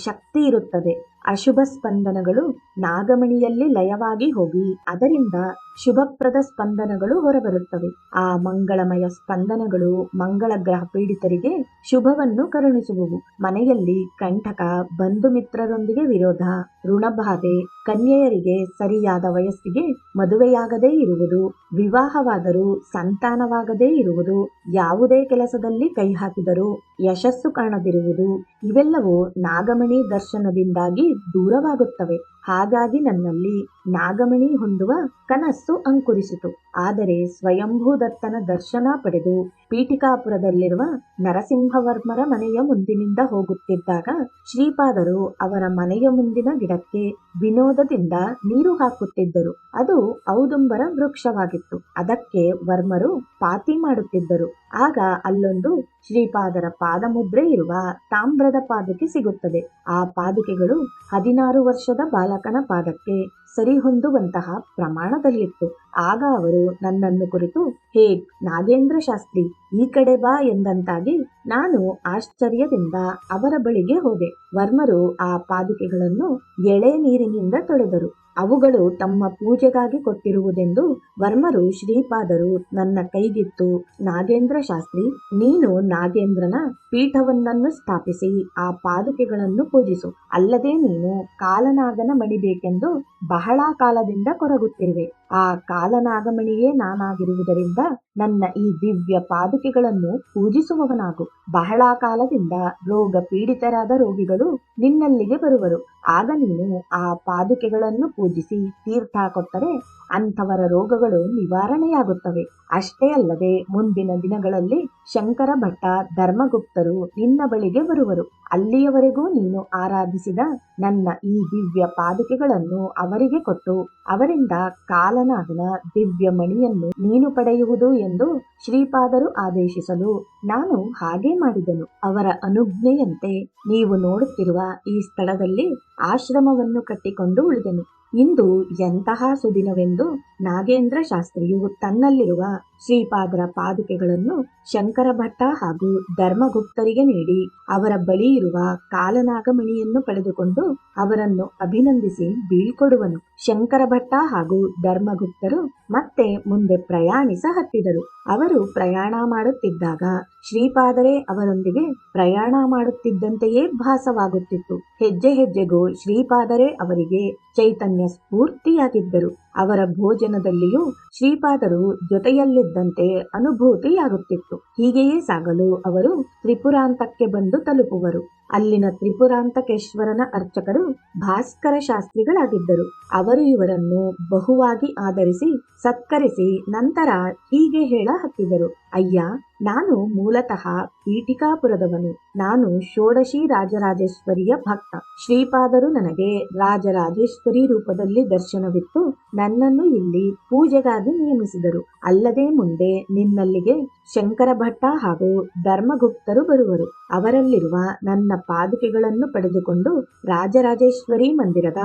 ಶಕ್ತಿ ಇರುತ್ತದೆ. ಅಶುಭ ಸ್ಪಂದನಗಳು ನಾಗಮಣಿಯಲ್ಲಿ ಲಯವಾಗಿ ಹೋಗಿ ಅದರಿಂದ ಶುಭಪ್ರದ ಸ್ಪಂದನಗಳು ಹೊರಬರುತ್ತವೆ. ಆ ಮಂಗಳಮಯ ಸ್ಪಂದನಗಳು ಮಂಗಳ ಗ್ರಹ ಪೀಡಿತರಿಗೆ ಶುಭವನ್ನು ಕರುಣಿಸುವವು. ಮನೆಯಲ್ಲಿ ಕಂಟಕ, ಬಂಧು ಮಿತ್ರರೊಂದಿಗೆ ವಿರೋಧ, ಋಣಬಾಧೆ, ಕನ್ಯೆಯರಿಗೆ ಸರಿಯಾದ ವಯಸ್ಸಿಗೆ ಮದುವೆಯಾಗದೇ ಇರುವುದು, ವಿವಾಹವಾದರೂ ಸಂತಾನವಾಗದೇ ಇರುವುದು, ಯಾವುದೇ ಕೆಲಸದಲ್ಲಿ ಕೈ ಹಾಕಿದರೂ ಯಶಸ್ಸು ಕಾಣದಿರುವುದು, ಇವೆಲ್ಲವೂ ನಾಗಮಣಿ ದರ್ಶನದಿಂದಾಗಿ ದೂರವಾಗುತ್ತವೆ. ಹಾಗಾಗಿ ನನ್ನಲ್ಲಿ ನಾಗಮಣಿ ಹೊಂದುವ ಕನಸ್ಸು ಅಂಕುರಿಸಿತು. ಆದರೆ ಸ್ವಯಂಭೂದತ್ತನ ದರ್ಶನ ಪಡೆದು ಪೀಠಿಕಾಪುರದಲ್ಲಿರುವ ನರಸಿಂಹವರ್ಮರ ಮನೆಯ ಮುಂದಿನಿಂದ ಹೋಗುತ್ತಿದ್ದಾಗ ಶ್ರೀಪಾದರು ಅವರ ಮನೆಯ ಮುಂದಿನ ಗಿಡಕ್ಕೆ ವಿನೋದದಿಂದ ನೀರು ಹಾಕುತ್ತಿದ್ದರು. ಅದು ಔದುಂಬರ ವೃಕ್ಷವಾಗಿತ್ತು. ಅದಕ್ಕೆ ವರ್ಮರು ಪಾತಿ ಮಾಡುತ್ತಿದ್ದರು. ಆಗ ಅಲ್ಲೊಂದು ಶ್ರೀಪಾದರ ಪಾದಮುದ್ರೆ ಇರುವ ತಾಮ್ರದ ಪಾದುಕೆ ಸಿಗುತ್ತದೆ. ಆ ಪಾದುಕೆಗಳು 16 ವರ್ಷದ ಬಾಲಕನ ಪಾದಕ್ಕೆ ಸರಿಹೊಂದುವಂತಹ ಪ್ರಮಾಣದಲ್ಲಿತ್ತು. ಆಗ ಅವರು ನನ್ನನ್ನು ಕುರಿತು, ಹೇ ನಾಗೇಂದ್ರ ಶಾಸ್ತ್ರಿ, ಈ ಕಡೆ ಬಾ ಎಂದಂತಾಗಿ ನಾನು ಆಶ್ಚರ್ಯದಿಂದ ಅವರ ಬಳಿಗೆ ಹೋದೆ. ವರ್ಮರು ಆ ಪಾದುಕೆಗಳನ್ನು ಎಳೆ ನೀರಿನಿಂದ ತೊಳೆದರು. ಅವುಗಳು ತಮ್ಮ ಪೂಜೆಗಾಗಿ ಕೊಟ್ಟಿರುವುದೆಂದು ವರ್ಮರು ಶ್ರೀಪಾದರು ನನ್ನ ಕೈಗಿತ್ತು, ನಾಗೇಂದ್ರ ಶಾಸ್ತ್ರಿ, ನೀನು ನಾಗೇಂದ್ರನ ಪೀಠವೊಂದನ್ನು ಸ್ಥಾಪಿಸಿ ಆ ಪಾದುಕೆಗಳನ್ನು ಪೂಜಿಸು. ಅಲ್ಲದೆ ನೀನು ಕಾಲನಾಗನ ಮಣಿ ಬೇಕೆಂದು ಬಹಳ ಕಾಲದಿಂದ ಕೊರಗುತ್ತಿರುವೆ. ಆ ಕಾಲನಾಗಮಣಿಯೇ ನಾನಾಗಿರುವುದರಿಂದ ನನ್ನ ಈ ದಿವ್ಯ ಪಾದುಕೆಗಳನ್ನು ಪೂಜಿಸುವವನಾಗು. ಬಹಳ ಕಾಲದಿಂದ ರೋಗ ಪೀಡಿತರಾದ ರೋಗಿಗಳು ನಿನ್ನಲ್ಲಿಗೆ ಬರುವರು. ಆಗ ನೀನು ಆ ಪಾದುಕೆಗಳನ್ನು ಪೂಜಿಸಿ ತೀರ್ಥ ಕೊಟ್ಟರೆ ಅಂಥವರ ರೋಗಗಳು ನಿವಾರಣೆಯಾಗುತ್ತವೆ. ಅಷ್ಟೇ ಅಲ್ಲದೆ ಮುಂದಿನ ದಿನಗಳಲ್ಲಿ ಶಂಕರ ಭಟ್ಟ, ಧರ್ಮಗುಪ್ತರು ನಿನ್ನ ಬಳಿಗೆ ಬರುವರು. ಅಲ್ಲಿಯವರೆಗೂ ನೀನು ಆರಾಧಿಸಿದ ನನ್ನ ಈ ದಿವ್ಯ ಪಾದುಕೆಗಳನ್ನು ಅವರಿಗೆ ಕೊಟ್ಟು ಅವರಿಂದ ಕಾಲನಾಗನ ದಿವ್ಯ ಮಣಿಯನ್ನು ನೀನು ಪಡೆಯುವುದು ಎಂದು ಶ್ರೀಪಾದರು ಆದೇಶಿಸಲು ನಾನು ಹಾಗೆ ಮಾಡಿದೆನು. ಅವರ ಅನುಜ್ಞೆಯಂತೆ ನೀವು ನೋಡುತ್ತಿರುವ ಈ ಸ್ಥಳದಲ್ಲಿ ಆಶ್ರಮವನ್ನು ಕಟ್ಟಿಕೊಂಡು ಉಳಿದೆನು. ಇಂದು ಎಂತಹ ಸುದಿನವೆಂದು ನಾಗೇಂದ್ರ ಶಾಸ್ತ್ರಿಯು ತನ್ನಲ್ಲಿರುವ ಶ್ರೀಪಾದರ ಪಾದುಕೆಗಳನ್ನು ಶಂಕರ ಭಟ್ಟ ಹಾಗೂ ಧರ್ಮಗುಪ್ತರಿಗೆ ನೀಡಿ ಅವರ ಬಳಿ ಇರುವ ಕಾಲನಾಗಮಣಿಯನ್ನು ಪಡೆದುಕೊಂಡು ಅವರನ್ನು ಅಭಿನಂದಿಸಿ ಬೀಳ್ಕೊಡುವನು. ಶಂಕರ ಭಟ್ಟ ಹಾಗೂ ಧರ್ಮಗುಪ್ತರು ಮತ್ತೆ ಮುಂದೆ ಪ್ರಯಾಣಿಸ ಹತ್ತಿದರು. ಅವರು ಪ್ರಯಾಣ ಮಾಡುತ್ತಿದ್ದಾಗ ಶ್ರೀಪಾದರೇ ಅವರೊಂದಿಗೆ ಪ್ರಯಾಣ ಮಾಡುತ್ತಿದ್ದಂತೆಯೇ ಭಾಸವಾಗುತ್ತಿತ್ತು. ಹೆಜ್ಜೆ ಹೆಜ್ಜೆಗೂ ಶ್ರೀಪಾದರೇ ಅವರಿಗೆ ಚೈತನ್ಯ ಸ್ಫೂರ್ತಿಯಾಗಿದ್ದರು. ಅವರ ಭೋಜನದಲ್ಲಿಯೂ ಶ್ರೀಪಾದರು ಜೊತೆಯಲ್ಲಿದ್ದಂತೆ ಅನುಭೂತಿಯಾಗುತ್ತಿತ್ತು. ಹೀಗೆಯೇ ಸಾಗಲು ಅವರು ತ್ರಿಪುರಾಂತಕ್ಕೆ ಬಂದು ತಲುಪುವರು. ಅಲ್ಲಿನ ತ್ರಿಪುರಾಂತಕೇಶ್ವರನ ಅರ್ಚಕರು ಭಾಸ್ಕರ ಶಾಸ್ತ್ರಿಗಳಾಗಿದ್ದರು. ಅವರು ಇವರನ್ನು ಬಹುವಾಗಿ ಆದರಿಸಿ ಸತ್ಕರಿಸಿ ನಂತರ ಹೀಗೆ ಹೇಳ ಹತ್ತಿದರು. ಅಯ್ಯ, ನಾನು ಮೂಲತಃ ಪೀಠಿಕಾಪುರದವನು. ನಾನು ಷೋಡಶಿ ರಾಜರಾಜೇಶ್ವರಿಯ ಭಕ್ತ. ಶ್ರೀಪಾದರು ನನಗೆ ರಾಜರಾಜೇಶ್ವರಿ ರೂಪದಲ್ಲಿ ದರ್ಶನವಿತ್ತು ನನ್ನನ್ನು ಇಲ್ಲಿ ಪೂಜೆಗಾಗಿ ನಿಯಮಿಸಿದರು. ಅಲ್ಲದೆ ಮುಂದೆ ನಿನ್ನಲ್ಲಿಗೆ ಶಂಕರ ಭಟ್ಟ ಹಾಗೂ ಧರ್ಮಗುಪ್ತರು ಬರುವರು. ಅವರಲ್ಲಿರುವ ನನ್ನ ಪಾದುಕೆಗಳನ್ನು ಪಡೆದುಕೊಂಡು ರಾಜರಾಜೇಶ್ವರಿ ಮಂದಿರದ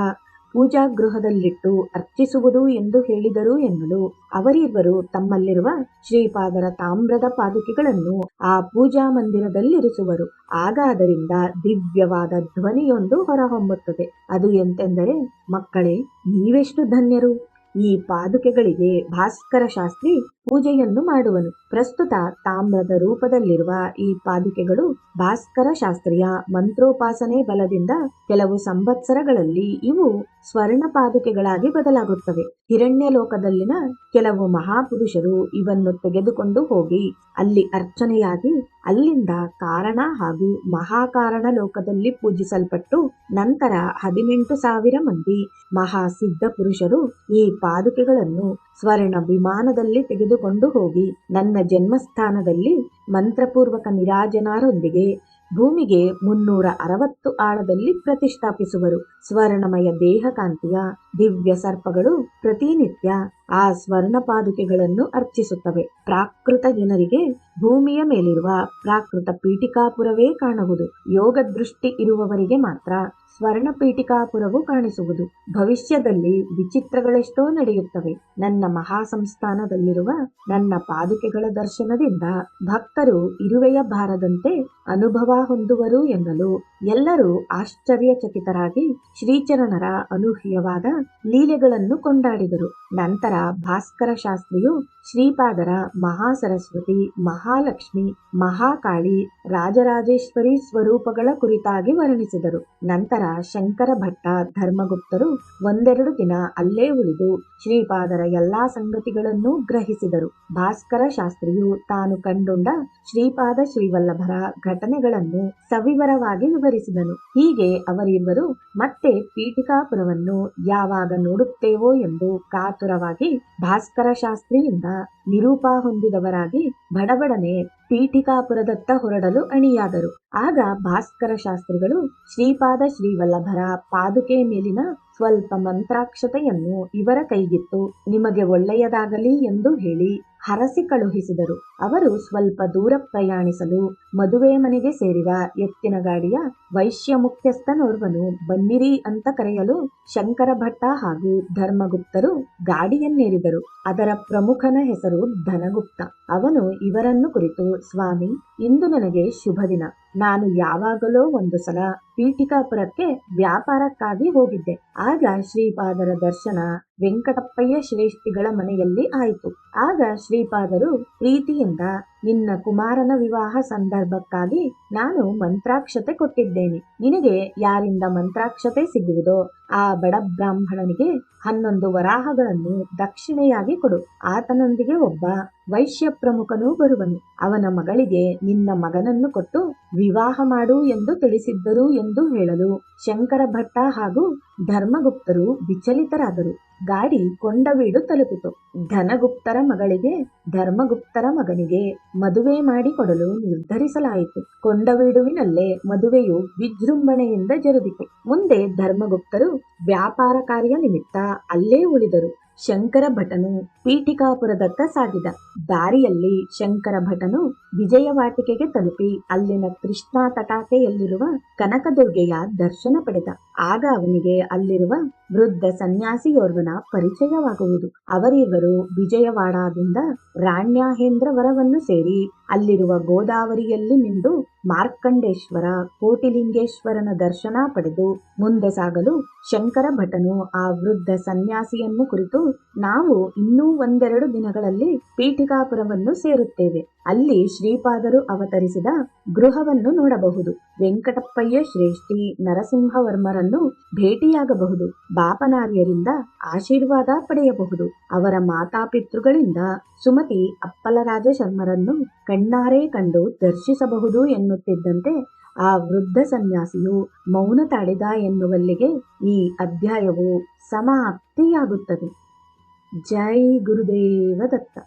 ಪೂಜಾಗೃಹದಲ್ಲಿಟ್ಟು ಅರ್ಚಿಸುವುದು ಎಂದು ಹೇಳಿದರು ಎನ್ನಲು ಅವರಿಬ್ಬರು ತಮ್ಮಲ್ಲಿರುವ ಶ್ರೀಪಾದರ ತಾಮ್ರದ ಪಾದುಕೆಗಳನ್ನು ಆ ಪೂಜಾ ಮಂದಿರದಲ್ಲಿರಿಸುವರು. ಆಗ ಅದರಿಂದ ದಿವ್ಯವಾದ ಧ್ವನಿಯೊಂದು ಹೊರಹೊಮ್ಮುತ್ತದೆ. ಅದು ಎಂತೆಂದರೆ, ಮಕ್ಕಳೇ, ನೀವೆಷ್ಟು ಧನ್ಯರು. ಈ ಪಾದುಕೆಗಳಿಗೆ ಭಾಸ್ಕರ ಶಾಸ್ತ್ರಿ ಪೂಜೆಯನ್ನು ಮಾಡುವನು. ಪ್ರಸ್ತುತ ತಾಮ್ರದ ರೂಪದಲ್ಲಿರುವ ಈ ಪಾದುಕೆಗಳು ಭಾಸ್ಕರ ಶಾಸ್ತ್ರಿಯ ಮಂತ್ರೋಪಾಸನೆ ಬಲದಿಂದ ಕೆಲವು ಸಂವತ್ಸರಗಳಲ್ಲಿ ಇವು ಸ್ವರ್ಣ ಪಾದುಕೆಗಳಾಗಿ ಬದಲಾಗುತ್ತವೆ. ಹಿರಣ್ಯ ಲೋಕದಲ್ಲಿನ ಕೆಲವು ಮಹಾಪುರುಷರು ಇವನ್ನು ತೆಗೆದುಕೊಂಡು ಹೋಗಿ ಅಲ್ಲಿ ಅರ್ಚನೆಯಾಗಿ ಅಲ್ಲಿಂದ ಕಾರಣ ಹಾಗೂ ಮಹಾಕಾರಣ ಲೋಕದಲ್ಲಿ ಪೂಜಿಸಲ್ಪಟ್ಟು ನಂತರ 18,000 ಮಂದಿ ಮಹಾಸಿದ್ಧ ಪುರುಷರು ಈ ಪಾದುಕೆಗಳನ್ನು ಸ್ವರ್ಣ ವಿಮಾನದಲ್ಲಿ ತೆಗೆದುಕೊಂಡು ಹೋಗಿ ನನ್ನ ಜನ್ಮಸ್ಥಾನದಲ್ಲಿ ಮಂತ್ರಪೂರ್ವಕ ನಿರಾಜನಾರೊಂದಿಗೆ ಭೂಮಿಗೆ 360 ಆಳದಲ್ಲಿ ಪ್ರತಿಷ್ಠಾಪಿಸುವರು. ಸ್ವರ್ಣಮಯ ದೇಹಕಾಂತಿಯ ದಿವ್ಯ ಸರ್ಪಗಳು ಪ್ರತಿನಿತ್ಯ ಆ ಸ್ವರ್ಣ ಪಾದುಕೆಗಳನ್ನು ಅರ್ಚಿಸುತ್ತವೆ. ಪ್ರಾಕೃತ ಜನರಿಗೆ ಭೂಮಿಯ ಮೇಲಿರುವ ಪ್ರಾಕೃತ ಪೀಠಿಕಾಪುರವೇ ಕಾಣುವುದು. ಯೋಗ ದೃಷ್ಟಿ ಇರುವವರಿಗೆ ಮಾತ್ರ ಸ್ವರ್ಣ ಪೀಠಿಕಾಪುರವು ಕಾಣಿಸುವುದು. ಭವಿಷ್ಯದಲ್ಲಿ ವಿಚಿತ್ರಗಳೆಷ್ಟೋ ನಡೆಯುತ್ತವೆ. ನನ್ನ ಮಹಾಸಂಸ್ಥಾನದಲ್ಲಿರುವ ನನ್ನ ಪಾದುಕೆಗಳ ದರ್ಶನದಿಂದ ಭಕ್ತರು ಇರುವೆಯ ಭಾರದಂತೆ ಅನುಭವ ಹೊಂದುವರು ಎನ್ನಲು ಎಲ್ಲರೂ ಆಶ್ಚರ್ಯಚಕಿತರಾಗಿ ಶ್ರೀಚರಣರ ಅನೂಹ್ಯವಾದ ಲೀಲೆಗಳನ್ನು ಕೊಂಡಾಡಿದರು. ನಂತರ ಭಾಸ್ಕರ ಶಾಸ್ತ್ರಿಯು ಶ್ರೀಪಾದರ ಮಹಾಸರಸ್ವತಿ, ಮಹಾಲಕ್ಷ್ಮಿ, ಮಹಾಕಾಳಿ, ರಾಜರಾಜೇಶ್ವರಿ ಸ್ವರೂಪಗಳ ಕುರಿತಾಗಿ ವರ್ಣಿಸಿದರು. ನಂತರ ಶಂಕರ ಭಟ್ಟ, ಧರ್ಮಗುಪ್ತರು ಒಂದೆರಡು ದಿನ ಅಲ್ಲೇ ಉಳಿದು ಶ್ರೀಪಾದರ ಎಲ್ಲಾ ಸಂಗತಿಗಳನ್ನು ಗ್ರಹಿಸಿದರು. ಭಾಸ್ಕರ ಶಾಸ್ತ್ರಿಯು ತಾನು ಕಂಡುಂಡ ಶ್ರೀಪಾದ ಶ್ರೀವಲ್ಲಭರ ಘಟನೆಗಳನ್ನು ಸವಿವರವಾಗಿ ವಿವರಿಸಿದನು. ಹೀಗೆ ಅವರಿಬ್ಬರು ಮತ್ತೆ ಪೀಠಿಕಾಪುರವನ್ನು ಯಾವಾಗ ನೋಡುತ್ತೇವೋ ಎಂದು ಕಾತುರವಾಗಿ ಭಾಸ್ಕರ ಶಾಸ್ತ್ರಿಯಿಂದ ನಿರೂಪ ಹೊಂದಿದವರಾಗಿ ಬಡಬಡನೆ ಪೀಠಿಕಾಪುರದತ್ತ ಹೊರಡಲು ಅಣಿಯಾದರು. ಆಗ ಭಾಸ್ಕರ ಶಾಸ್ತ್ರಿಗಳು ಶ್ರೀಪಾದ ಶ್ರೀವಲ್ಲಭರ ಪಾದುಕೆ ಮೇಲಿನ ಸ್ವಲ್ಪ ಮಂತ್ರಾಕ್ಷತೆಯನ್ನು ಇವರ ಕೈಗಿತ್ತು ನಿಮಗೆ ಒಳ್ಳೆಯದಾಗಲಿ ಎಂದು ಹೇಳಿ ಹರಸಿ ಕಳುಹಿಸಿದರು. ಅವರು ಸ್ವಲ್ಪ ದೂರ ಪ್ರಯಾಣಿಸಲು ಮದುವೆ ಮನೆಗೆ ಸೇರಿದ ಎತ್ತಿನ ಗಾಡಿಯ ವೈಶ್ಯ ಮುಖ್ಯಸ್ಥನೋರ್ವನು ಬನ್ನಿರಿ ಅಂತ ಕರೆಯಲು ಶಂಕರ ಭಟ್ಟ ಹಾಗೂ ಧರ್ಮಗುಪ್ತರು ಗಾಡಿಯನ್ನೇರಿದರು. ಅದರ ಪ್ರಮುಖನ ಹೆಸರು ಧನಗುಪ್ತ. ಅವನು ಇವರನ್ನು ಕುರಿತು, ಸ್ವಾಮಿ, ಇಂದು ನನಗೆ ಶುಭ ದಿನ. ನಾನು ಯಾವಾಗಲೋ ಒಂದು ಸಲ ಪೀಠಿಕಾಪುರಕ್ಕೆ ವ್ಯಾಪಾರಕ್ಕಾಗಿ ಹೋಗಿದ್ದೆ. ಆಗ ಶ್ರೀಪಾದರ ದರ್ಶನ ವೆಂಕಟಪ್ಪಯ್ಯ ಶ್ರೇಷ್ಠಿಗಳ ಮನೆಯಲ್ಲಿ ಆಯಿತು. ಆಗ ಶ್ರೀಪಾದರು ಪ್ರೀತಿಯಿಂದ ನಿನ್ನ ಕುಮಾರನ ವಿವಾಹ ಸಂದರ್ಭಕ್ಕಾಗಿ ನಾನು ಮಂತ್ರಾಕ್ಷತೆ ಕೊಟ್ಟಿದ್ದೇನೆ. ನಿನಗೆ ಯಾರಿಂದ ಮಂತ್ರಾಕ್ಷತೆ ಸಿಗುವುದೋ ಆ ಬಡ ಬ್ರಾಹ್ಮಣನಿಗೆ 11 ವರಾಹಗಳನ್ನು ದಕ್ಷಿಣೆಯಾಗಿ ಕೊಡು. ಆತನೊಂದಿಗೆ ಒಬ್ಬ ವೈಶ್ಯ ಪ್ರಮುಖನೂ ಬರುವನು. ಅವನ ಮಗಳಿಗೆ ನಿನ್ನ ಮಗನನ್ನು ಕೊಟ್ಟು ವಿವಾಹ ಮಾಡು ಎಂದು ತಿಳಿಸಿದ್ದರು ಎಂದು ಹೇಳಲು ಶಂಕರ ಭಟ್ಟ ಹಾಗೂ ಧರ್ಮಗುಪ್ತರು ವಿಚಲಿತರಾದರು. ಗಾಡಿ ಕೊಂಡವೀಡು ತಲುಪಿತು. ಧನಗುಪ್ತರ ಮಗಳಿಗೆ ಧರ್ಮಗುಪ್ತರ ಮಗನಿಗೆ ಮದುವೆ ಮಾಡಿಕೊಡಲು ನಿರ್ಧರಿಸಲಾಯಿತು. ಕೊಂಡವೀಡುವಿನಲ್ಲೇ ಮದುವೆಯು ವಿಜೃಂಭಣೆಯಿಂದ ಜರುಗಿತು. ಮುಂದೆ ಧರ್ಮಗುಪ್ತರು ವ್ಯಾಪಾರ ಕಾರ್ಯ ನಿಮಿತ್ತ ಅಲ್ಲೇ ಉಳಿದರು. ಶಂಕರ ಭಟನು ಪೀಠಿಕಾಪುರದತ್ತ ಸಾಗಿದ. ದಾರಿಯಲ್ಲಿ ಶಂಕರ ಭಟನು ವಿಜಯವಾಟಿಕೆಗೆ ತಲುಪಿ ಅಲ್ಲಿನ ಕೃಷ್ಣಾ ತಟಾಕೆಯಲ್ಲಿರುವ ಕನಕದುರ್ಗೆಯ ದರ್ಶನ ಪಡೆದ. ಆಗ ಅವನಿಗೆ ಅಲ್ಲಿರುವ ವೃದ್ಧ ಸನ್ಯಾಸಿಯೋರ್ವನ ಪರಿಚಯವಾಗುವುದು. ಅವರಿಬ್ಬರು ವಿಜಯವಾಡದಿಂದ ರಾಣ್ಯಾಹೇಂದ್ರ ವರವನ್ನು ಸೇರಿ ಅಲ್ಲಿರುವ ಗೋದಾವರಿಯಲ್ಲಿ ಮಿಂದು ಮಾರ್ಕಂಡೇಶ್ವರ, ಕೋಟಿಲಿಂಗೇಶ್ವರನ ದರ್ಶನ ಪಡೆದು ಮುಂದೆ ಸಾಗಲು ಶಂಕರ ಭಟನು ಆ ವೃದ್ಧ ಸನ್ಯಾಸಿಯನ್ನು ಕುರಿತು, ನಾವು ಇನ್ನೂ ಒಂದೆರಡು ದಿನಗಳಲ್ಲಿ ಪೀಠಿಕಾಪುರವನ್ನು ಸೇರುತ್ತೇವೆ. ಅಲ್ಲಿ ಶ್ರೀಪಾದರು ಅವತರಿಸಿದ ಗೃಹವನ್ನು ನೋಡಬಹುದು. ವೆಂಕಟಪ್ಪಯ್ಯ ಶ್ರೇಷ್ಠಿ ನರಸಿಂಹವರ್ಮರನ್ನು ಭೇಟಿಯಾಗಬಹುದು. ಬಾಪನಾರ್ಯರಿಂದ ಆಶೀರ್ವಾದ ಪಡೆಯಬಹುದು. ಅವರ ಮಾತಾಪಿತೃಗಳಿಂದ ಸುಮತಿ ಅಪ್ಪಲರಾಜ ಶರ್ಮರನ್ನು ಕಣ್ಣಾರೆ ಕಂಡು ದರ್ಶಿಸಬಹುದು ಎನ್ನುತ್ತಿದ್ದಂತೆ ಆ ವೃದ್ಧ ಸನ್ಯಾಸಿಯು ಮೌನ ತಾಳಿದ ಎನ್ನುವಲ್ಲಿಗೆ ಈ ಅಧ್ಯಾಯವು ಸಮಾಪ್ತಿಯಾಗುತ್ತದೆ. ಜೈ ಗುರುದೇವ ದತ್ತ.